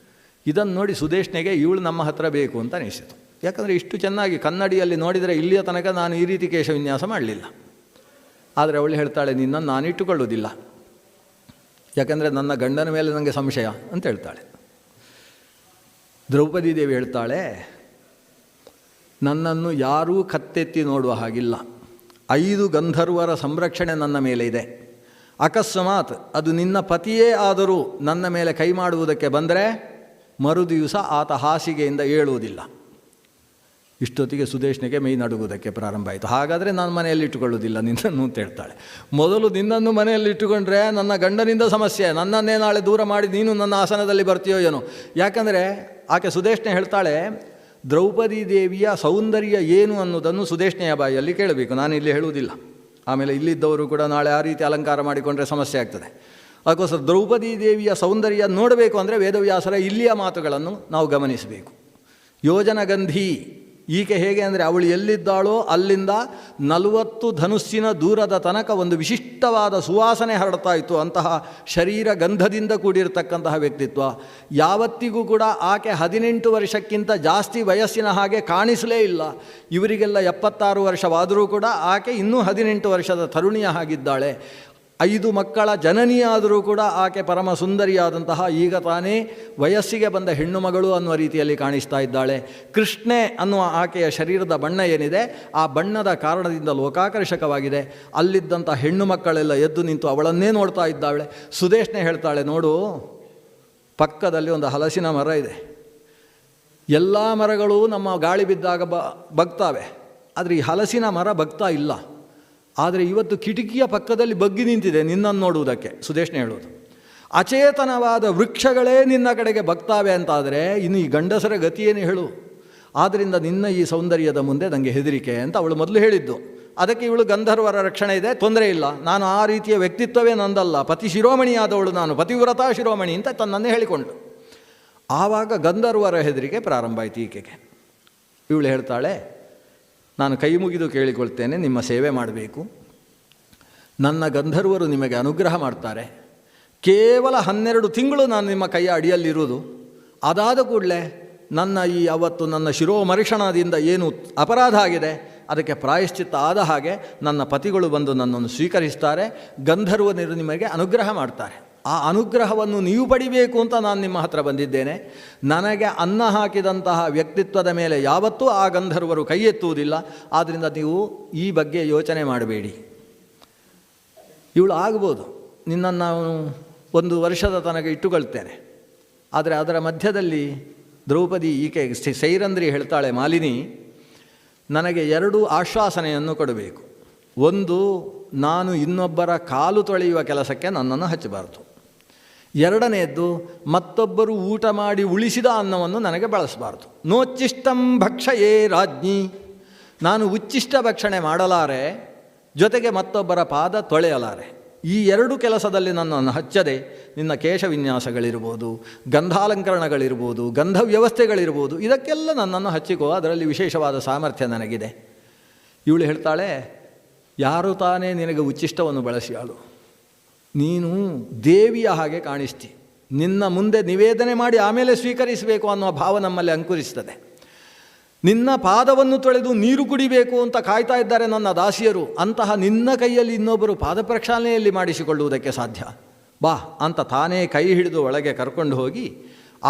ಇದನ್ನು ನೋಡಿ ಸುದೇಶ್ನೆಗೆ ಇವಳು ನಮ್ಮ ಹತ್ರ ಬೇಕು ಅಂತ ಅನಿಸಿತು. ಯಾಕಂದರೆ ಇಷ್ಟು ಚೆನ್ನಾಗಿ ಕನ್ನಡಿಯಲ್ಲಿ ನೋಡಿದರೆ ಇಲ್ಲಿಯ ತನಕ ನಾನು ಈ ರೀತಿ ಕೇಶವಿನ್ಯಾಸ ಮಾಡಲಿಲ್ಲ. ಆದರೆ ಅವಳು ಹೇಳ್ತಾಳೆ, ನಿನ್ನನ್ನು ನಾನಿಟ್ಟುಕೊಳ್ಳುವುದಿಲ್ಲ, ಯಾಕಂದರೆ ನನ್ನ ಗಂಡನ ಮೇಲೆ ನನಗೆ ಸಂಶಯ ಅಂತ ಹೇಳ್ತಾಳೆ. ದ್ರೌಪದಿ ದೇವಿ ಹೇಳ್ತಾಳೆ, ನನ್ನನ್ನು ಯಾರೂ ಕತ್ತೆತ್ತಿ ನೋಡುವ ಹಾಗಿಲ್ಲ. 5 ಗಂಧರ್ವರ ಸಂರಕ್ಷಣೆ ನನ್ನ ಮೇಲೆ ಇದೆ. ಅಕಸ್ಮಾತ್ ಅದು ನಿನ್ನ ಪತಿಯೇ ಆದರೂ ನನ್ನ ಮೇಲೆ ಕೈ ಮಾಡುವುದಕ್ಕೆ ಬಂದರೆ ಮರುದಿವಸ ಆತ ಹಾಸಿಗೆಯಿಂದ ಏಳುವುದಿಲ್ಲ. ಇಷ್ಟೊತ್ತಿಗೆ ಸುದೇಶ್ನಿಗೆ ಮೈ ನಡುಗುವುದಕ್ಕೆ ಪ್ರಾರಂಭ ಆಯಿತು. ಹಾಗಾದರೆ ನಾನು ಮನೆಯಲ್ಲಿ ಇಟ್ಟುಕೊಳ್ಳೋದಿಲ್ಲ ನಿನ್ನನ್ನು ಅಂತ ಹೇಳ್ತಾಳೆ. ಮೊದಲು ನಿನ್ನನ್ನು ಮನೆಯಲ್ಲಿ ಇಟ್ಟುಕೊಂಡ್ರೆ ನನ್ನ ಗಂಡನಿಂದ ಸಮಸ್ಯೆ, ನನ್ನನ್ನೇ ನಾಳೆ ದೂರ ಮಾಡಿ ನೀನು ನನ್ನ ಆಸನದಲ್ಲಿ ಬರ್ತೀಯೋ ಏನೋ. ಯಾಕಂದರೆ ಆಕೆ ಸುದೇಶ್ನೆ ಹೇಳ್ತಾಳೆ, ದ್ರೌಪದಿ ದೇವಿಯ ಸೌಂದರ್ಯ ಏನು ಅನ್ನೋದನ್ನು ಸುದೇಶ್ನೆಯ ಬಾಯಿಯಲ್ಲಿ ಕೇಳಬೇಕು, ನಾನು ಇಲ್ಲಿ ಹೇಳುವುದಿಲ್ಲ. ಆಮೇಲೆ ಇಲ್ಲಿದ್ದವರು ಕೂಡ ನಾಳೆ ಆ ರೀತಿ ಅಲಂಕಾರ ಮಾಡಿಕೊಂಡ್ರೆ ಸಮಸ್ಯೆ ಆಗ್ತದೆ. ಅದಕ್ಕೋಸ್ಕರ ದ್ರೌಪದಿ ದೇವಿಯ ಸೌಂದರ್ಯ ನೋಡಬೇಕು ಅಂದರೆ ವೇದವ್ಯಾಸರ ಇಲ್ಲಿಯ ಮಾತುಗಳನ್ನು ನಾವು ಗಮನಿಸಬೇಕು. ಯೋಜನಗಂಧಿ ಈಕೆ ಹೇಗೆ ಅಂದರೆ, ಅವಳು ಎಲ್ಲಿದ್ದಾಳೋ ಅಲ್ಲಿಂದ 40 ಧನುಸ್ಸಿನ ದೂರದ ತನಕ ಒಂದು ವಿಶಿಷ್ಟವಾದ ಸುವಾಸನೆ ಹರಡ್ತಾ ಇತ್ತು. ಅಂತಹ ಶರೀರ ಗಂಧದಿಂದ ಕೂಡಿರತಕ್ಕಂತಹ ವ್ಯಕ್ತಿತ್ವ. ಯಾವತ್ತಿಗೂ ಕೂಡ ಆಕೆ 18 ವರ್ಷಕ್ಕಿಂತ ಜಾಸ್ತಿ ವಯಸ್ಸಿನ ಹಾಗೆ ಕಾಣಿಸಲೇ ಇಲ್ಲ. ಇವರಿಗೆಲ್ಲ 76 ವರ್ಷವಾದರೂ ಕೂಡ ಆಕೆ ಇನ್ನೂ 18 ವರ್ಷದ ತರುಣಿಯ ಹಾಗಿದ್ದಾಳೆ. 5 ಮಕ್ಕಳ ಜನನಿಯಾದರೂ ಕೂಡ ಆಕೆ ಪರಮ ಸುಂದರಿಯಾದಂತಹ ಈಗ ತಾನೇ ವಯಸ್ಸಿಗೆ ಬಂದ ಹೆಣ್ಣು ಮಗಳು ಅನ್ನುವ ರೀತಿಯಲ್ಲಿ ಕಾಣಿಸ್ತಾ ಇದ್ದಾಳೆ. ಕೃಷ್ಣೆ ಅನ್ನುವ ಆಕೆಯ ಶರೀರದ ಬಣ್ಣ ಏನಿದೆ ಆ ಬಣ್ಣದ ಕಾರಣದಿಂದ ಲೋಕಾಕರ್ಷಕವಾಗಿದೆ. ಅಲ್ಲಿದ್ದಂಥ ಹೆಣ್ಣು ಮಕ್ಕಳೆಲ್ಲ ಎದ್ದು ನಿಂತು ಅವಳನ್ನೇ ನೋಡ್ತಾ ಇದ್ದಾಳೆ. ಸುದೇಶ್ನೆ ಹೇಳ್ತಾಳೆ, ನೋಡು, ಪಕ್ಕದಲ್ಲಿ ಒಂದು ಹಲಸಿನ ಮರ ಇದೆ. ಎಲ್ಲ ಮರಗಳು ನಮ್ಮ ಗಾಳಿ ಬಿದ್ದಾಗ ಬಗ್ತಾವೆ, ಆದರೆ ಈ ಹಲಸಿನ ಮರ ಬಗ್ತಾ ಇಲ್ಲ. ಆದರೆ ಇವತ್ತು ಕಿಟಕಿಯ ಪಕ್ಕದಲ್ಲಿ ಬಗ್ಗಿ ನಿಂತಿದೆ ನಿನ್ನನ್ನು ನೋಡುವುದಕ್ಕೆ. ಸುದೇಶ್ನೆ ಹೇಳೋದು, ಅಚೇತನವಾದ ವೃಕ್ಷಗಳೇ ನಿನ್ನ ಕಡೆಗೆ ಬಗ್ತಾವೆ ಅಂತಾದರೆ ಇನ್ನು ಈ ಗಂಡಸರ ಗತಿಯೇನು ಹೇಳು. ಆದ್ದರಿಂದ ನಿನ್ನ ಈ ಸೌಂದರ್ಯದ ಮುಂದೆ ನನಗೆ ಹೆದರಿಕೆ ಅಂತ ಅವಳು ಮೊದಲು ಹೇಳಿದ್ದು. ಅದಕ್ಕೆ ಇವಳು ಗಂಧರ್ವರ ರಕ್ಷಣೆ ಇದೆ, ತೊಂದರೆ ಇಲ್ಲ, ನಾನು ಆ ರೀತಿಯ ವ್ಯಕ್ತಿತ್ವವೇ ನಂದಲ್ಲ, ಪತಿ ಶಿರೋಮಣಿಯಾದವಳು ನಾನು, ಪತಿವ್ರತಾ ಶಿರೋಮಣಿ ಅಂತ ತನ್ನನ್ನೇ ಹೇಳಿಕೊಂಡು. ಆವಾಗ ಗಂಧರ್ವರ ಹೆದರಿಕೆ ಪ್ರಾರಂಭ ಆಯಿತು ಈಕೆಗೆ. ಇವಳು ಹೇಳ್ತಾಳೆ, ನಾನು ಕೈ ಮುಗಿದು ಕೇಳಿಕೊಳ್ತೇನೆ, ನಿಮ್ಮ ಸೇವೆ ಮಾಡಬೇಕು. ನನ್ನ ಗಂಧರ್ವರು ನಿಮಗೆ ಅನುಗ್ರಹ ಮಾಡ್ತಾರೆ. ಕೇವಲ 12 ತಿಂಗಳು ನಾನು ನಿಮ್ಮ ಕೈಯ ಅಡಿಯಲ್ಲಿರುವುದು. ಅದಾದ ಕೂಡಲೇ ನನ್ನ ಅವತ್ತು ನನ್ನ ಶಿರೋಮರ್ಷಣದಿಂದ ಏನು ಅಪರಾಧ ಆಗಿದೆ ಅದಕ್ಕೆ ಪ್ರಾಯಶ್ಚಿತ್ತ ಆದ ಹಾಗೆ ನನ್ನ ಪತಿಗಳು ಬಂದು ನನ್ನನ್ನು ಸ್ವೀಕರಿಸ್ತಾರೆ. ಗಂಧರ್ವನಿರು ನಿಮಗೆ ಅನುಗ್ರಹ ಮಾಡ್ತಾರೆ. ಆ ಅನುಗ್ರಹವನ್ನು ನೀವು ಪಡಿಬೇಕು ಅಂತ ನಾನು ನಿಮ್ಮ ಹತ್ರ ಬಂದಿದ್ದೇನೆ. ನನಗೆ ಅನ್ನ ಹಾಕಿದಂತಹ ವ್ಯಕ್ತಿತ್ವದ ಮೇಲೆ ಯಾವತ್ತೂ ಆ ಗಂಧರ್ವರು ಕೈ ಎತ್ತುವುದಿಲ್ಲ. ಆದ್ದರಿಂದ ನೀವು ಈ ಬಗ್ಗೆ ಯೋಚನೆ ಮಾಡಬೇಡಿ. ಇವಳು ಆಗ್ಬೋದು, ನಿನ್ನನ್ನು ನಾನು 1 ವರ್ಷದ ತನಕ ಇಟ್ಟುಕೊಳ್ತೇನೆ. ಆದರೆ ಅದರ ಮಧ್ಯದಲ್ಲಿ ದ್ರೌಪದಿ ಈಕೆ ಸೈರಂಧ್ರಿ ಹೇಳ್ತಾಳೆ, ಮಾಲಿನಿ, ನನಗೆ 2 ಆಶ್ವಾಸನೆಯನ್ನು ಕೊಡಬೇಕು. ಒಂದು, ನಾನು ಇನ್ನೊಬ್ಬರ ಕಾಲು ತೊಳೆಯುವ ಕೆಲಸಕ್ಕೆ ನನ್ನನ್ನು ಹಚ್ಚಬಾರದು. 2ನೇದ್ದು, ಮತ್ತೊಬ್ಬರು ಊಟ ಮಾಡಿ ಉಳಿಸಿದ ಅನ್ನವನ್ನು ನನಗೆ ಬಳಸಬಾರ್ದು. ನೋಚ್ಚಿಷ್ಟಂ ಭಕ್ಷಯೇ ರಾಜ್ಞಿ, ನಾನು ಉಚ್ಚಿಷ್ಟ ಭಕ್ಷಣೆ ಮಾಡಲಾರೆ, ಜೊತೆಗೆ ಮತ್ತೊಬ್ಬರ ಪಾದ ತೊಳೆಯಲಾರೆ. ಈ 2 ಕೆಲಸದಲ್ಲಿ ನನ್ನನ್ನು ಹಚ್ಚದೆ ನಿನ್ನ ಕೇಶ ವಿನ್ಯಾಸಗಳಿರ್ಬೋದು, ಗಂಧಾಲಂಕರಣಗಳಿರ್ಬೋದು, ಗಂಧ ವ್ಯವಸ್ಥೆಗಳಿರ್ಬೋದು, ಇದಕ್ಕೆಲ್ಲ ನನ್ನನ್ನು ಹಚ್ಚಿಕೋ, ಅದರಲ್ಲಿ ವಿಶೇಷವಾದ ಸಾಮರ್ಥ್ಯ ನನಗಿದೆ. ಇವಳು ಹೇಳ್ತಾಳೆ, ಯಾರು ತಾನೇ ನಿನಗೆ ಉಚ್ಚಿಷ್ಟವನ್ನು ಬಳಸಿಯಾಳು? ನೀನು ದೇವಿಯ ಹಾಗೆ ಕಾಣಿಸ್ತಿ. ನಿನ್ನ ಮುಂದೆ ನಿವೇದನೆ ಮಾಡಿ ಆಮೇಲೆ ಸ್ವೀಕರಿಸಬೇಕು ಅನ್ನುವ ಭಾವ ನಮ್ಮಲ್ಲಿ ಅಂಕುರಿಸ್ತದೆ. ನಿನ್ನ ಪಾದವನ್ನು ತೊಳೆದು ನೀರು ಕುಡಿಬೇಕು ಅಂತ ಕಾಯ್ತಾ ಇದ್ದಾರೆ ನನ್ನ ದಾಸಿಯರು. ಅಂತಹ ನಿನ್ನ ಕೈಯಲ್ಲಿ ಇನ್ನೊಬ್ಬರು ಪಾದ ಪ್ರಕ್ಷಾಲನೆಯಲ್ಲಿ ಮಾಡಿಸಿಕೊಳ್ಳುವುದಕ್ಕೆ ಸಾಧ್ಯ? ಬಾ ಅಂತ ತಾನೇ ಕೈ ಹಿಡಿದು ಒಳಗೆ ಕರ್ಕೊಂಡು ಹೋಗಿ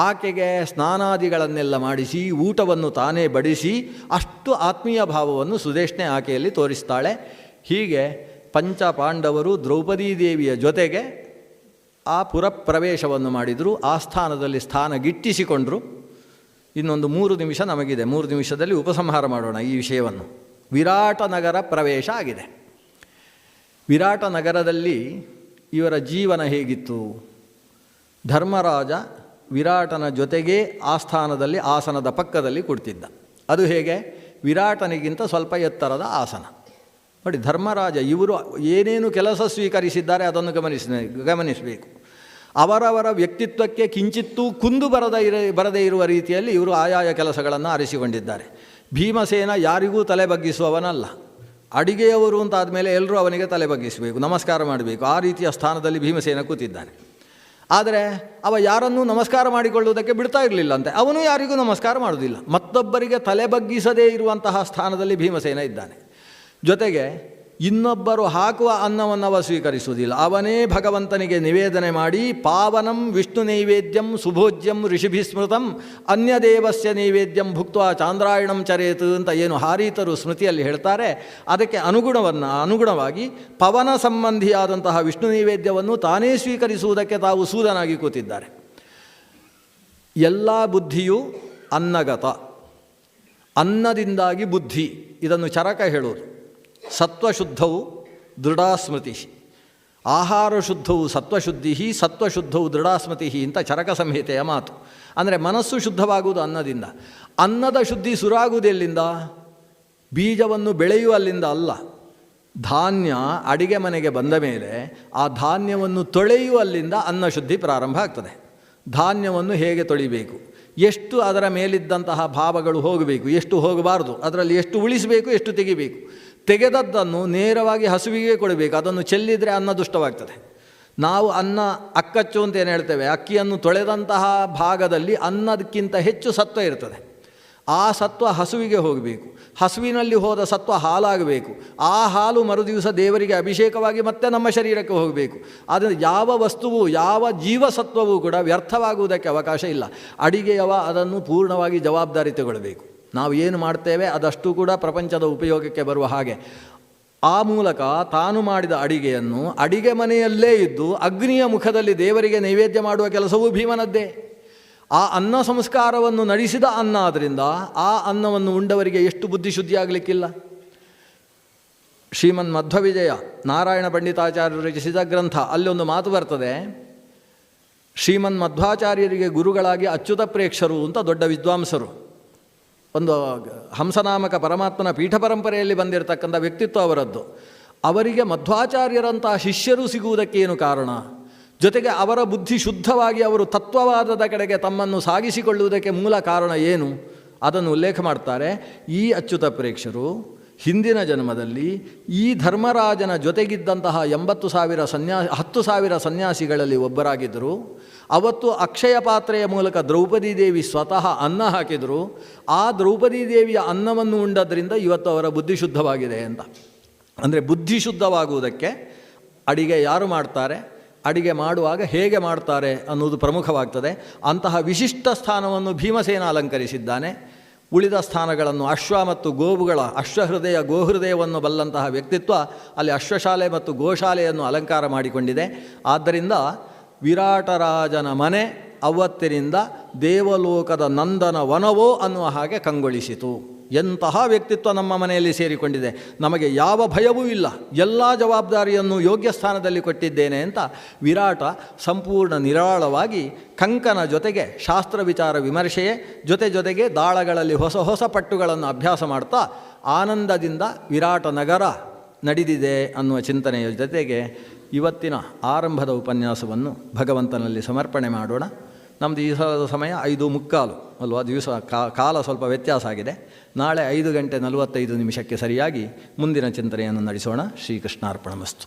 ಆಕೆಗೆ ಸ್ನಾನಾದಿಗಳನ್ನೆಲ್ಲ ಮಾಡಿಸಿ ಊಟವನ್ನು ತಾನೇ ಬಡಿಸಿ ಅಷ್ಟು ಆತ್ಮೀಯ ಭಾವವನ್ನು ಸುದೇಶ್ನೆ ಆಕೆಯಲ್ಲಿ ತೋರಿಸ್ತಾಳೆ. ಹೀಗೆ ಪಂಚಪಾಂಡವರು ದ್ರೌಪದೀ ದೇವಿಯ ಜೊತೆಗೆ ಆ ಪುರಪ್ರವೇಶವನ್ನು ಮಾಡಿದರು. ಆ ಸ್ಥಾನದಲ್ಲಿ ಸ್ಥಾನ ಗಿಟ್ಟಿಸಿಕೊಂಡರು. ಇನ್ನೊಂದು 3 ನಿಮಿಷ ನಮಗಿದೆ. 3 ನಿಮಿಷದಲ್ಲಿ ಉಪಸಂಹಾರ ಮಾಡೋಣ ಈ ವಿಷಯವನ್ನು. ವಿರಾಟ ನಗರ ಪ್ರವೇಶ ಆಗಿದೆ. ವಿರಾಟ ನಗರದಲ್ಲಿ ಇವರ ಜೀವನ ಹೇಗಿತ್ತು? ಧರ್ಮರಾಜ ವಿರಾಟನ ಜೊತೆಗೇ ಆ ಸ್ಥಾನದಲ್ಲಿ ಆಸನದ ಪಕ್ಕದಲ್ಲಿ ಕುಳಿತಿದ್ದ. ಅದು ಹೇಗೆ? ವಿರಾಟನಿಗಿಂತ ಸ್ವಲ್ಪ ಎತ್ತರದ ಆಸನ. ನೋಡಿ, ಧರ್ಮರಾಜ ಇವರು ಏನೇನು ಕೆಲಸ ಸ್ವೀಕರಿಸಿದ್ದಾರೆ ಅದನ್ನು ಗಮನಿಸಬೇಕು. ಅವರವರ ವ್ಯಕ್ತಿತ್ವಕ್ಕೆ ಕಿಂಚಿತ್ತೂ ಕುಂದು ಬರದೇ ಇರುವ ರೀತಿಯಲ್ಲಿ ಇವರು ಆಯಾಯ ಕೆಲಸಗಳನ್ನು ಆರಿಸಿಕೊಂಡಿದ್ದಾರೆ. ಭೀಮಸೇನ ಯಾರಿಗೂ ತಲೆ ಬಗ್ಗಿಸುವವನಲ್ಲ. ಅಡಿಗೆಯವರು ಅಂತಾದ ಮೇಲೆ ಎಲ್ಲರೂ ಅವನಿಗೆ ತಲೆ ಬಗ್ಗಿಸಬೇಕು, ನಮಸ್ಕಾರ ಮಾಡಬೇಕು. ಆ ರೀತಿಯ ಸ್ಥಾನದಲ್ಲಿ ಭೀಮಸೇನ ಕೂತಿದ್ದಾನೆ. ಆದರೆ ಅವ ಯಾರನ್ನೂ ನಮಸ್ಕಾರ ಮಾಡಿಕೊಳ್ಳುವುದಕ್ಕೆ ಬಿಡ್ತಾ ಇರಲಿಲ್ಲಂತೆ. ಅವನು ಯಾರಿಗೂ ನಮಸ್ಕಾರ ಮಾಡುವುದಿಲ್ಲ. ಮತ್ತೊಬ್ಬರಿಗೆ ತಲೆ ಬಗ್ಗಿಸದೇ ಇರುವಂತಹ ಸ್ಥಾನದಲ್ಲಿ ಭೀಮಸೇನ ಇದ್ದಾನೆ. ಜೊತೆಗೆ ಇನ್ನೊಬ್ಬರು ಹಾಕುವ ಅನ್ನವನ್ನು ಅವ ಸ್ವೀಕರಿಸುವುದಿಲ್ಲ. ಅವನೇ ಭಗವಂತನಿಗೆ ನಿವೇದನೆ ಮಾಡಿ, ಪಾವನಂ ವಿಷ್ಣು ನೈವೇದ್ಯಂ ಸುಭೋಜ್ಯಂ ಋಷಿಭಿಸ್ಮೃತಂ ಅನ್ಯದೇವಸ್ಯ ನೈವೇದ್ಯಂ ಭುಕ್ತ್ವಾ ಚಾಂದ್ರಾಯಣಂ ಚರೇತು ಅಂತ ಏನು ಹಾರೀತರು ಸ್ಮೃತಿಯಲ್ಲಿ ಹೇಳ್ತಾರೆ, ಅದಕ್ಕೆ ಅನುಗುಣವಾಗಿ ಪವನ ಸಂಬಂಧಿಯಾದಂತಹ ವಿಷ್ಣು ನೈವೇದ್ಯವನ್ನು ತಾನೇ ಸ್ವೀಕರಿಸುವುದಕ್ಕೆ ತಾವು ಸೂದನಾಗಿ ಕೂತಿದ್ದಾರೆ. ಎಲ್ಲ ಬುದ್ಧಿಯು ಅನ್ನಗತ, ಅನ್ನದಿಂದಾಗಿ ಬುದ್ಧಿ, ಇದನ್ನು ಚರಕ ಹೇಳೋದು. ಸತ್ವಶುದ್ಧವು ದೃಢಾಸ್ಮೃತಿ, ಆಹಾರ ಶುದ್ಧವು ಸತ್ವಶುದ್ಧಿ, ಸತ್ವಶುದ್ಧವು ದೃಢಾಸ್ಮೃತಿ ಅಂತ ಚರಕ ಸಂಹಿತೆಯ ಮಾತು. ಅಂದರೆ ಮನಸ್ಸು ಶುದ್ಧವಾಗುವುದು ಅನ್ನದಿಂದ. ಅನ್ನದ ಶುದ್ಧಿ ಸುರಾಗುವುದೆಲ್ಲಿಂದ? ಬೀಜವನ್ನು ಬೆಳೆಯುವಲ್ಲಿಂದ ಅಲ್ಲ. ಧಾನ್ಯ ಅಡಿಗೆ ಮನೆಗೆ ಬಂದ ಮೇಲೆ ಆ ಧಾನ್ಯವನ್ನು ತೊಳೆಯುವಲ್ಲಿಂದ ಅನ್ನ ಶುದ್ಧಿ ಪ್ರಾರಂಭ ಆಗ್ತದೆ. ಧಾನ್ಯವನ್ನು ಹೇಗೆ ತೊಳಿಬೇಕು, ಎಷ್ಟು ಅದರ ಮೇಲಿದ್ದಂತಹ ಭಾವಗಳು ಹೋಗಬೇಕು, ಎಷ್ಟು ಹೋಗಬಾರ್ದು, ಅದರಲ್ಲಿ ಎಷ್ಟು ಉಳಿಸಬೇಕು, ಎಷ್ಟು ತೆಗಿಬೇಕು. ತೆಗೆದದ್ದನ್ನು ನೇರವಾಗಿ ಹಸುವಿಗೆ ಕೊಡಬೇಕು. ಅದನ್ನು ಚೆಲ್ಲಿದರೆ ಅನ್ನ ದುಷ್ಟವಾಗ್ತದೆ. ನಾವು ಅನ್ನ ಅಕ್ಕಚ್ಚು ಅಂತ ಏನು ಹೇಳ್ತೇವೆ, ಅಕ್ಕಿಯನ್ನು ತೊಳೆದಂತಹ ಭಾಗದಲ್ಲಿ ಅನ್ನದಕ್ಕಿಂತ ಹೆಚ್ಚು ಸತ್ವ ಇರ್ತದೆ. ಆ ಸತ್ವ ಹಸುವಿಗೆ ಹೋಗಬೇಕು, ಹಸುವಿನಲ್ಲಿ ಹೋದ ಸತ್ವ ಹಾಲಾಗಬೇಕು, ಆ ಹಾಲು ಮರುದಿವಸ ದೇವರಿಗೆ ಅಭಿಷೇಕವಾಗಿ ಮತ್ತೆ ನಮ್ಮ ಶರೀರಕ್ಕೆ ಹೋಗಬೇಕು. ಆದರೆ ಯಾವ ವಸ್ತುವು ಯಾವ ಜೀವಸತ್ವವೂ ಕೂಡ ವ್ಯರ್ಥವಾಗುವುದಕ್ಕೆ ಅವಕಾಶ ಇಲ್ಲ. ಅಡಿಗೆಯವ ಅದನ್ನು ಪೂರ್ಣವಾಗಿ ಜವಾಬ್ದಾರಿ ತಗೊಳ್ಬೇಕು. ನಾವು ಏನು ಮಾಡ್ತೇವೆ ಅದಷ್ಟು ಕೂಡ ಪ್ರಪಂಚದ ಉಪಯೋಗಕ್ಕೆ ಬರುವ ಹಾಗೆ ಆ ಮೂಲಕ ತಾನು ಮಾಡಿದ ಅಡಿಗೆಯನ್ನು ಅಡಿಗೆ ಮನೆಯಲ್ಲೇ ಇದ್ದು ಅಗ್ನಿಯ ಮುಖದಲ್ಲಿ ದೇವರಿಗೆ ನೈವೇದ್ಯ ಮಾಡುವ ಕೆಲಸವೂ ಭೀಮನದ್ದೇ. ಆ ಅನ್ನ ಸಂಸ್ಕಾರವನ್ನು ನಡೆಸಿದ ಅನ್ನ ಆದ್ದರಿಂದ ಆ ಅನ್ನವನ್ನು ಉಂಡವರಿಗೆ ಎಷ್ಟು ಬುದ್ಧಿಶುದ್ಧಿಯಾಗಲಿಕ್ಕಿಲ್ಲ. ಶ್ರೀಮನ್ ಮಧ್ವವಿಜಯ ನಾರಾಯಣ ಪಂಡಿತಾಚಾರ್ಯರು ರಚಿಸಿದ ಗ್ರಂಥ, ಅಲ್ಲೊಂದು ಮಾತು ಬರ್ತದೆ, ಶ್ರೀಮನ್ ಮಧ್ವಾಚಾರ್ಯರಿಗೆ ಗುರುಗಳಾಗಿ ಅಚ್ಯುತ ಪ್ರೇಕ್ಷರು ಅಂತ ದೊಡ್ಡ ವಿದ್ವಾಂಸರು, ಒಂದು ಹಂಸನಾಮಕ ಪರಮಾತ್ಮನ ಪೀಠ ಪರಂಪರೆಯಲ್ಲಿ ಬಂದಿರತಕ್ಕಂಥ ವ್ಯಕ್ತಿತ್ವ ಅವರದ್ದು. ಅವರಿಗೆ ಮಧ್ವಾಚಾರ್ಯರಂತಹ ಶಿಷ್ಯರು ಸಿಗುವುದಕ್ಕೇನು ಕಾರಣ, ಜೊತೆಗೆ ಅವರ ಬುದ್ಧಿ ಶುದ್ಧವಾಗಿ ಅವರು ತತ್ವವಾದದ ಕಡೆಗೆ ತಮ್ಮನ್ನು ಸಾಗಿಸಿಕೊಳ್ಳುವುದಕ್ಕೆ ಮೂಲ ಕಾರಣ ಏನು, ಅದನ್ನು ಉಲ್ಲೇಖ ಮಾಡ್ತಾರೆ. ಈ ಅಚ್ಯುತ ಪ್ರೇಕ್ಷರು ಹಿಂದಿನ ಜನ್ಮದಲ್ಲಿ ಈ ಧರ್ಮರಾಜನ ಜೊತೆಗಿದ್ದಂತಹ 10,000 ಸನ್ಯಾಸಿಗಳಲ್ಲಿ ಒಬ್ಬರಾಗಿದ್ದರು. ಅವತ್ತು ಅಕ್ಷಯ ಪಾತ್ರೆಯ ಮೂಲಕ ದ್ರೌಪದಿ ದೇವಿ ಸ್ವತಃ ಅನ್ನ ಹಾಕಿದರು. ಆ ದ್ರೌಪದಿ ದೇವಿಯ ಅನ್ನವನ್ನು ಉಂಡದ್ರಿಂದ ಇವತ್ತು ಅವರ ಬುದ್ಧಿ ಶುದ್ಧವಾಗಿದೆ ಅಂತ. ಅಂದರೆ ಬುದ್ಧಿ ಶುದ್ಧವಾಗುವುದಕ್ಕೆ ಅಡಿಗೆ ಯಾರು ಮಾಡ್ತಾರೆ, ಅಡಿಗೆ ಮಾಡುವಾಗ ಹೇಗೆ ಮಾಡ್ತಾರೆ ಅನ್ನೋದು ಪ್ರಮುಖವಾಗ್ತದೆ. ಅಂತಹ ವಿಶಿಷ್ಟ ಸ್ಥಾನವನ್ನು ಭೀಮಸೇನ ಅಲಂಕರಿಸಿದ್ದಾನೆ. ಉಳಿದ ಸ್ಥಾನಗಳನ್ನು ಅಶ್ವ ಮತ್ತು ಗೋವುಗಳ ಅಶ್ವಹೃದಯ ಗೋಹೃದಯವನ್ನು ಬಲ್ಲಂತಹ ವ್ಯಕ್ತಿತ್ವ ಅಲ್ಲಿ ಅಶ್ವಶಾಲೆ ಮತ್ತು ಗೋಶಾಲೆಯನ್ನು ಅಲಂಕಾರ ಮಾಡಿಕೊಂಡಿದೆ. ಆದ್ದರಿಂದ ವಿರಾಟರಾಜನ ಮನೆ ಅವತ್ತಿನಿಂದ ದೇವಲೋಕದ ನಂದನ ವನವೋ ಅನ್ನುವ ಹಾಗೆ ಕಂಗೊಳಿಸಿತು. ಎಂತಹ ವ್ಯಕ್ತಿತ್ವ ನಮ್ಮ ಮನೆಯಲ್ಲಿ ಸೇರಿಕೊಂಡಿದೆ, ನಮಗೆ ಯಾವ ಭಯವೂ ಇಲ್ಲ, ಎಲ್ಲ ಜವಾಬ್ದಾರಿಯನ್ನು ಯೋಗ್ಯ ಸ್ಥಾನದಲ್ಲಿ ಕೊಟ್ಟಿದ್ದೇನೆ ಅಂತ ವಿರಾಟ ಸಂಪೂರ್ಣ ನಿರಾಳವಾಗಿ ಕಂಕನ ಜೊತೆಗೆ ಶಾಸ್ತ್ರ ವಿಚಾರ ವಿಮರ್ಶೆಯೇ ಜೊತೆಗೆ ದಾಳಗಳಲ್ಲಿ ಹೊಸ ಪಟ್ಟುಗಳನ್ನು ಅಭ್ಯಾಸ ಮಾಡ್ತಾ ಆನಂದದಿಂದ ವಿರಾಟ ನಗರ ನಡೆದಿದೆ ಅನ್ನುವ ಚಿಂತನೆಯ ಜೊತೆಗೆ ಇವತ್ತಿನ ಆರಂಭದ ಉಪನ್ಯಾಸವನ್ನು ಭಗವಂತನಲ್ಲಿ ಸಮರ್ಪಣೆ ಮಾಡೋಣ. ನಮ್ಮದು ಈ ಸಲದ ಸಮಯ 5:45 ಅಲ್ವಾ, ದಿವಸ ಕಾಲ ಸ್ವಲ್ಪ ವ್ಯತ್ಯಾಸ ಆಗಿದೆ. ನಾಳೆ 5:45 ಸರಿಯಾಗಿ ಮುಂದಿನ ಚಿಂತನೆಯನ್ನು ನಡೆಸೋಣ. ಶ್ರೀಕೃಷ್ಣಾರ್ಪಣಮಸ್ತು.